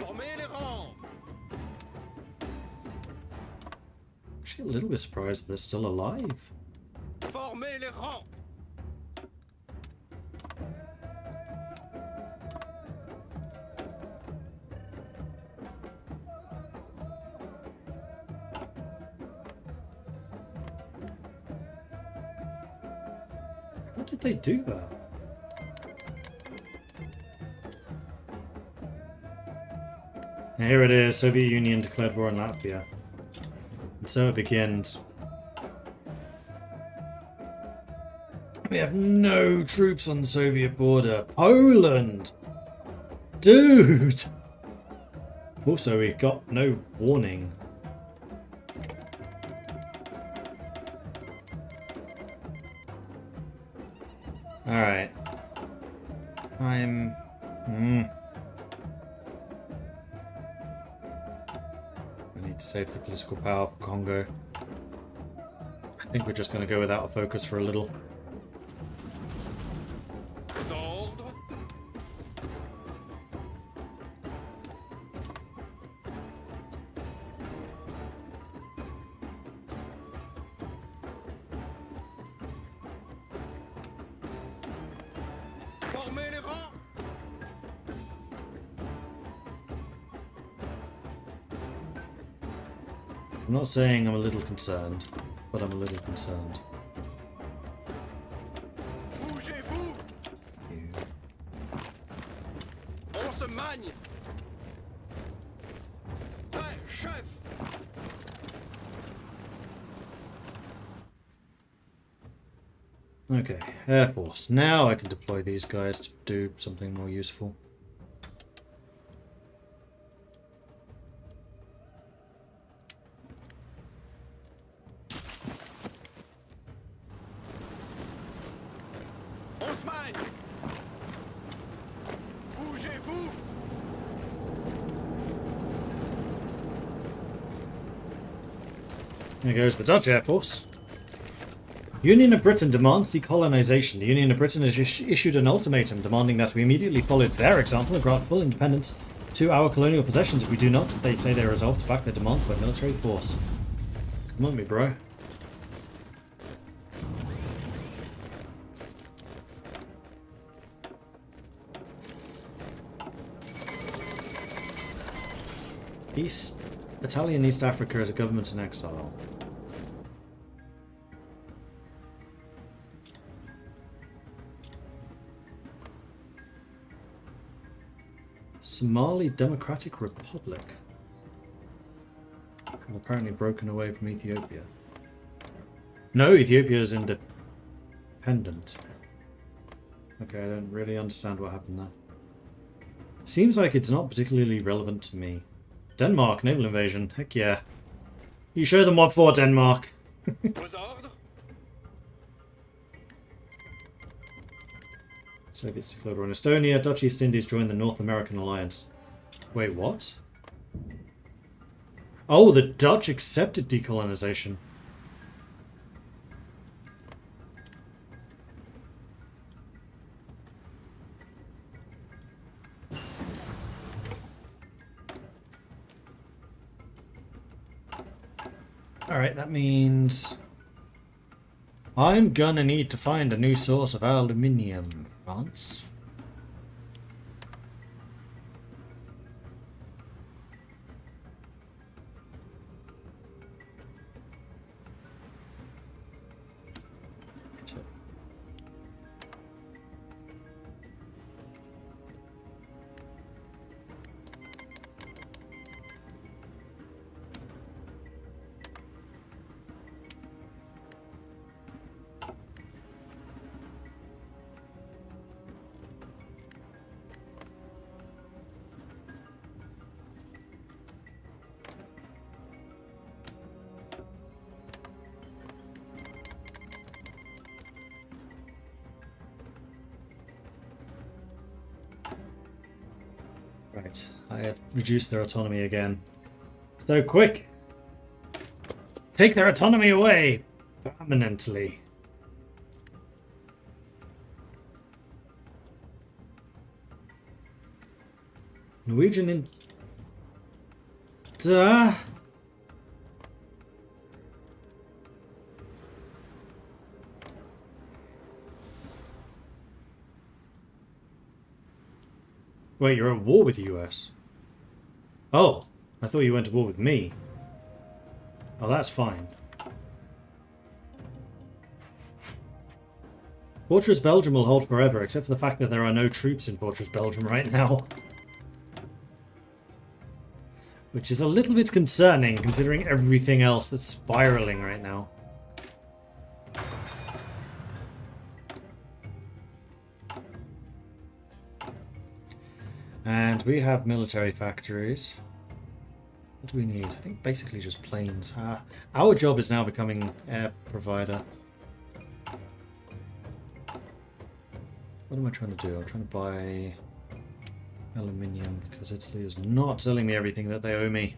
Actually, a little bit surprised they're still alive. How did they do that? Here it is, Soviet Union declared war on Latvia. And so it begins. We have no troops on the Soviet border. Poland! Dude! Also, we got no warning. Alright. I need to save the political power for Congo. I think we're just going to go without a focus for a little. I'm not saying I'm a little concerned, but I'm a little concerned. Bougez-vous! On se magne! Hey, chef! Okay, Air Force. Now I can deploy these guys to do something more useful. On se magne! Bougez-vous! There goes the Dutch Air Force. Union of Britain demands decolonization. The Union of Britain has issued an ultimatum demanding that we immediately follow their example and grant full independence to our colonial possessions. If we do not, they say they are resolved to back their demands by military force. Come on, me bro. Italian East Africa is a government in exile. Somali Democratic Republic have apparently broken away from Ethiopia. No, Ethiopia is independent. Okay, I don't really understand what happened there. Seems like it's not particularly relevant to me. Denmark, naval invasion. Heck yeah. You show them what for, Denmark. Aux ordres? Soviets declared war on Estonia. Dutch East Indies joined the North American Alliance. Wait, what? Oh, the Dutch accepted decolonization. Alright, that means I'm gonna need to find a new source of aluminium, France. Right, I have reduced their autonomy again. So quick! Take their autonomy away! Permanently. Norwegian in... Duh! Wait, you're at war with the US? Oh, I thought you went to war with me. Oh, that's fine. Fortress Belgium will hold forever, except for the fact that there are no troops in Fortress Belgium right now. Which is a little bit concerning, considering everything else that's spiraling right now. And we have military factories. What do we need? I think basically just planes. Our job is now becoming air provider. What am I trying to do? I'm trying to buy aluminium because Italy is not selling me everything that they owe me.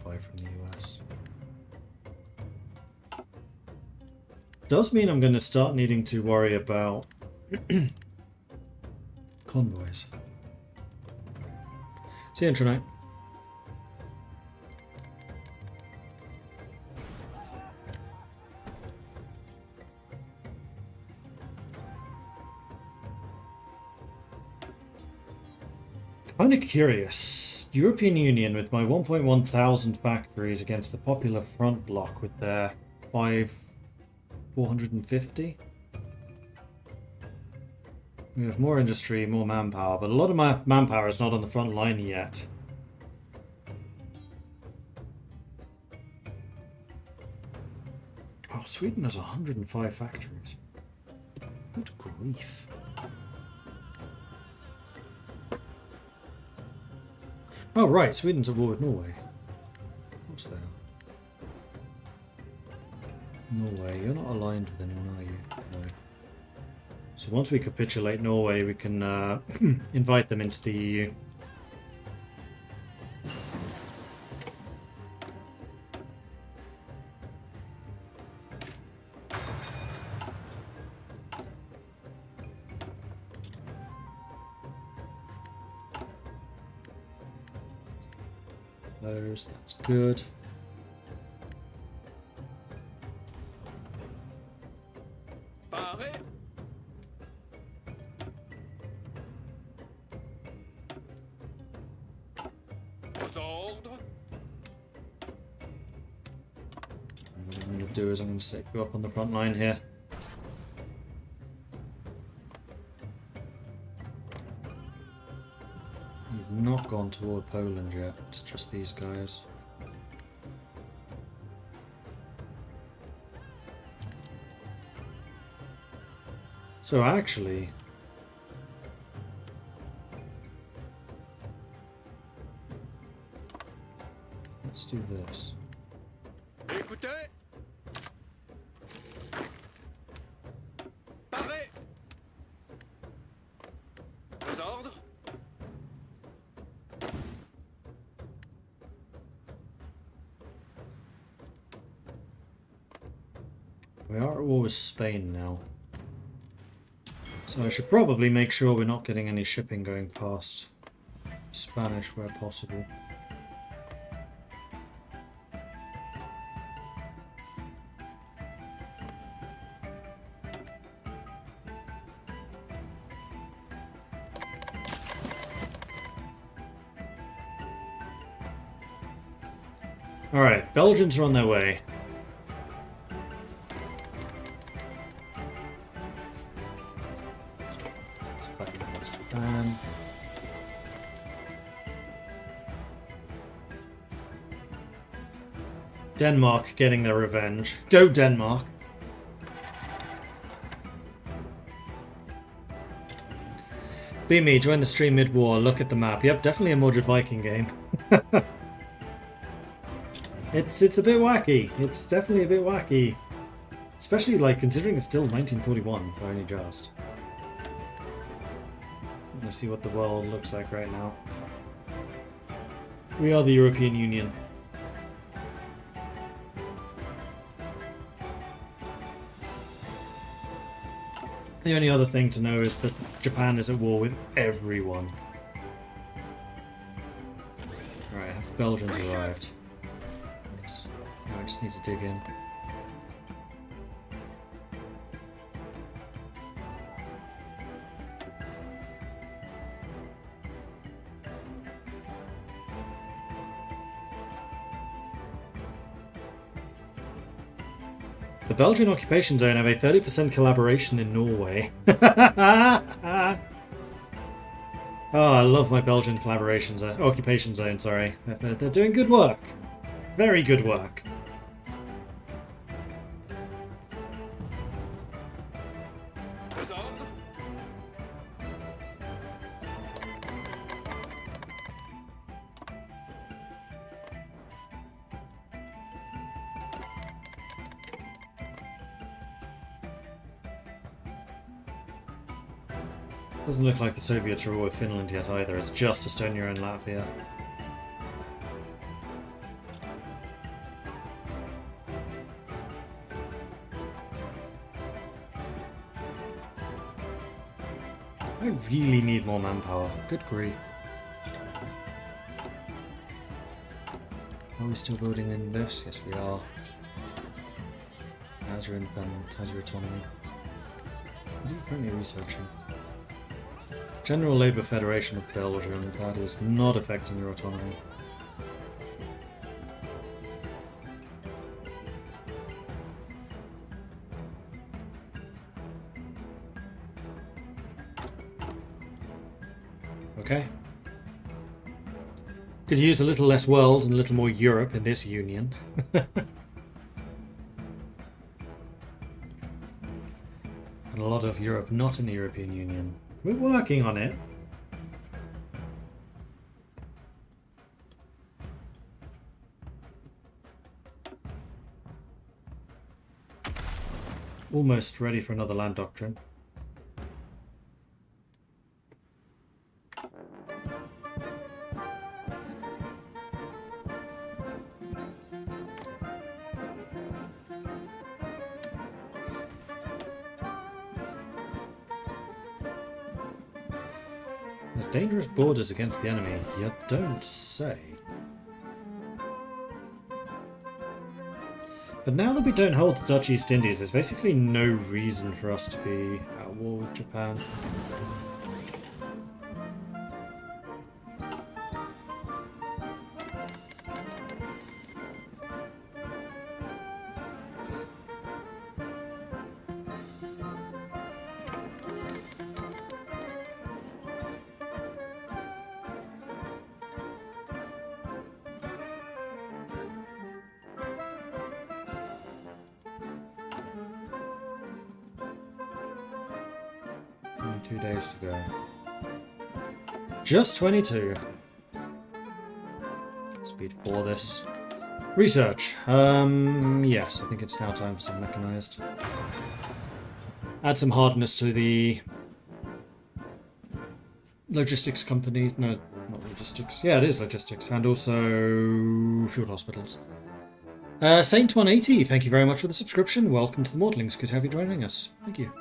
Buy from the US. Does mean I'm going to start needing to worry about convoys. See you, Intronite. Kind of curious. European Union with my 1.1 thousand factories against the Popular Front bloc with their 450. We have more industry, more manpower, but a lot of my manpower is not on the front line yet. Oh, Sweden has 105 factories. Good grief. Oh, right, Sweden's at war with Norway. Of course they are. Norway, you're not aligned with anyone, are you? No. So once we capitulate Norway, we can invite them into the EU. That's good. Paré. Aux ordres. What I'm going to do is I'm going to set you up on the front line here. You've not gone toward Poland yet, it's just these guys. So actually, let's do this. Écoutez. Paré. Aux ordres. We are at war with Spain now. So I should probably make sure we're not getting any shipping going past Spanish where possible. Alright, Belgians are on their way. Denmark getting their revenge. Go Denmark. Be me, join the stream mid-war, look at the map. Yep, definitely a Mordred Viking game. It's a bit wacky. It's definitely a bit wacky. Especially like considering it's still 1941 for only just. Let me see what the world looks like right now. We are the European Union. The only other thing to know is that Japan is at war with everyone. Alright, have Belgians arrived? Yes. Now I just need to dig in. The Belgian occupation zone have a 30% collaboration in Norway. Oh, I love my Belgian collaboration zone, occupation zone, sorry. They're doing good work. Very good work. Doesn't look like the Soviets are all with Finland yet either. It's just Estonia and Latvia. I really need more manpower. Good grief. Are we still building in this? Yes, we are. How's your independence? How's your autonomy? What are you currently researching? General Labour Federation of Belgium. That is not affecting your autonomy. Okay. Could use a little less world and a little more Europe in this union. And a lot of Europe not in the European Union. We're working on it. Almost ready for another land doctrine. There's dangerous borders against the enemy. You don't say. But now that we don't hold the Dutch East Indies, there's basically no reason for us to be at war with Japan. Only 2 days to go. Just 22. Speed 4 this. Research. Yes, I think it's now time for some mechanized. Add some hardness to the logistics companies. No, not logistics. Yeah, it is logistics. And also field hospitals. Saint180, thank you very much for the subscription. Welcome to the Maudlings. Good to have you joining us. Thank you.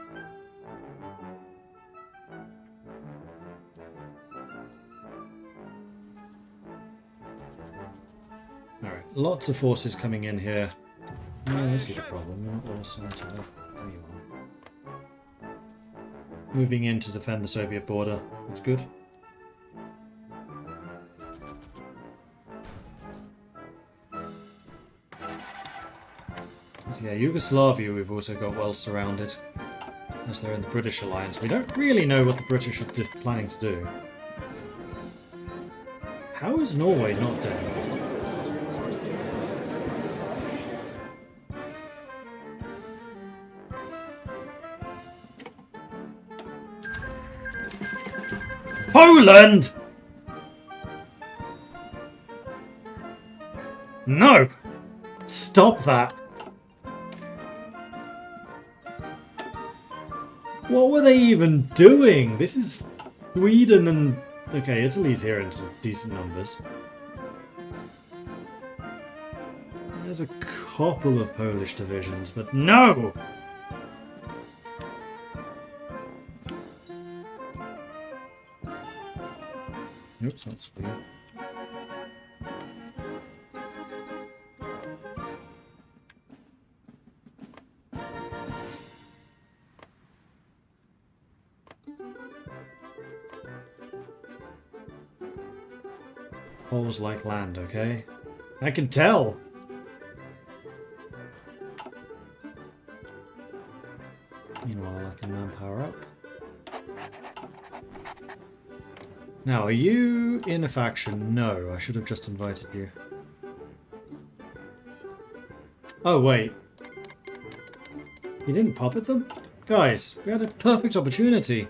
Alright, lots of forces coming in here. Oh, I see the problem. You're not all assigned to that. There you are. Moving in to defend the Soviet border. That's good. So yeah, Yugoslavia we've also got well surrounded. As they're in the British alliance. We don't really know what the British are planning to do. How is Norway not dead? Poland! No! Stop that! What were they even doing? This is Sweden and... Okay, Italy's here in some decent numbers. There's a couple of Polish divisions, but no! Oops, that's weird. Poles like land, okay? I can tell! Meanwhile, I can manpower up. Now, are you in a faction? No, I should have just invited you. Oh, wait. You didn't pop at them? Guys, we had a perfect opportunity.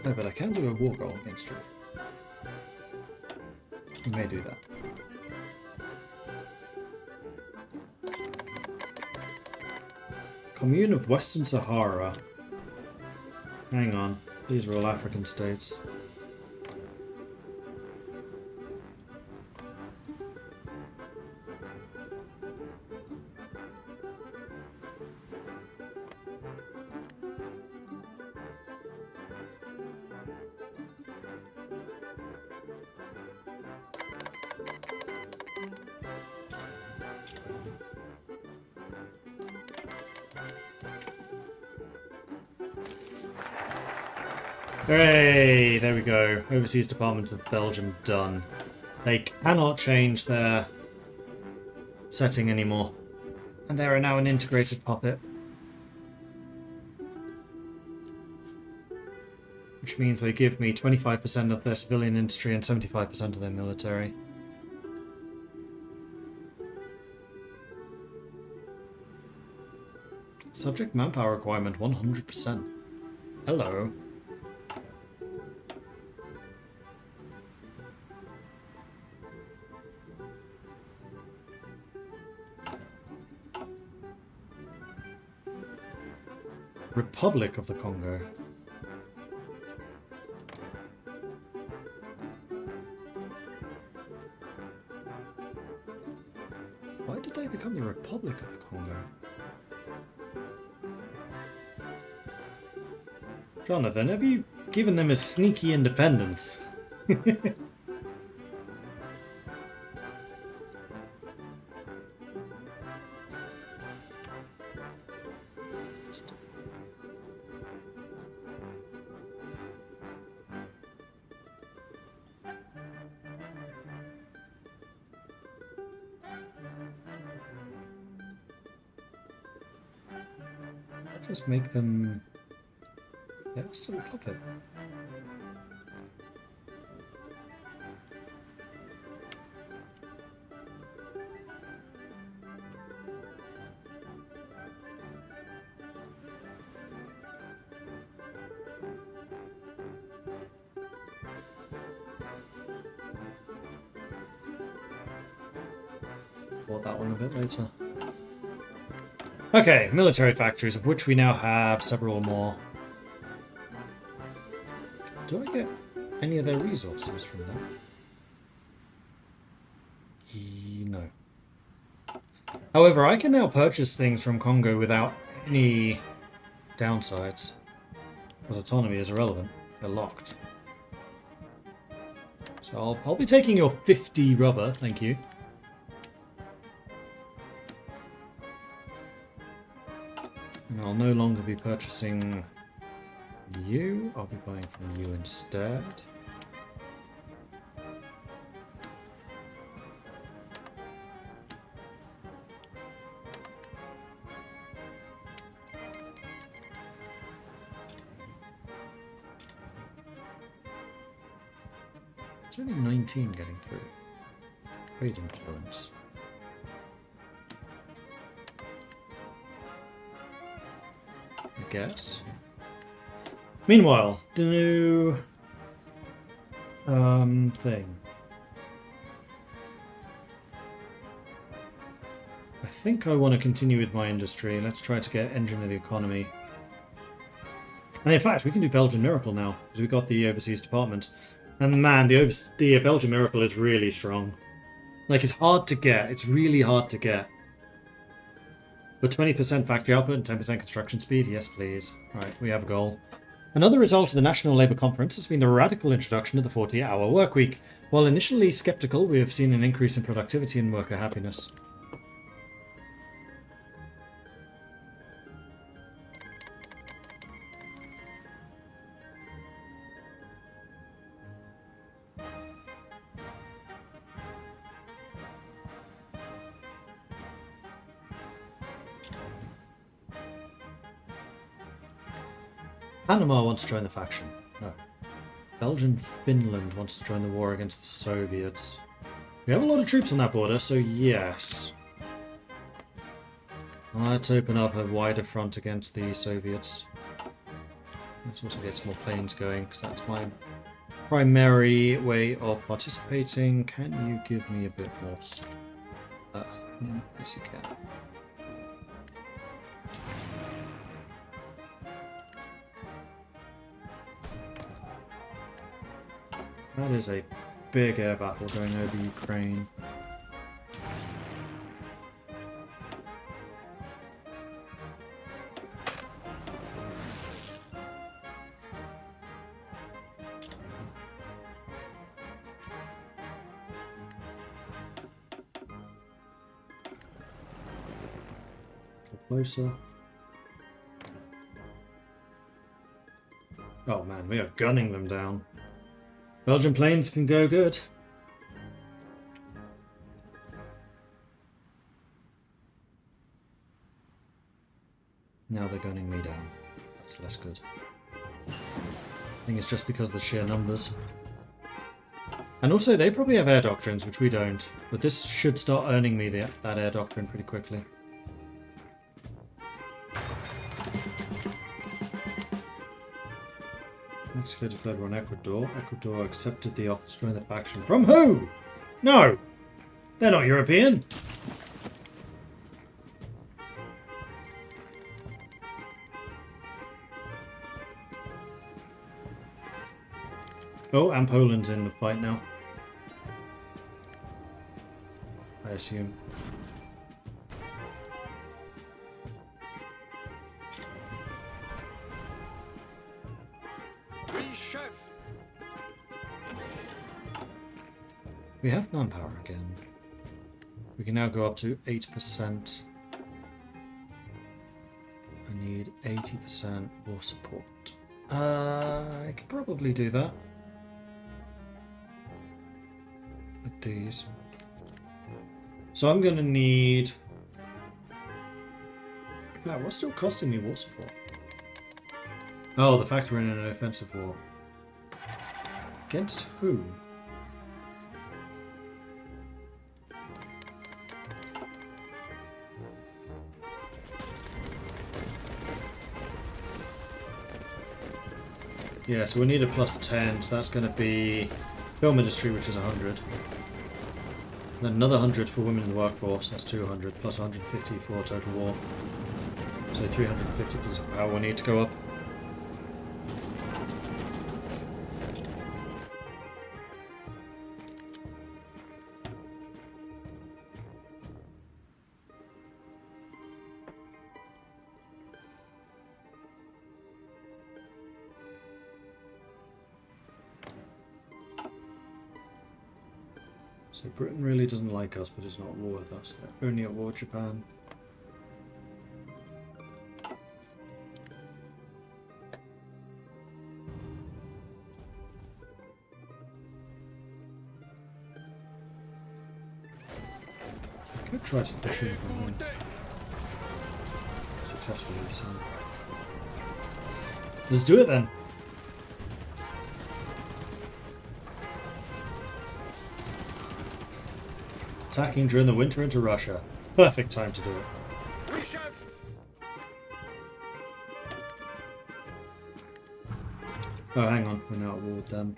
No, but I can do a war goal against you. We may do that. Commune of Western Sahara. Hang on. These are all African states. Hooray! There we go. Overseas Department of Belgium done. They cannot change their setting anymore. And they are now an integrated puppet. Which means they give me 25% of their civilian industry and 75% of their military. Subject manpower requirement 100%. Hello. Republic of the Congo. Why did they become the Republic of the Congo? Jonathan, have you given them a sneaky independence? Just make them... Yeah, still a puppet. Bought that one a bit later. Okay, military factories, of which we now have several more. Do I get any of their resources from them? No. However, I can now purchase things from Congo without any downsides. Because autonomy is irrelevant. They're locked. So I'll be taking your 50 rubber, thank you. And I'll no longer be purchasing you. I'll be buying from you instead. It's only 19 getting through. Trade influence. I guess. Meanwhile, the new thing. I think I want to continue with my industry. Let's try to get engine of the economy. And in fact, we can do Belgian Miracle now, because we've got the overseas department. And man, the Belgian Miracle is really strong. Like, it's hard to get. It's really hard to get. But 20% factory output and 10% construction speed? Yes, please. Right, we have a goal. Another result of the National Labour Conference has been the radical introduction of the 40-hour workweek. While initially sceptical, we have seen an increase in productivity and worker happiness. Panama wants to join the faction. No. Belgian Finland wants to join the war against the Soviets. We have a lot of troops on that border, so yes. Let's open up a wider front against the Soviets. Let's also get some more planes going, because that's my primary way of participating. Can you give me a bit more? Yes, you can. That is a big air battle going over Ukraine. Closer. Oh man, we are gunning them down. Belgian planes can go good. Now they're gunning me down. That's less good. I think it's just because of the sheer numbers. And also, they probably have air doctrines, which we don't. But this should start earning me that air doctrine pretty quickly. Mexico declared war on Ecuador. Ecuador accepted the offer to join the faction. From who? No! They're not European! Oh, and Poland's in the fight now. I assume. We have manpower again. We can now go up to 8%. I need 80% war support. I could probably do that. With these. So I'm going to need... Wow, what's still costing me war support? Oh, the fact we're in an offensive war. Against who? Yeah, so we need a plus 10, so that's going to be film industry, which is 100. And then another 100 for women in the workforce, that's 200, plus 150 for total war. So 350 political power we need to go up. So Britain really doesn't like us, but it's not at war with us. They're only at war with Japan. I could try to push in from here. Successfully, so... Let's do it then! Attacking during the winter into Russia. Perfect time to do it. Oh, hang on. We're now at war with them.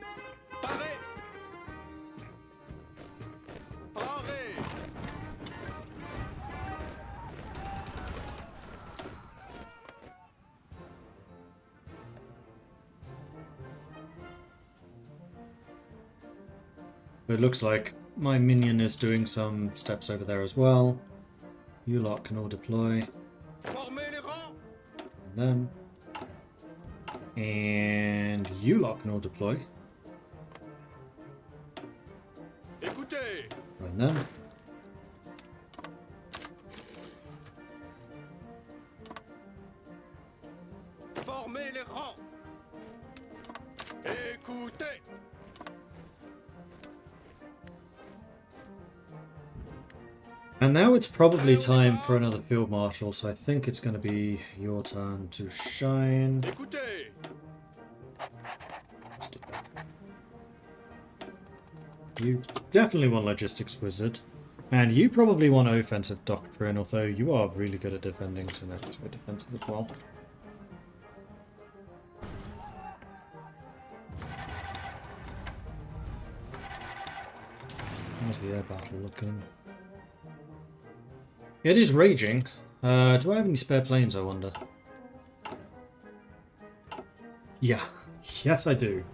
It looks like my minion is doing some steps over there as well. You lot can all deploy. And them. And you lot can all deploy. And them. And now it's probably time for another field marshal, so I think it's going to be your turn to shine. Let's do that. You definitely want logistics wizard, and you probably want offensive doctrine, although you are really good at defending, so now let's go defensive as well. How's the air battle looking? It is raging. Do I have any spare planes, I wonder? Yeah. Yes, I do.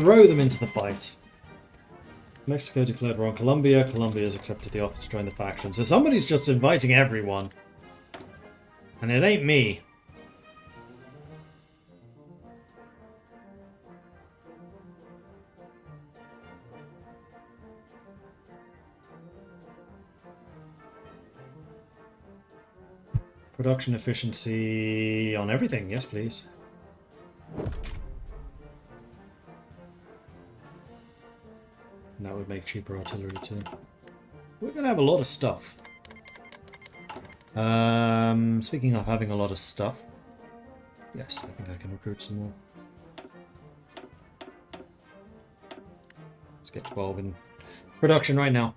throw them into the fight. Mexico declared war on Colombia. Colombia has accepted the offer to join the faction. So somebody's just inviting everyone. And it ain't me. Production efficiency on everything. Yes, please. And that would make cheaper artillery too. We're going to have a lot of stuff. Speaking of having a lot of stuff. Yes, I think I can recruit some more. Let's get 12 in production right now.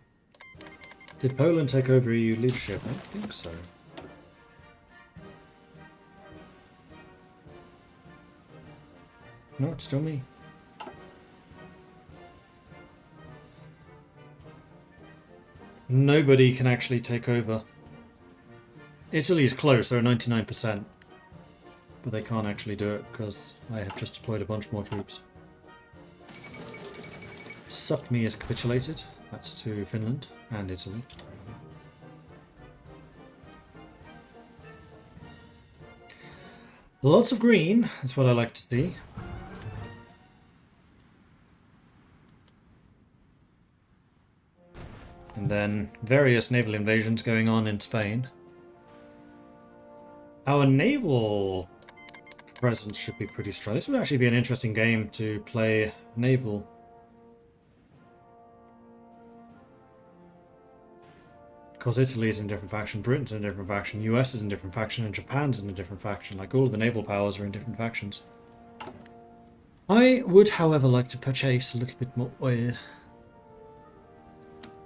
Did Poland take over EU leadership? I don't think so. No, it's still me. Nobody can actually take over. Italy's close, they're 99%. But they can't actually do it because I have just deployed a bunch more troops. Suppme has capitulated. That's to Finland and Italy. Lots of green, that's what I like to see. And then various naval invasions going on in Spain. Our naval presence should be pretty strong. This would actually be an interesting game to play naval. Because Italy is in a different faction, Britain's in a different faction, US is in a different faction, and Japan's in a different faction. Like, all of the naval powers are in different factions. I would, however, like to purchase a little bit more oil.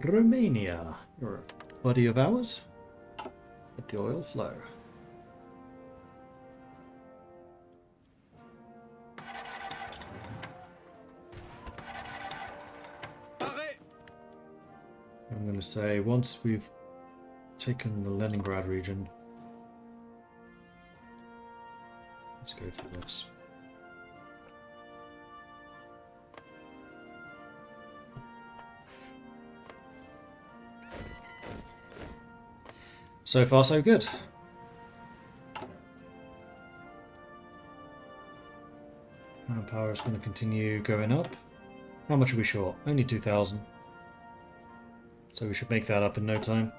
Romania, you're a buddy of ours. Let the oil flow. I'm going to say once we've taken the Leningrad region, let's go for this. So far, so good. Manpower is going to continue going up. How much are we short? Only 2,000. So we should make that up in no time.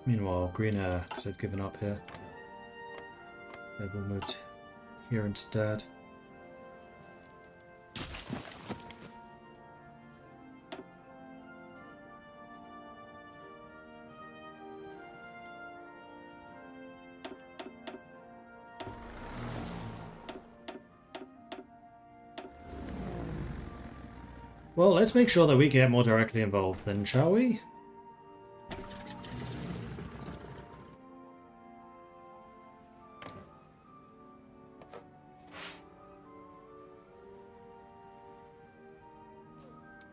Meanwhile, Green Air, because they've given up here. They've all moved here instead. Well, let's make sure that we get more directly involved then, shall we?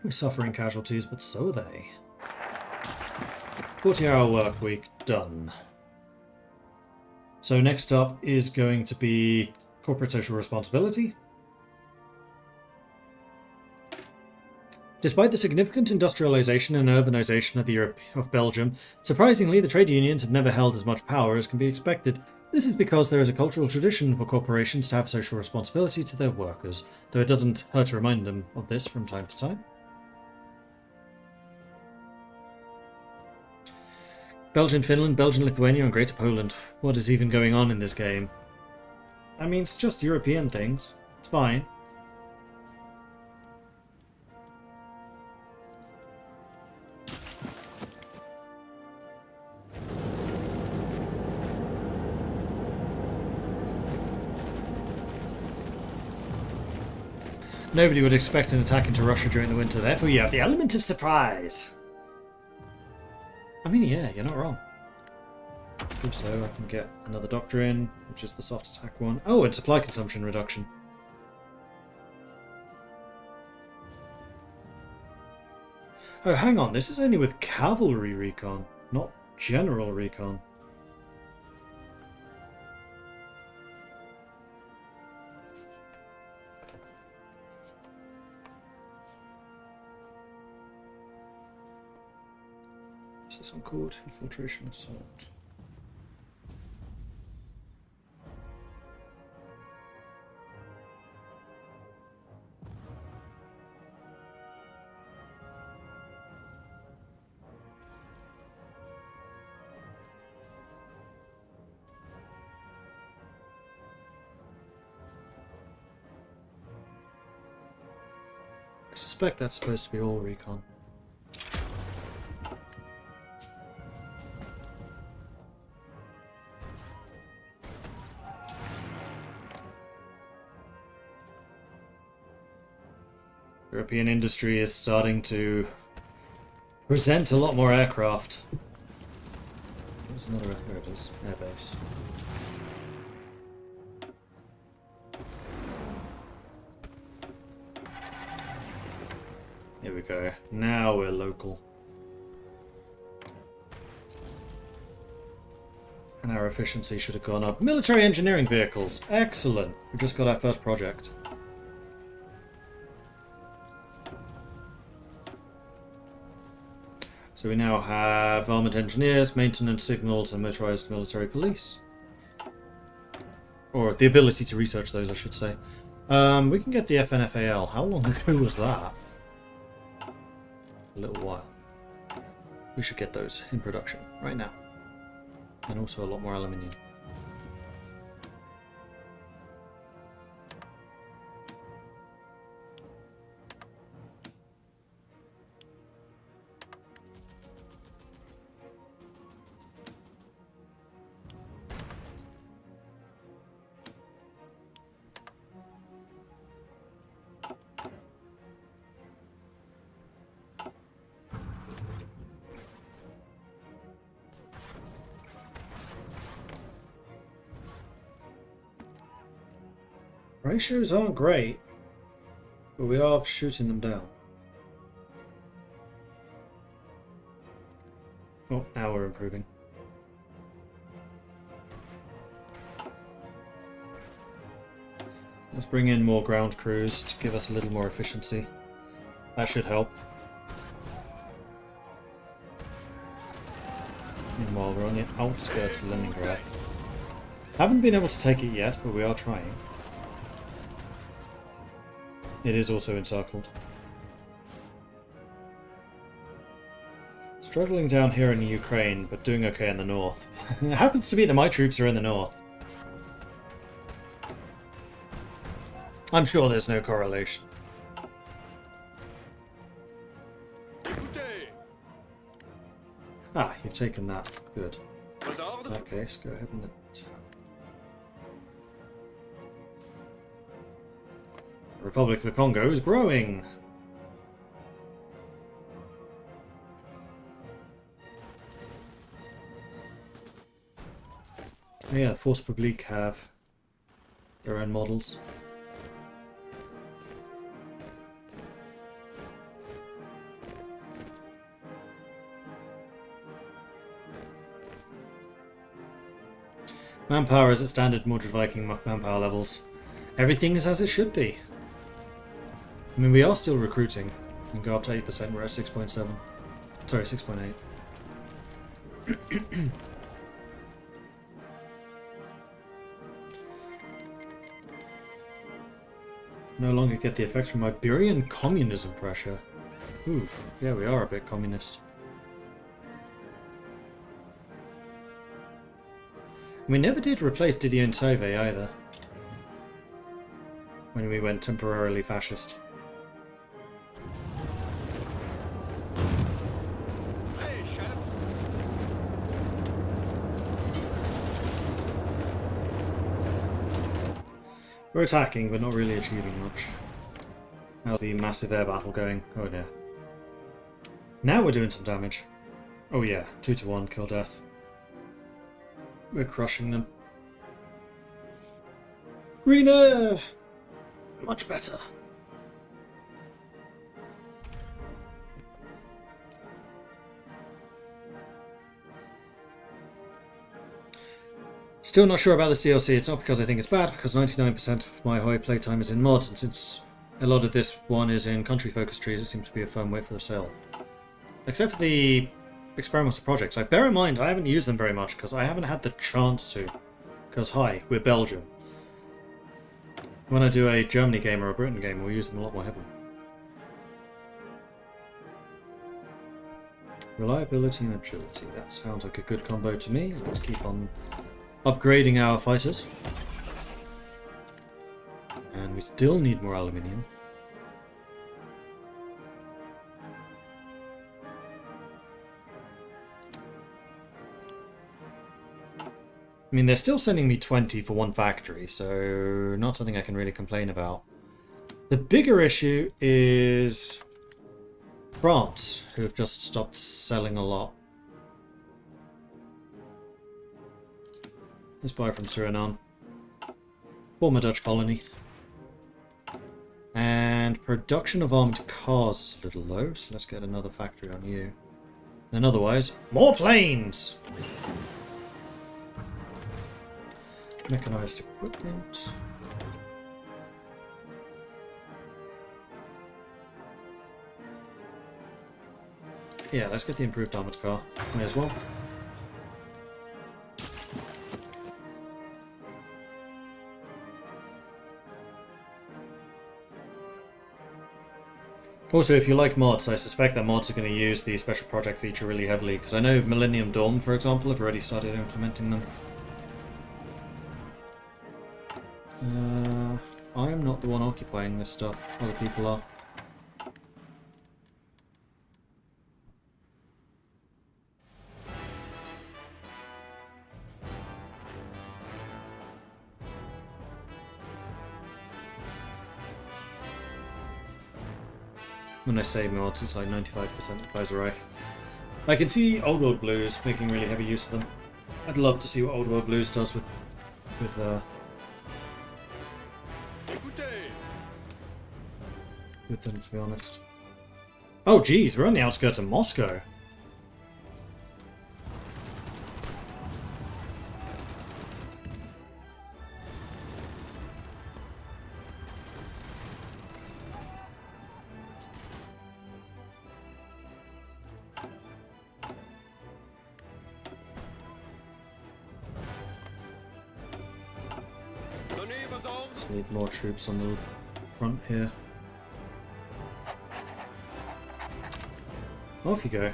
We're suffering casualties, but so are they. 40-hour work week done. So next up is going to be corporate social responsibility. Despite the significant industrialization and urbanization of Belgium, surprisingly the trade unions have never held as much power as can be expected. This is because there is a cultural tradition for corporations to have social responsibility to their workers, though it doesn't hurt to remind them of this from time to time. Belgium, Finland, Belgium, Lithuania, and Greater Poland. What is even going on in this game? I mean, it's just European things. It's fine. Nobody would expect an attack into Russia during the winter, therefore you have the element of surprise. I mean, yeah, you're not wrong. So I can get another doctrine, which is the soft attack one. Oh, and supply consumption reduction. Oh, hang on, this is only with cavalry recon, not general recon. this one called? Infiltration assault. I suspect that's supposed to be all recon. European industry is starting to present a lot more aircraft. There's another, there it is, airbase. Here we go. Now we're local. And our efficiency should have gone up. Military engineering vehicles. Excellent. We just got our first project. So we now have armoured engineers, maintenance signals, and motorised military police. Or the ability to research those, I should say. We can get the FNFAL. How long ago was that? A little while. We should get those in production right now. And also a lot more aluminium. Ratios aren't great, but we are shooting them down. Oh, now we're improving. Let's bring in more ground crews to give us a little more efficiency. That should help. Meanwhile, we're on the outskirts of Leningrad. Haven't been able to take it yet, but we are trying. It is also encircled. Struggling down here in Ukraine, but doing okay in the north. It happens to be that my troops are in the north. I'm sure there's no correlation. Ah, you've taken that. Good. In that case, go ahead and attack. The Republic of the Congo is growing. Yeah, Force Publique have their own models. Manpower is at standard Mordred Viking manpower levels. Everything is as it should be. I mean, we are still recruiting. We can go up to 8%, we're at 6.7. Sorry, 6.8. No longer get the effects from Iberian communism pressure. Oof, yeah, we are a bit communist. We never did replace Didier and Sauve either. When we went temporarily fascist. We're attacking, but not really achieving much. How's the massive air battle going? Oh yeah. Now we're doing some damage. Oh yeah, 2-to-1 kill death. We're crushing them. Greener! Much better. Still not sure about this DLC. It's not because I think it's bad, because 99% of my high playtime is in mods, and since a lot of this one is in country focus trees, it seems to be a firm wait for the sale. Except for the experimental projects. Like, bear in mind, I haven't used them very much because I haven't had the chance to. Because, hi, we're Belgium. When I do a Germany game or a Britain game, we'll use them a lot more heavily. Reliability and agility. That sounds like a good combo to me. Let's keep on upgrading our fighters. And we still need more aluminium. I mean, they're still sending me 20 for one factory, so not something I can really complain about. The bigger issue is France, who have just stopped selling a lot. Let's buy from Suriname. Former Dutch colony. And production of armed cars is a little low, so let's get another factory on you. And otherwise, more planes! Mechanized equipment. Yeah, let's get the improved armored car. May as well. Also, if you like mods, I suspect that mods are going to use the special project feature really heavily, because I know Millennium Dawn, for example, have already started implementing them. I am not the one occupying this stuff. Other people are. When I say mods, it's like 95% of Kaiserreich. I can see Old World Blues making really heavy use of them. I'd love to see what Old World Blues does with them, to be honest. Oh, geez, we're on the outskirts of Moscow. Just need more troops on the front here. Off you go.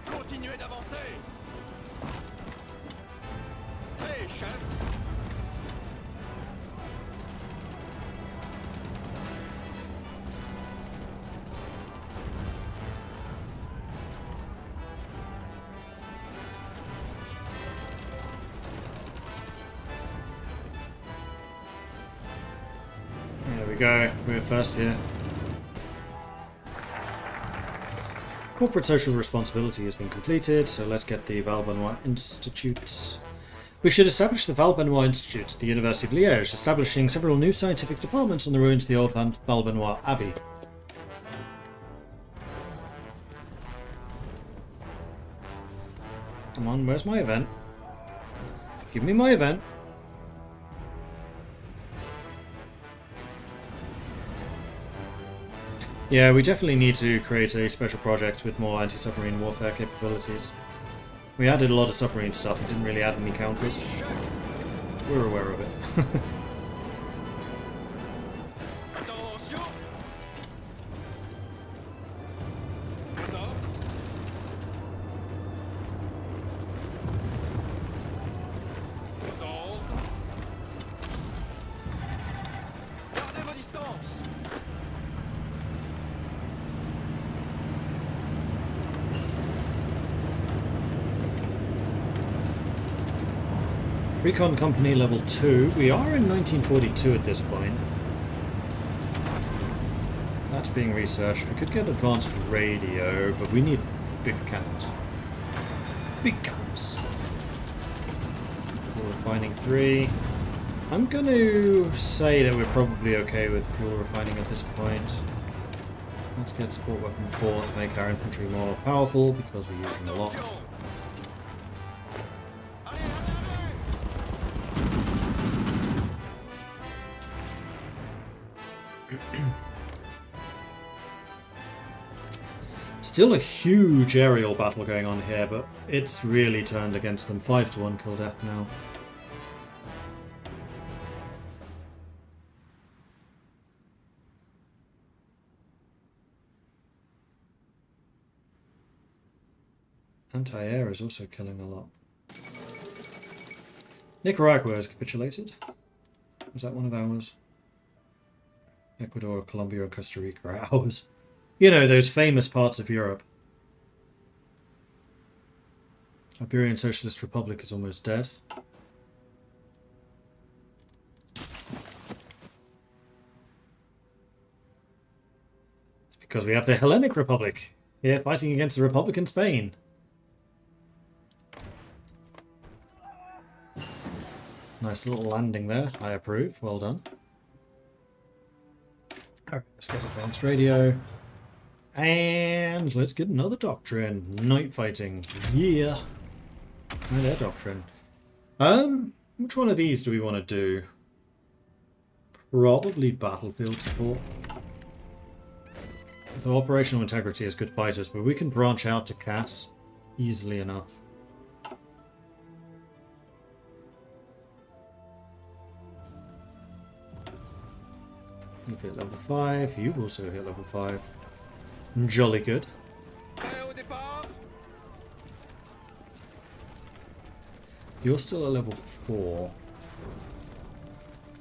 Continuez d'avancer. Hey, chef. There we go. We're first here. Corporate social responsibility has been completed, so let's get the Val-Benoit Institutes. We should establish the Val-Benoit Institutes at the University of Liège, establishing several new scientific departments on the ruins of the old Val-Benoit Abbey. Come on, where's my event? Give me my event. Yeah, we definitely need to create a special project with more anti-submarine warfare capabilities. We added a lot of submarine stuff and didn't really add any counters. We're aware of it. Attention. Les ordres. Les ordres. Gardez vos distances. Recon Company level 2. We are in 1942 at this point. That's being researched. We could get advanced radio, but we need bigger cannons. Big cannons. Fuel refining 3. I'm going to say that we're probably okay with fuel refining at this point. Let's get support weapon 4 to make our infantry more powerful, because we use them a lot. Attention. Still a huge aerial battle going on here, but it's really turned against them. 5-1 kill death now. Anti-air is also killing a lot. Nicaragua has capitulated. Was that one of ours? Ecuador, Colombia, and Costa Rica are ours. You know, those famous parts of Europe. Iberian Socialist Republic is almost dead. It's because we have the Hellenic Republic here fighting against the Republican Spain. Nice little landing there. I approve. Well done. Alright, let's get advanced radio. And let's get another doctrine. Night fighting. Yeah. No, their doctrine. Which one of these do we want to do? Probably battlefield support. The operational integrity is good fighters, but we can branch out to Cass easily enough. You've hit level 5, you've also hit level 5. Jolly good. You're still at level 4.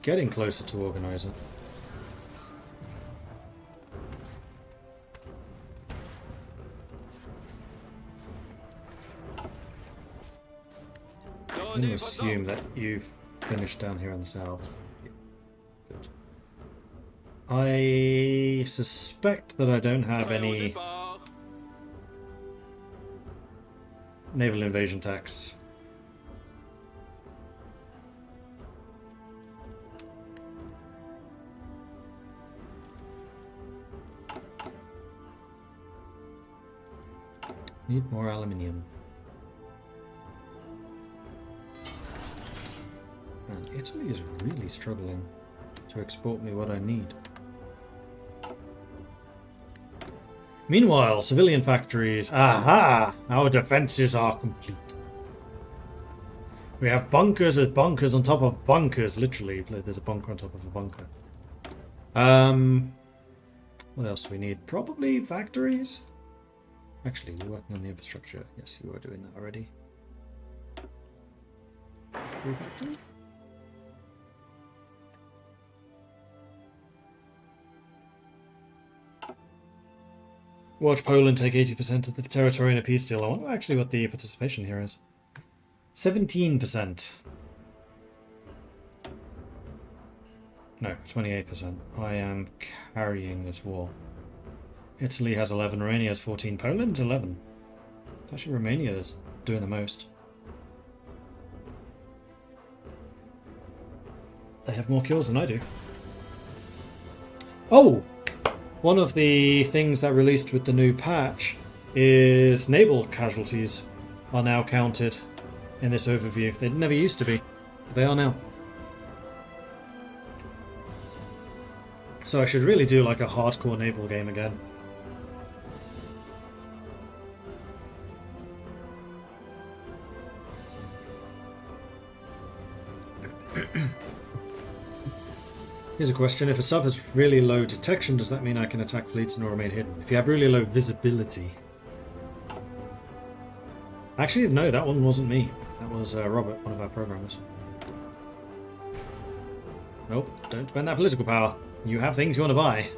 Getting closer to Organizer. I'm going to assume that you've finished down here in the south. Yeah. Good. I suspect that I don't have any naval invasion tax. Need more aluminium. And Italy is really struggling to export me what I need. Meanwhile, civilian factories. Aha! Our defenses are complete. We have bunkers with bunkers on top of bunkers. Literally, there's a bunker on top of a bunker. What else do we need? Probably factories? Actually, we're working on the infrastructure. Yes, you are doing that already. Factory? Watch Poland take 80% of the territory in a peace deal. I wonder actually what the participation here is. 17%. No, 28%. I am carrying this war. Italy has 11, Romania has 14, Poland 11. It's actually Romania that's doing the most. They have more kills than I do. Oh! One of the things that released with the new patch is naval casualties are now counted in this overview. They never used to be, but they are now. So I should really do like a hardcore naval game again. Here's a question. If a sub has really low detection, does that mean I can attack fleets and remain hidden? If you have really low visibility. Actually, no, that one wasn't me. That was Robert, one of our programmers. Nope, don't spend that political power. You have things you want to buy.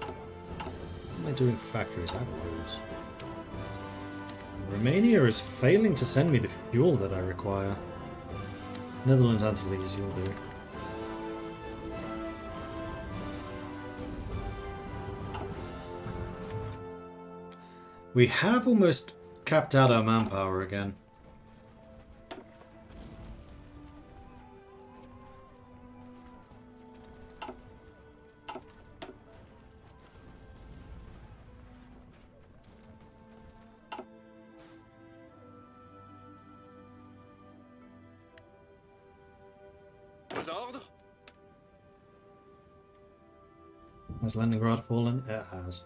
What am I doing for factories? I have roads. Romania is failing to send me the fuel that I require. Netherlands, Antilles, you'll do. We have almost capped out our manpower again. Has Leningrad fallen? It has.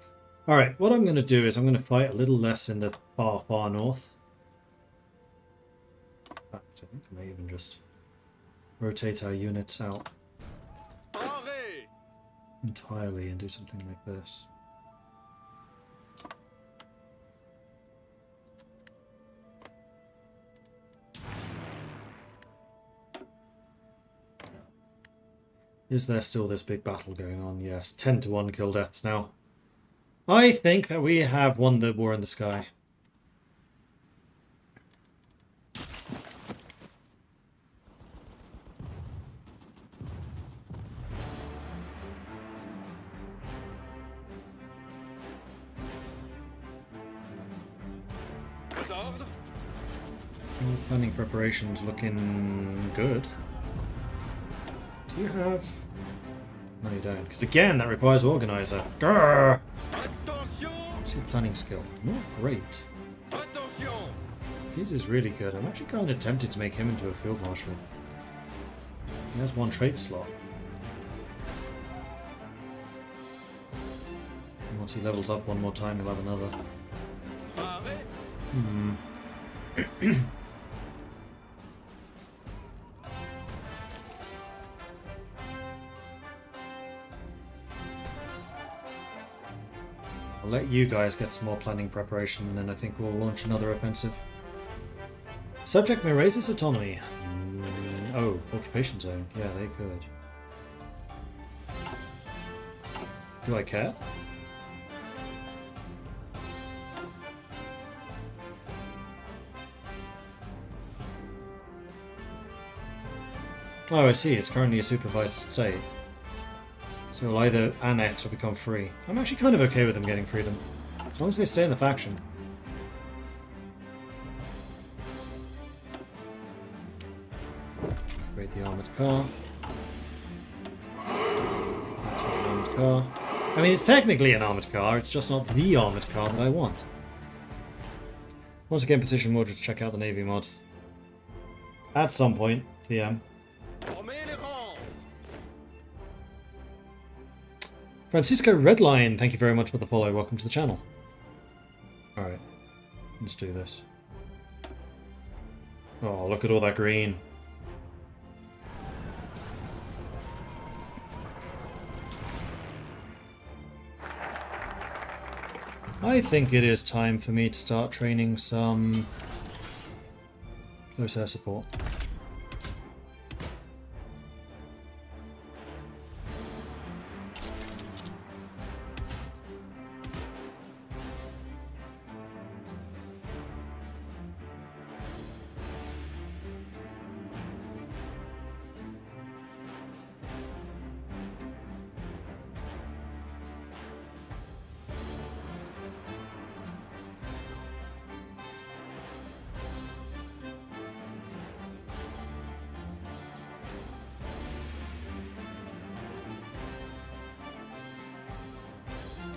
Alright, what I'm going to do is I'm going to fight a little less in the far, far north. In fact, I think I may even just rotate our units out Paré. entirely and do something like this. Is there still this big battle going on? Yes, 10-1 kill deaths now. I think that we have won the war in the sky. Les ordres. Planning preparations looking good. Do you have... No, you don't. Because again, that requires organizer. Grrr! Attention. What's your planning skill? Not great. Attention. His is really good. I'm actually kind of tempted to make him into a field marshal. He has one trait slot. And once he levels up one more time, he'll have another. Paré. I'll let you guys get some more planning preparation, and then I think we'll launch another offensive. Subject may raise its autonomy. Oh, occupation zone. Yeah, they could. Do I care? Oh, I see. It's currently a supervised state. So it'll either annex or become free. I'm actually kind of okay with them getting freedom. As long as they stay in the faction. Create the armoured car. That's the armoured car. I mean, it's technically an armoured car, it's just not the armoured car that I want. Once again, petition Mordred to check out the Navy mod. At some point, TM. Formez les rangs. Francisco Redline, thank you very much for the follow. Welcome to the channel. Alright, let's do this. Oh, look at all that green. I think it is time for me to start training some close air support.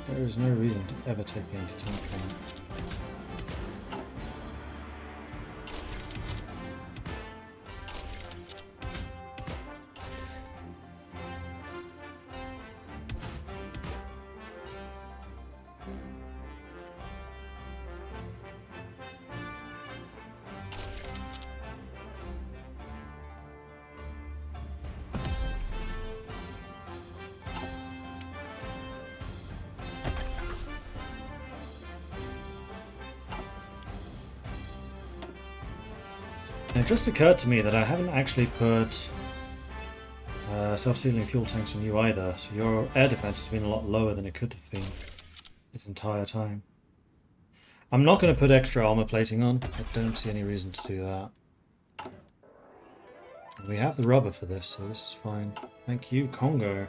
There is no reason to ever take the anti-tank training. It just occurred to me that I haven't actually put self-sealing fuel tanks on you either, so your air defense has been a lot lower than it could have been this entire time. I'm not going to put extra armor plating on. I don't see any reason to do that. We have the rubber for this, so this is fine. Thank you, Congo.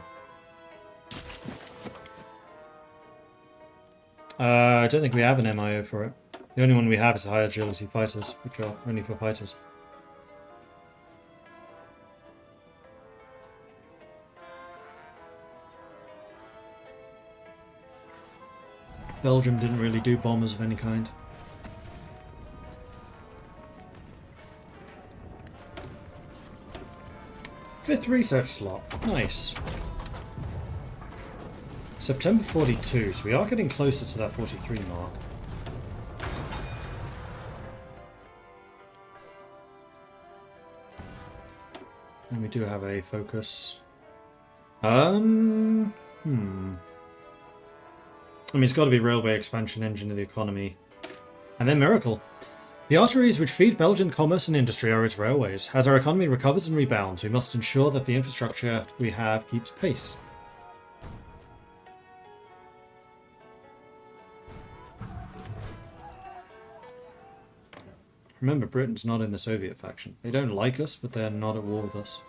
I don't think we have an MIO for it. The only one we have is high agility fighters, which are only for fighters. Belgium didn't really do bombers of any kind. Fifth research slot. Nice. September 42, so we are getting closer to that 43 mark. And we do have a focus. I mean, it's got to be railway expansion, engine of the economy. And then miracle. The arteries which feed Belgian commerce and industry are its railways. As our economy recovers and rebounds, we must ensure that the infrastructure we have keeps pace. Remember, Britain's not in the Soviet faction. They don't like us, but they're not at war with us.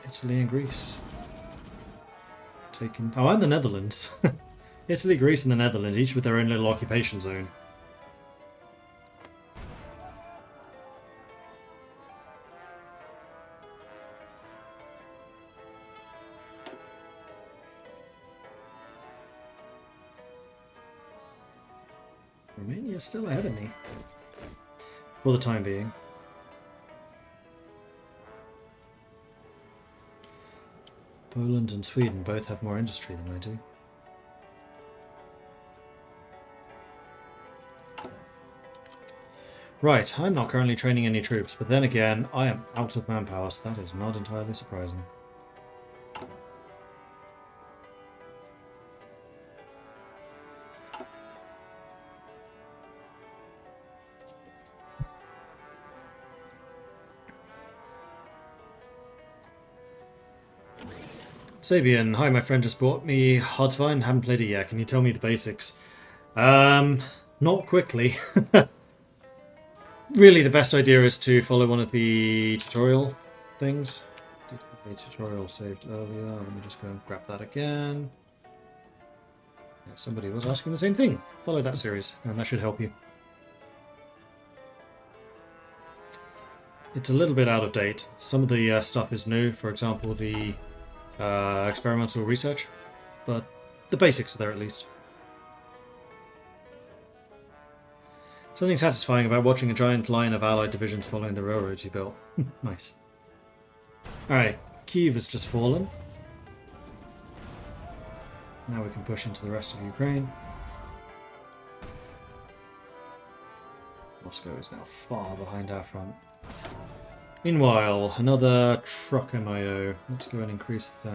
Italy and Greece. Taken. Oh, and the Netherlands. Italy, Greece, and the Netherlands, each with their own little occupation zone. Romania's still ahead of me. For the time being. Poland and Sweden both have more industry than I do. Right, I'm not currently training any troops, but then again, I am out of manpower, so that is not entirely surprising. Sabian, hi, my friend just bought me Hardvine, haven't played it yet, can you tell me the basics? Not quickly. Really, the best idea is to follow one of the tutorial things. Did have a tutorial saved earlier, let me just go and grab that again. Yeah, somebody was asking the same thing. Follow that series, and that should help you. It's a little bit out of date. Some of the stuff is new, for example, the experimental research, but the basics are there at least. Something satisfying about watching a giant line of allied divisions following the railroads you built. Nice. Alright, Kyiv has just fallen. Now we can push into the rest of Ukraine. Moscow is now far behind our front. Meanwhile, another truck MIO. Let's go and increase the...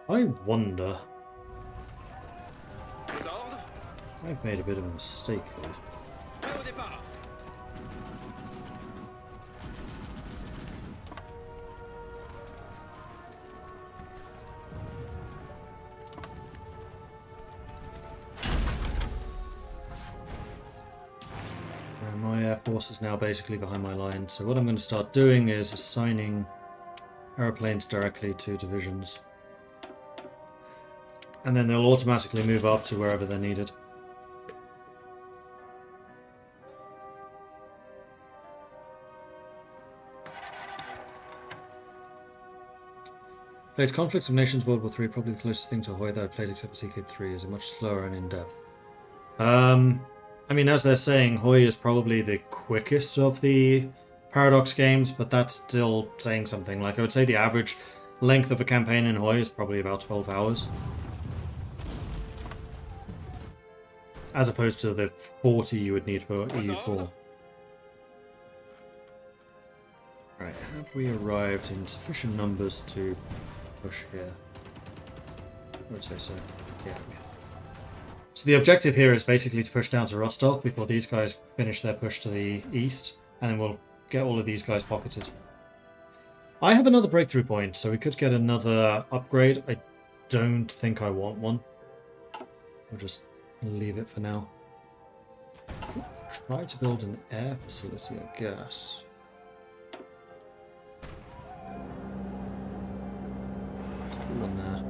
I wonder... I've made a bit of a mistake here. My air force is now basically behind my line, so what I'm going to start doing is assigning aeroplanes directly to divisions. And then they'll automatically move up to wherever they're needed. Played Conflict of Nations World War III, probably the closest thing to Ahoy that I've played except for CK3, is it much slower and in-depth? I mean, as they're saying, Hoy is probably the quickest of the Paradox games, but that's still saying something. Like, I would say the average length of a campaign in Hoy is probably about 12 hours. As opposed to the 40 you would need for EU4. Right, have we arrived in sufficient numbers to push here? I would say so. Yeah. So the objective here is basically to push down to Rostov before these guys finish their push to the east, and then we'll get all of these guys pocketed. I have another breakthrough point, so we could get another upgrade. I don't think I want one. We'll just leave it for now. Try to build an air facility, I guess. Let's put one there.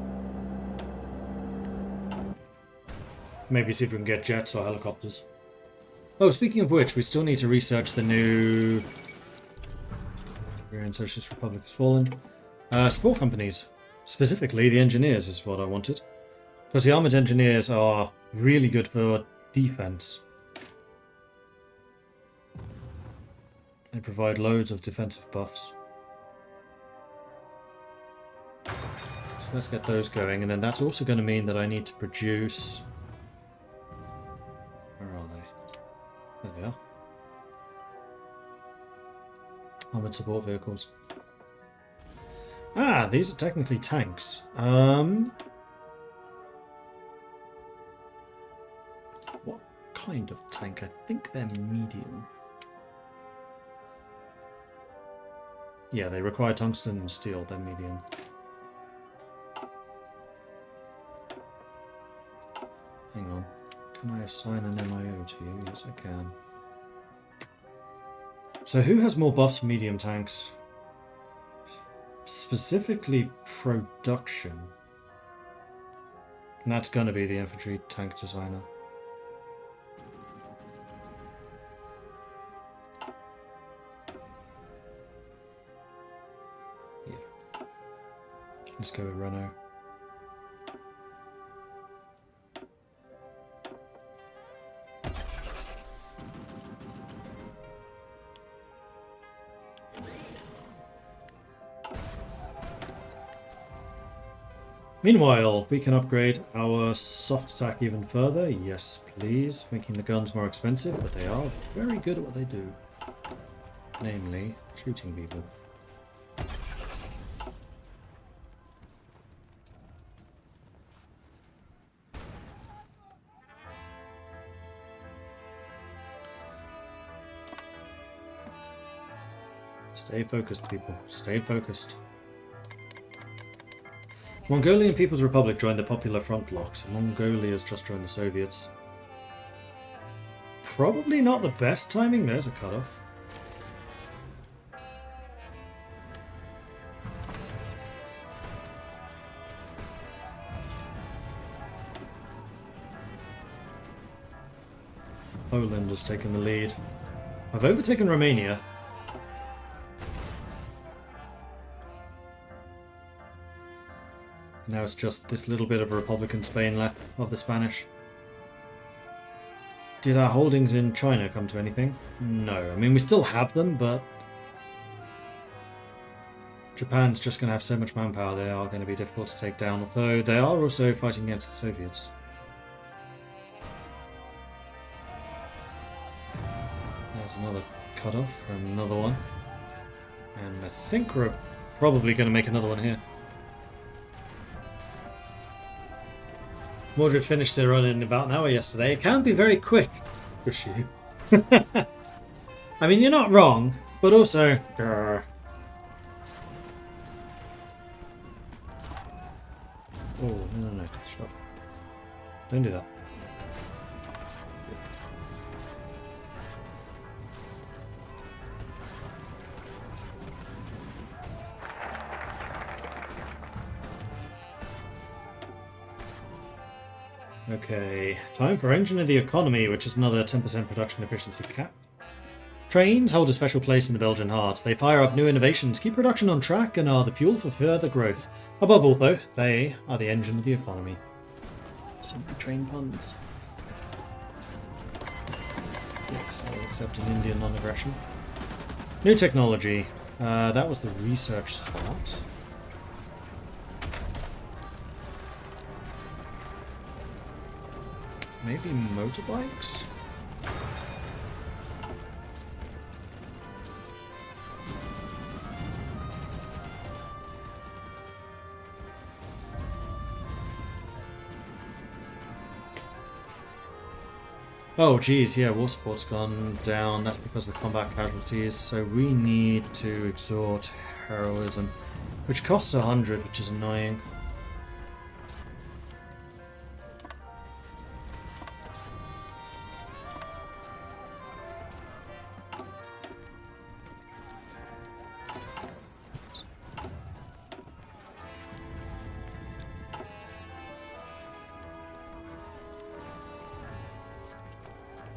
Maybe see if we can get jets or helicopters. Oh, speaking of which, we still need to research the new Hungarian Socialist Republic has fallen. Support companies. Specifically, the engineers is what I wanted. Because the armoured engineers are really good for defence. They provide loads of defensive buffs. So let's get those going, and then that's also going to mean that I need to produce... Where are they? There they are. Armoured support vehicles. Ah, these are technically tanks. What kind of tank? I think they're medium. Yeah, they require tungsten and steel. They're medium. Hang on. Can I assign an MIO to you? Yes, I can. So who has more buffs for medium tanks? Specifically production. And that's going to be the infantry tank designer. Yeah. Let's go with Renault. Meanwhile, we can upgrade our soft attack even further. Yes, please. Making the guns more expensive, but they are very good at what they do. Namely, shooting people. Stay focused, people. Stay focused. Mongolian People's Republic joined the Popular Front bloc, so Mongolia's just joined the Soviets. Probably not the best timing. There's a cutoff. Poland has taken the lead. I've overtaken Romania. Now it's just this little bit of a Republican Spain left of the Spanish. Did our holdings in China come to anything? No. I mean, we still have them, but Japan's just going to have so much manpower, they are going to be difficult to take down, although they are also fighting against the Soviets. There's another cutoff, another one. And I think we're probably going to make another one here. Mordred finished their run in about an hour yesterday. It can be very quick, push you. I mean, you're not wrong, but also... Grr. Oh, no, stop. Don't do that. Okay, time for Engine of the Economy, which is another 10% production efficiency cap. Trains hold a special place in the Belgian heart. They fire up new innovations, keep production on track, and are the fuel for further growth. Above all, though, they are the engine of the economy. So many train puns. Yes, I will accept an Indian non-aggression. New technology. That was the research spot. Maybe motorbikes? Oh geez, yeah, war support's gone down. That's because of the combat casualties. So we need to exhort heroism, which costs 100, which is annoying.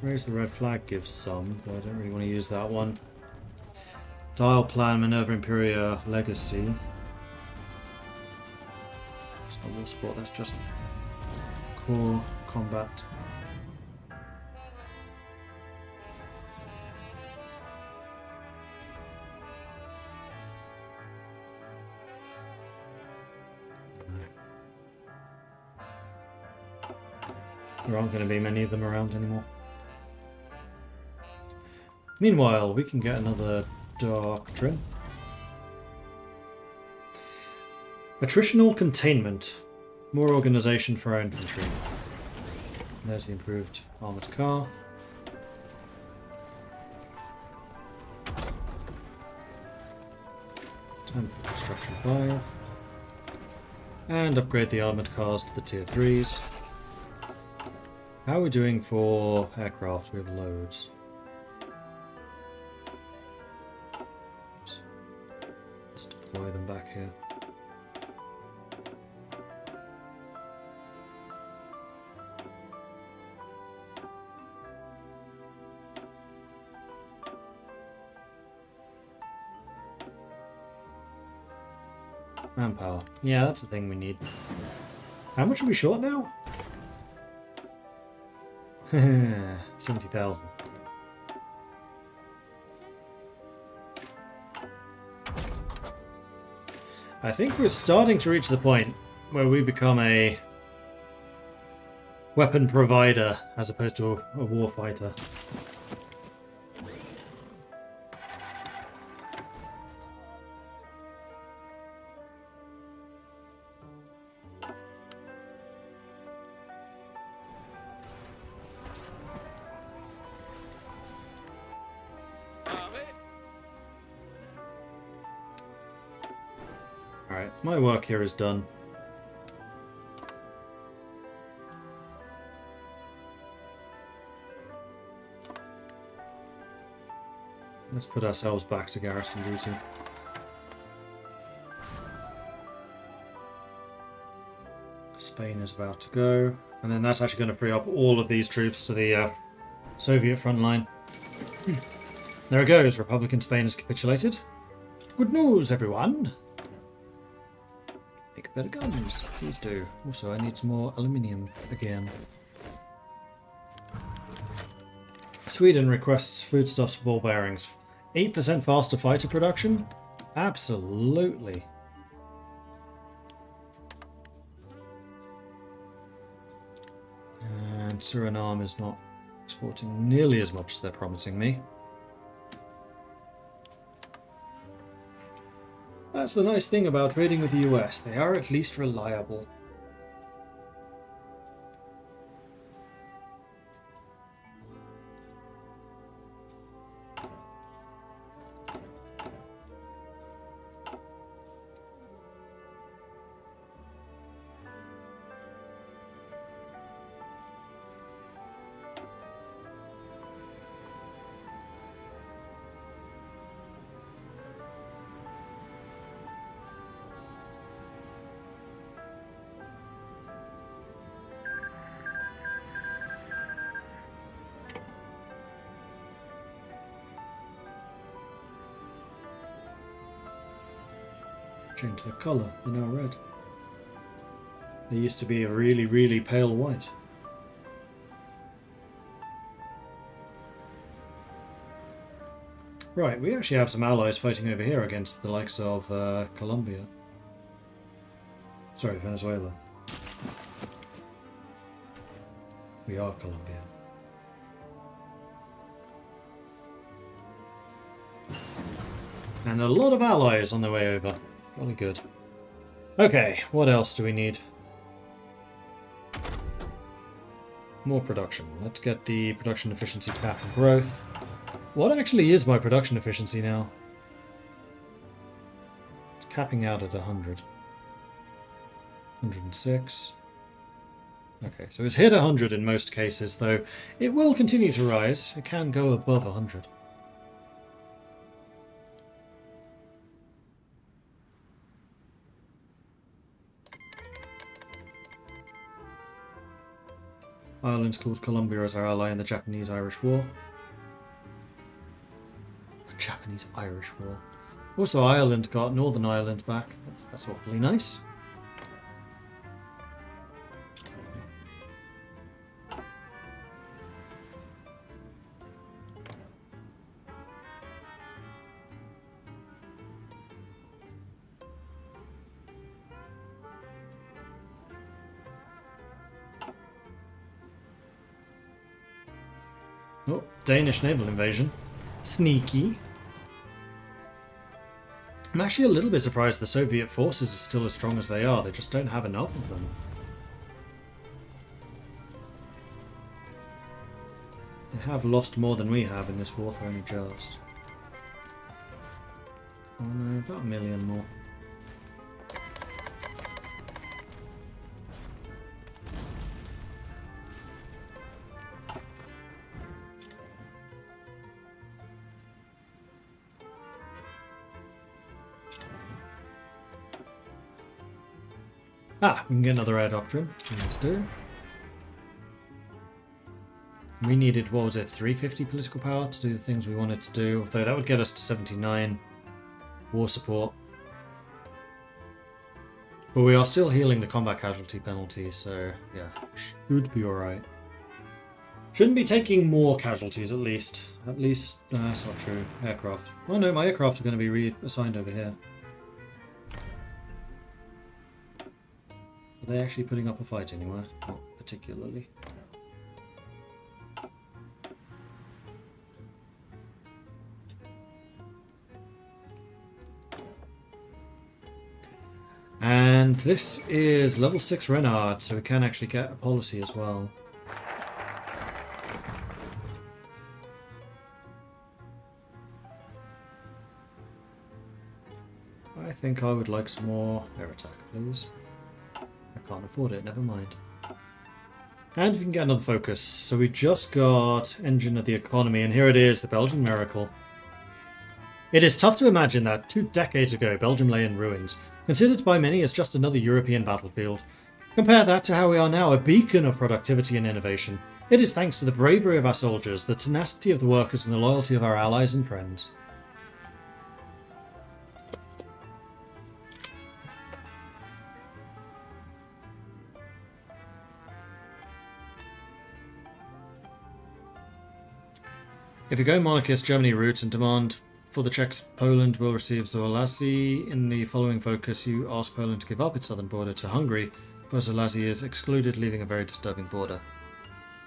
Raise the red flag gives some, but I don't really want to use that one. Dial plan, Minerva Imperia, Legacy. It's not war support, that's just core combat. There aren't going to be many of them around anymore. Meanwhile, we can get another doctrine. Attritional containment. More organisation for our infantry. There's the improved armoured car. Time for construction 5. And upgrade the armoured cars to the tier 3s. How are we doing for aircraft? We have loads. Let's deploy them back here. Manpower. Yeah, that's the thing we need. How much are we short now? 70,000. I think we're starting to reach the point where we become a weapon provider as opposed to a war fighter. Alright, my work here is done. Let's put ourselves back to garrison duty. Spain is about to go, and then that's actually going to free up all of these troops to the Soviet front line. There it goes, Republican Spain has capitulated. Good news, everyone! Make better guns, please do. Also, I need some more aluminium again. Sweden requests foodstuffs for ball bearings. 8% faster fighter production? Absolutely. And Suriname is not exporting nearly as much as they're promising me. That's the nice thing about trading with the US. They are at least reliable. Change their colour, they're now red. They used to be a really, really pale white. Right, we actually have some allies fighting over here against the likes of Colombia. Sorry, Venezuela. We are Colombia. And a lot of allies on their way over. Really good. Okay, what else do we need? More production. Let's get the production efficiency cap and growth. What actually is my production efficiency now? It's capping out at 100. 106. Okay, so it's hit 100 in most cases, though it will continue to rise. It can go above 100. Ireland's called Colombia as our ally in the Japanese-Irish War. The Japanese-Irish War. Also, Ireland got Northern Ireland back. That's awfully nice. Oh, Danish naval invasion. Sneaky. I'm actually a little bit surprised the Soviet forces are still as strong as they are. They just don't have enough of them. They have lost more than we have in this war, though only just. Oh no, about 1 million more. Ah, we can get another air doctrine. Let's do. We needed, what was it, 350 political power to do the things we wanted to do. Though that would get us to 79 war support. But we are still healing the combat casualty penalty, so yeah, should be alright. Shouldn't be taking more casualties at least. At least, no, that's not true. Aircraft. Oh no, my aircraft are going to be reassigned over here. Are they actually putting up a fight anywhere? Not particularly. And this is level 6 Renard, so we can actually get a policy as well. I think I would like some more air attack, please. I can't afford it, never mind. And we can get another focus. So we just got Engine of the Economy, and here it is, the Belgian Miracle. It is tough to imagine that 2 decades ago Belgium lay in ruins, considered by many as just another European battlefield. Compare that to how we are now, a beacon of productivity and innovation. It is thanks to the bravery of our soldiers, the tenacity of the workers, and the loyalty of our allies and friends. If you go monarchist Germany route and demand for the Czechs, Poland will receive Zaolazi. In the following focus, you ask Poland to give up its southern border to Hungary, but Zaolazi is excluded, leaving a very disturbing border.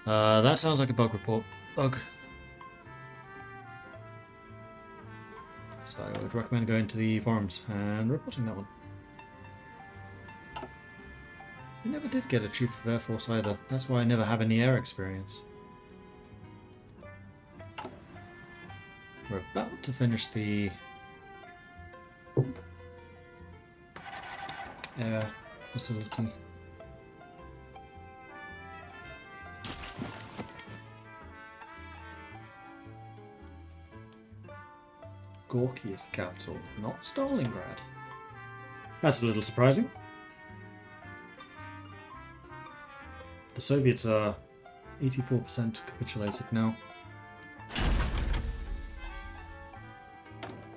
That sounds like a bug report. Bug. So I would recommend going to the forums and reporting that one. We never did get a Chief of Air Force either. That's why I never have any air experience. We're about to finish the air facility. Gorky is the capital, not Stalingrad. That's a little surprising. The Soviets are 84% capitulated now.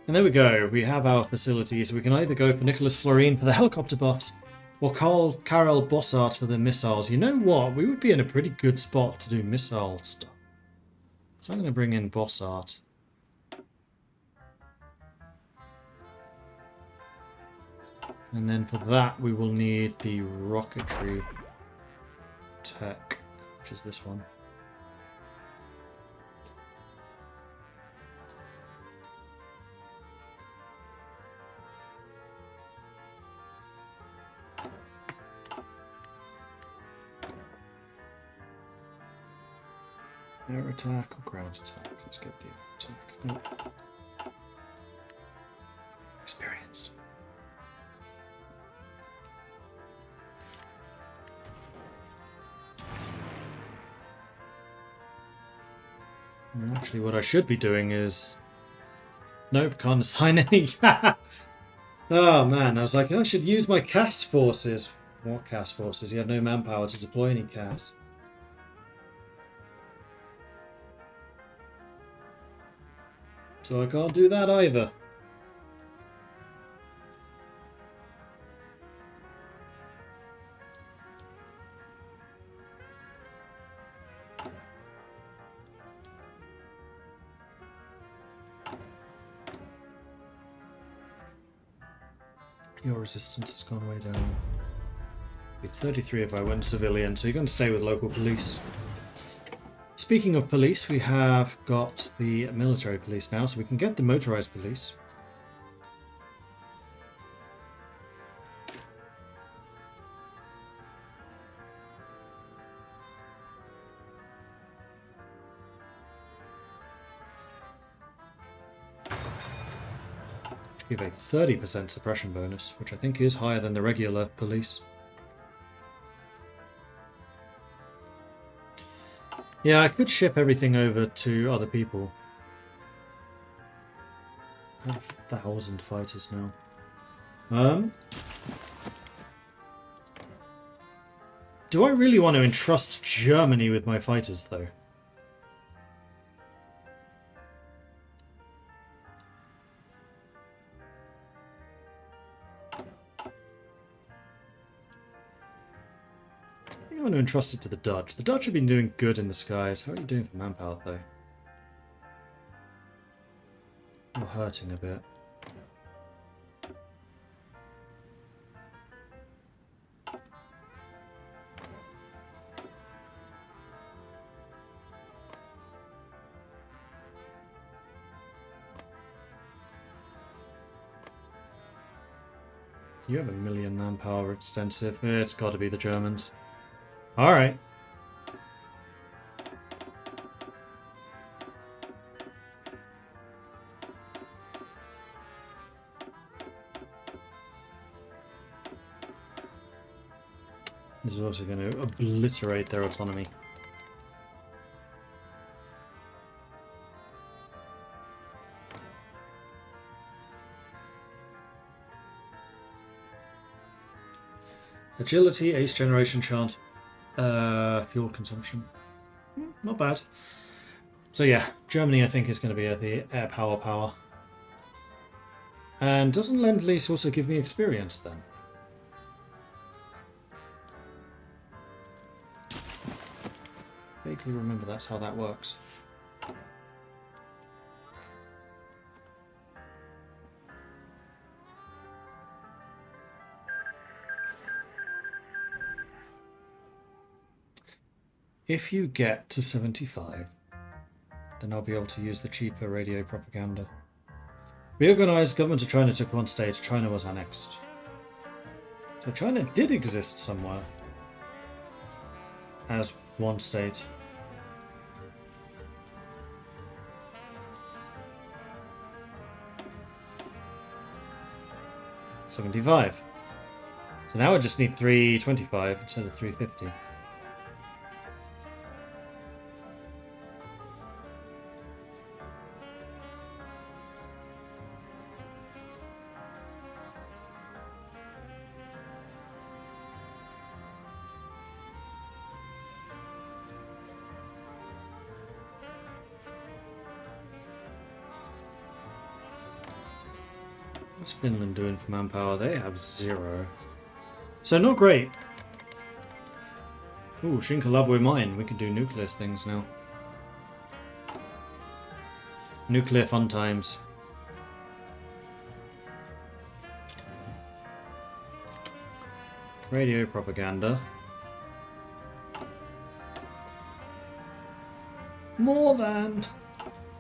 And there we go, we have our facilities. We can either go for Nicholas Florine for the helicopter buffs, or Karel Bossart for the missiles. You know what, we would be in a pretty good spot to do missile stuff. So I'm going to bring in Bossart. And then for that we will need the rocketry tech, which is this one. Air attack or ground attack? Let's get the air attack. Nope. Experience. And actually what I should be doing is... Nope, can't assign any. Oh man, I was like, I should use my CAS forces. What CAS forces? You have no manpower to deploy any CAS. So I can't do that either. Your resistance has gone way down. Be 33 if I went civilian, so you're going to stay with local police. Speaking of police, we have got the military police now, so we can get the motorized police. Give a 30% suppression bonus, which I think is higher than the regular police. Yeah, I could ship everything over to other people. I have 1,000 fighters now. Do I really want to entrust Germany with my fighters, though? I want to entrust it to the Dutch. The Dutch have been doing good in the skies. How are you doing for manpower, though? You're hurting a bit. You have 1 million manpower extensive. It's got to be the Germans. Alright. This is also going to obliterate their autonomy. Agility, ace generation chance. Fuel consumption. Not bad. So yeah, Germany I think is going to be at the air power. And doesn't Lend-Lease also give me experience then? Vaguely remember that's how that works. If you get to 75, then I'll be able to use the cheaper radio propaganda. Reorganized government of China took one stage. China was annexed. So China did exist somewhere as one state. $75. So now I just need 325 instead of 350. What's Finland doing for manpower? They have 0. So not great. Ooh, Shinkalabwe mine. We can do nuclear things now. Nuclear fun times. Radio propaganda. More than.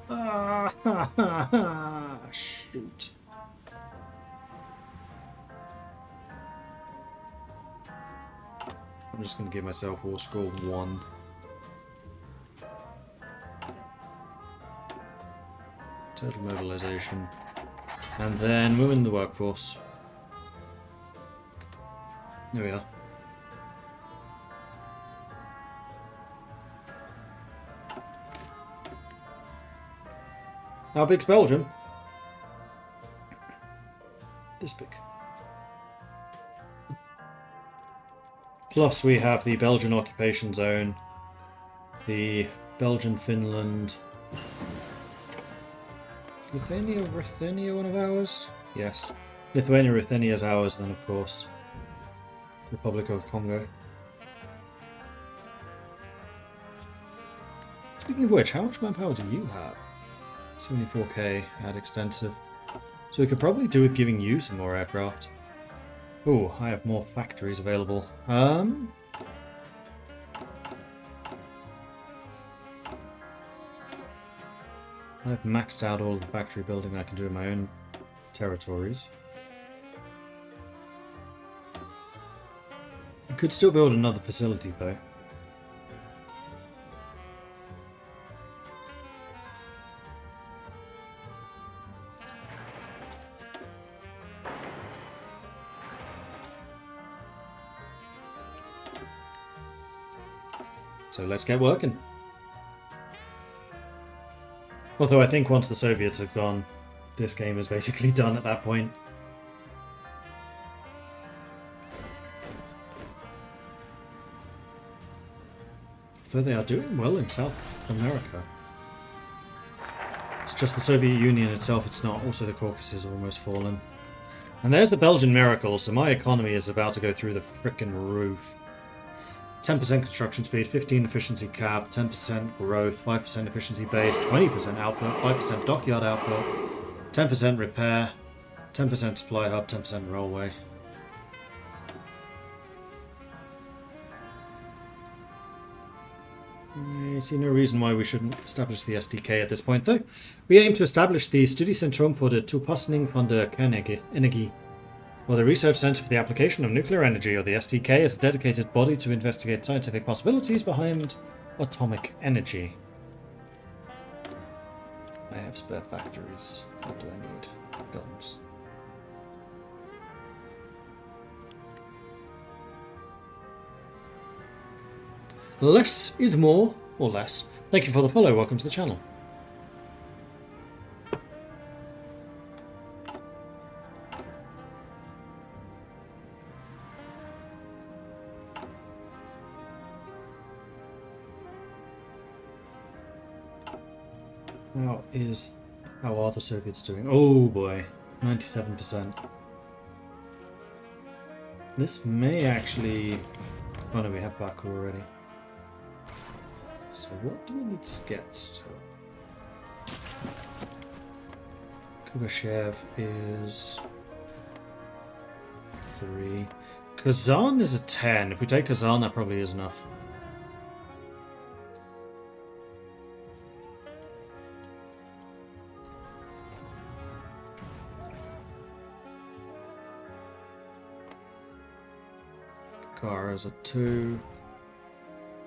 Ah, ha, ha, ha. Shoot. I'm just going to give myself war score 1. Total mobilization. And then women in the workforce. There we are. How big's Belgium? This big. Plus we have the Belgian occupation zone, the Belgian-Finland. Lithuania, Ruthenia one of ours? Yes. Lithuania, Ruthenia is ours, then of course. Republic of Congo. Speaking of which, how much manpower do you have? 74k, add extensive. So we could probably do with giving you some more aircraft. Oh, I have more factories available. I've maxed out all of the factory building I can do in my own territories. I could still build another facility though. So let's get working. Although I think once the Soviets have gone, this game is basically done at that point. Though they are doing well in South America. It's just the Soviet Union itself, it's not. Also the Caucasus have almost fallen. And there's the Belgian miracle, so my economy is about to go through the frickin' roof. 10% construction speed, 15 efficiency cap, 10% growth, 5% efficiency base, 20% output, 5% dockyard output, 10% repair, 10% supply hub, 10% railway. I see no reason why we shouldn't establish the SDK at this point, though. We aim to establish the Studiezentrum voor de toepassing van de kernenergie, or the Research Center for the Application of Nuclear Energy, or the SDK, is a dedicated body to investigate scientific possibilities behind atomic energy. I have spare factories. What do I need? Guns. Less is more, or less. Thank you for the follow. Welcome to the channel. How are the Soviets doing? Oh boy, 97%. This may actually... Oh no, we have Baku already. So what do we need to get to? Kubashev is 3. Kazan is a 10. If we take Kazan, that probably is enough. Kara's a 2.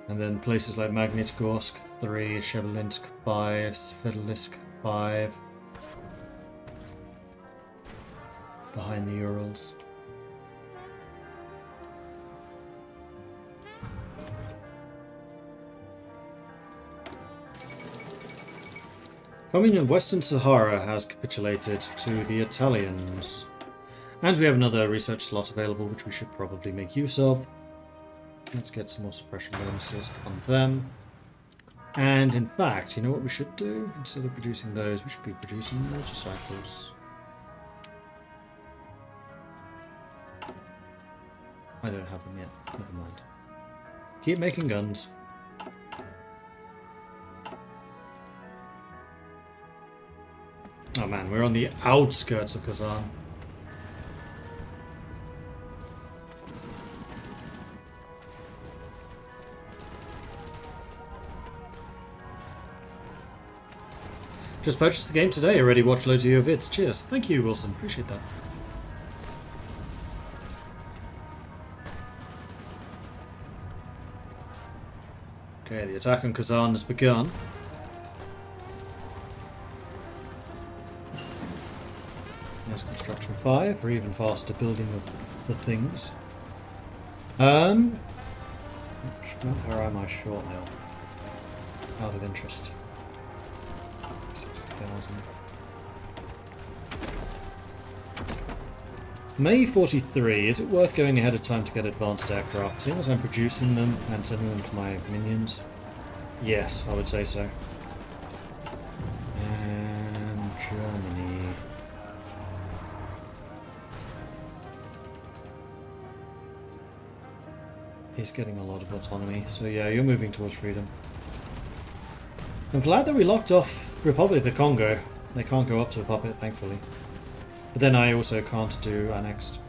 And then places like Magnitogorsk 3, Shebelinsk 5, Sverdlovsk 5. Behind the Urals. Communal Western Sahara has capitulated to the Italians. And we have another research slot available, which we should probably make use of. Let's get some more suppression bonuses on them. And in fact, you know what we should do? Instead of producing those, we should be producing motorcycles. I don't have them yet. Never mind. Keep making guns. Oh man, we're on the outskirts of Kazan. Just purchased the game today, already watched loads of your vids. Cheers. Thank you, Wilson. Appreciate that. Okay, the attack on Kazan has begun. There's construction 5, or even faster building of the things. How am I short now? Out of interest. 60,000. May 43. Is it worth going ahead of time to get advanced aircraft, seeing as I'm producing them and sending them to my minions? Yes, I would say so. And Germany. He's getting a lot of autonomy. So yeah, you're moving towards freedom. I'm glad that we locked off Republic of the Congo. They can't go up to a puppet, thankfully. But then I also can't do annexed.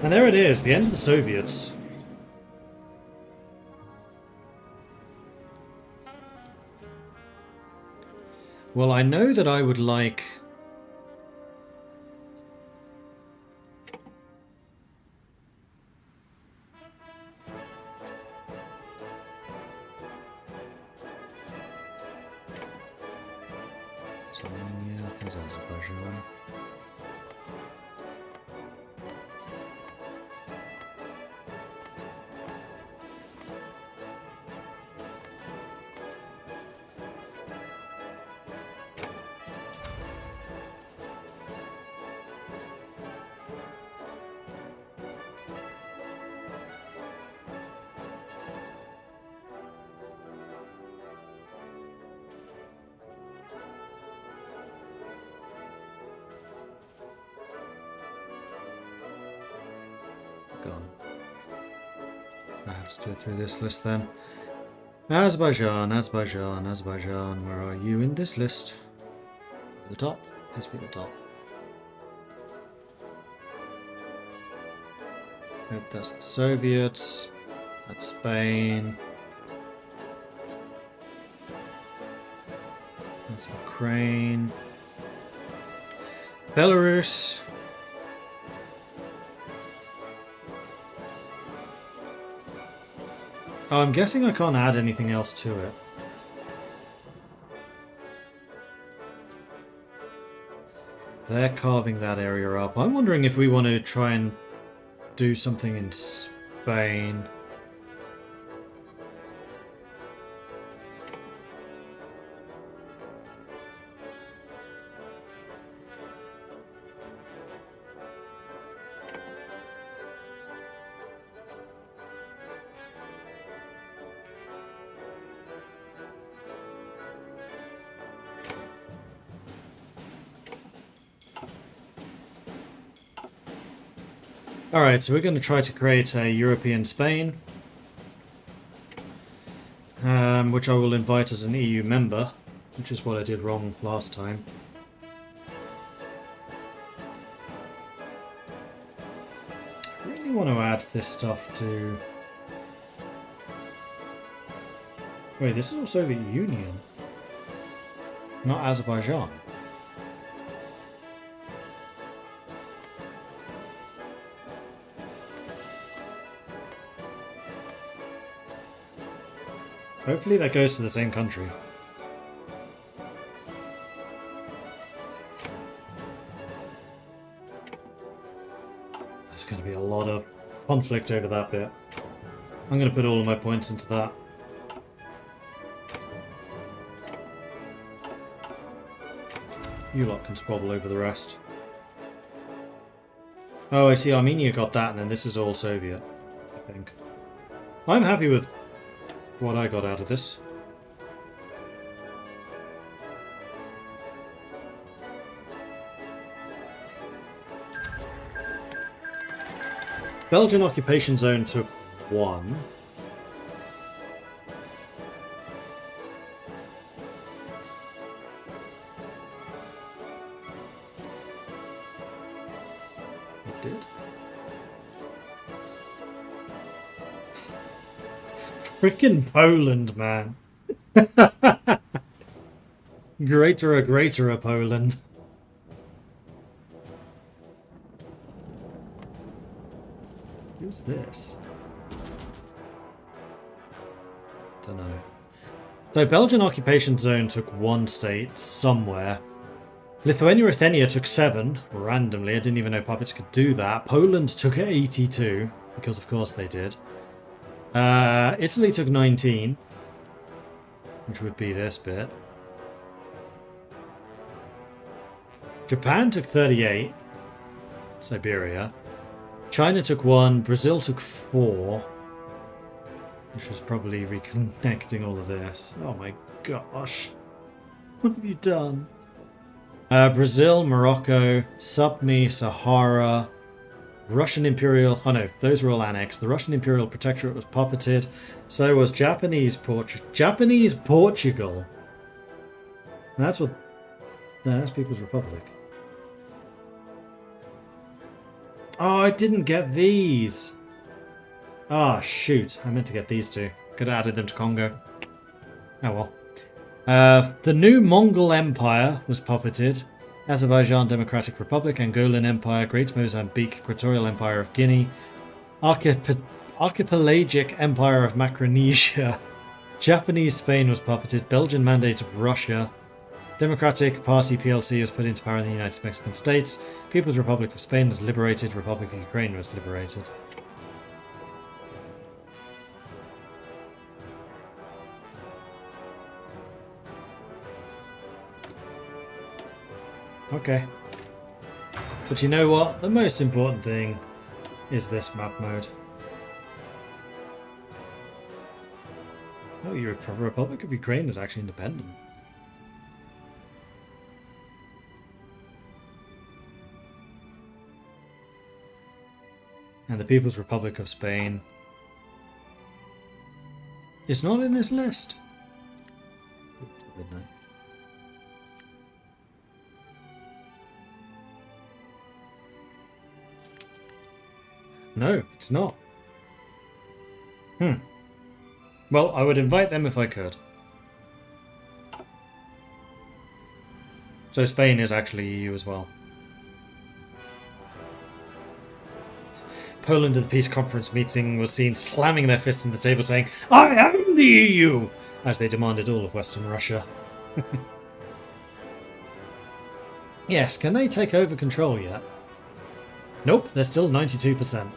And there it is, the end of the Soviets. Well, I know that I would like... Armenia, there's Azerbaijan. Gone. I have to do it through this list then. Azerbaijan, Azerbaijan, Azerbaijan. Where are you in this list? The top? Please be the top. Nope, that's the Soviets. That's Spain. That's Ukraine. Belarus. Oh, I'm guessing I can't add anything else to it. They're carving that area up. I'm wondering if we want to try and do something in Spain. Alright, so we're going to try to create a European Spain, which I will invite as an EU member, which is what I did wrong last time. I really want to add this stuff to... Wait, this is all Soviet Union, not Azerbaijan. Hopefully that goes to the same country. There's going to be a lot of conflict over that bit. I'm going to put all of my points into that. You lot can squabble over the rest. Oh, I see Armenia got that, and then this is all Soviet, I think. I'm happy with what I got out of this. Belgian occupation zone took 1. It did. Frickin' Poland, man. Greater Poland. Who's this? Don't know. So Belgian occupation zone took 1 state somewhere. Lithuania-Ruthenia took 7 randomly. I didn't even know puppets could do that. Poland took 82 because of course they did. Italy took 19, which would be this bit. Japan took 38. Siberia. China took 1. Brazil took 4. Which was probably reconnecting all of this. Oh my gosh. What have you done? Brazil, Morocco, Submi, Sahara, Russian Imperial... Oh no, those were all annexed. The Russian Imperial Protectorate was puppeted. So was Japanese Portugal. Japanese Portugal. That's what... No, that's People's Republic. Oh, I didn't get these. Ah, shoot. I meant to get these two. Could have added them to Congo. Oh well. The new Mongol Empire was puppeted. Azerbaijan Democratic Republic, Angolan Empire, Great Mozambique, Equatorial Empire of Guinea, Archipelagic Empire of Micronesia, Japanese Spain was puppeted, Belgian Mandate of Russia, Democratic Party PLC was put into power in the United Mexican States, People's Republic of Spain was liberated, Republic of Ukraine was liberated. Okay. But you know what? The most important thing is this map mode. Oh, your Republic of Ukraine is actually independent. And the People's Republic of Spain is not in this list. Oops, midnight. No, it's not. Well, I would invite them if I could. So Spain is actually EU as well. Poland at the peace conference meeting was seen slamming their fist on the table saying, "I am the EU!" as they demanded all of Western Russia. Yes, can they take over control yet? Nope, they're still 92%.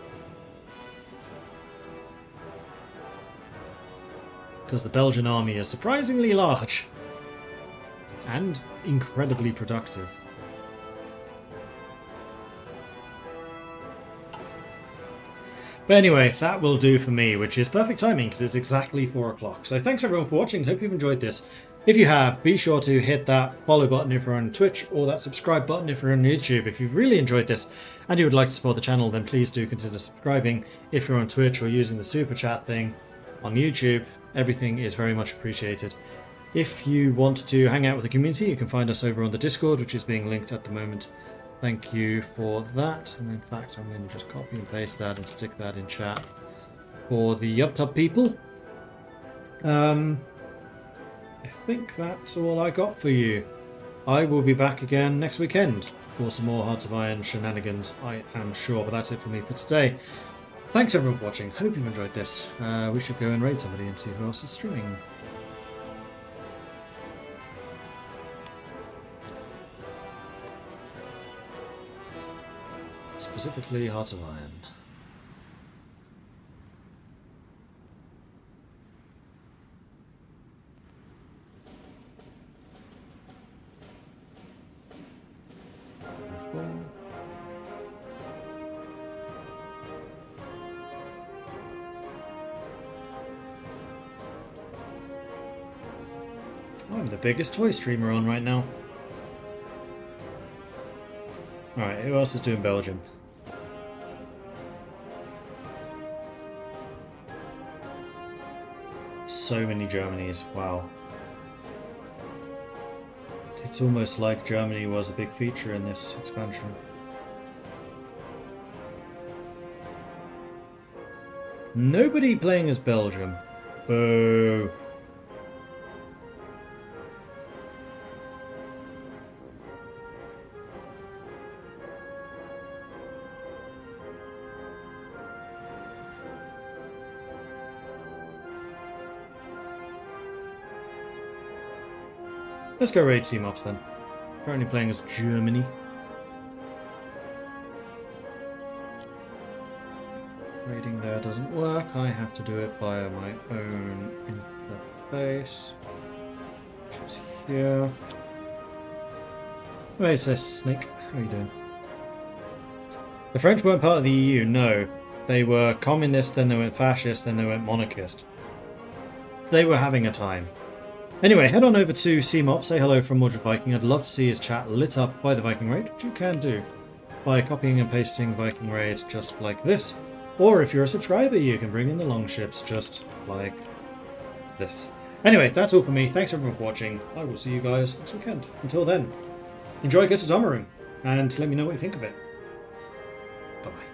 Because the Belgian army is surprisingly large. And incredibly productive. But anyway, that will do for me, which is perfect timing because it's exactly 4 o'clock. So thanks everyone for watching. Hope you've enjoyed this. If you have, be sure to hit that follow button if you're on Twitch or that subscribe button if you're on YouTube. If you've really enjoyed this and you would like to support the channel, then please do consider subscribing. If you're on Twitch or using the super chat thing on YouTube, everything is very much appreciated. If you want to hang out with the community, you can find us over on the Discord, which is being linked at the moment. Thank you for that. And in fact, I'm going to just copy and paste that and stick that in chat for the UpTub people. I think that's all I got for you. I will be back again next weekend for some more Hearts of Iron shenanigans, I am sure. But that's it for me for today. Thanks everyone for watching. Hope you've enjoyed this. We should go and raid somebody and see who else is streaming. Specifically Hearts of Iron. I'm the biggest toy streamer on right now. Alright, who else is doing Belgium? So many Germanys, wow. It's almost like Germany was a big feature in this expansion. Nobody playing as Belgium. Boo. Let's go raid CMOPs then. Currently playing as Germany. Raiding there doesn't work. I have to do it via my own interface, which is here. Wait, it says Snake. How are you doing? The French weren't part of the EU, no. They were communist, then they went fascist, then they went monarchist. They were having a time. Anyway, head on over to CMOP, say hello from Mordred Viking. I'd love to see his chat lit up by the Viking Raid, which you can do by copying and pasting Viking Raid just like this. Or if you're a subscriber, you can bring in the longships just like this. Anyway, that's all for me. Thanks everyone for watching. I will see you guys next weekend. Until then, enjoy Götterdämmerung and let me know what you think of it. Bye-bye.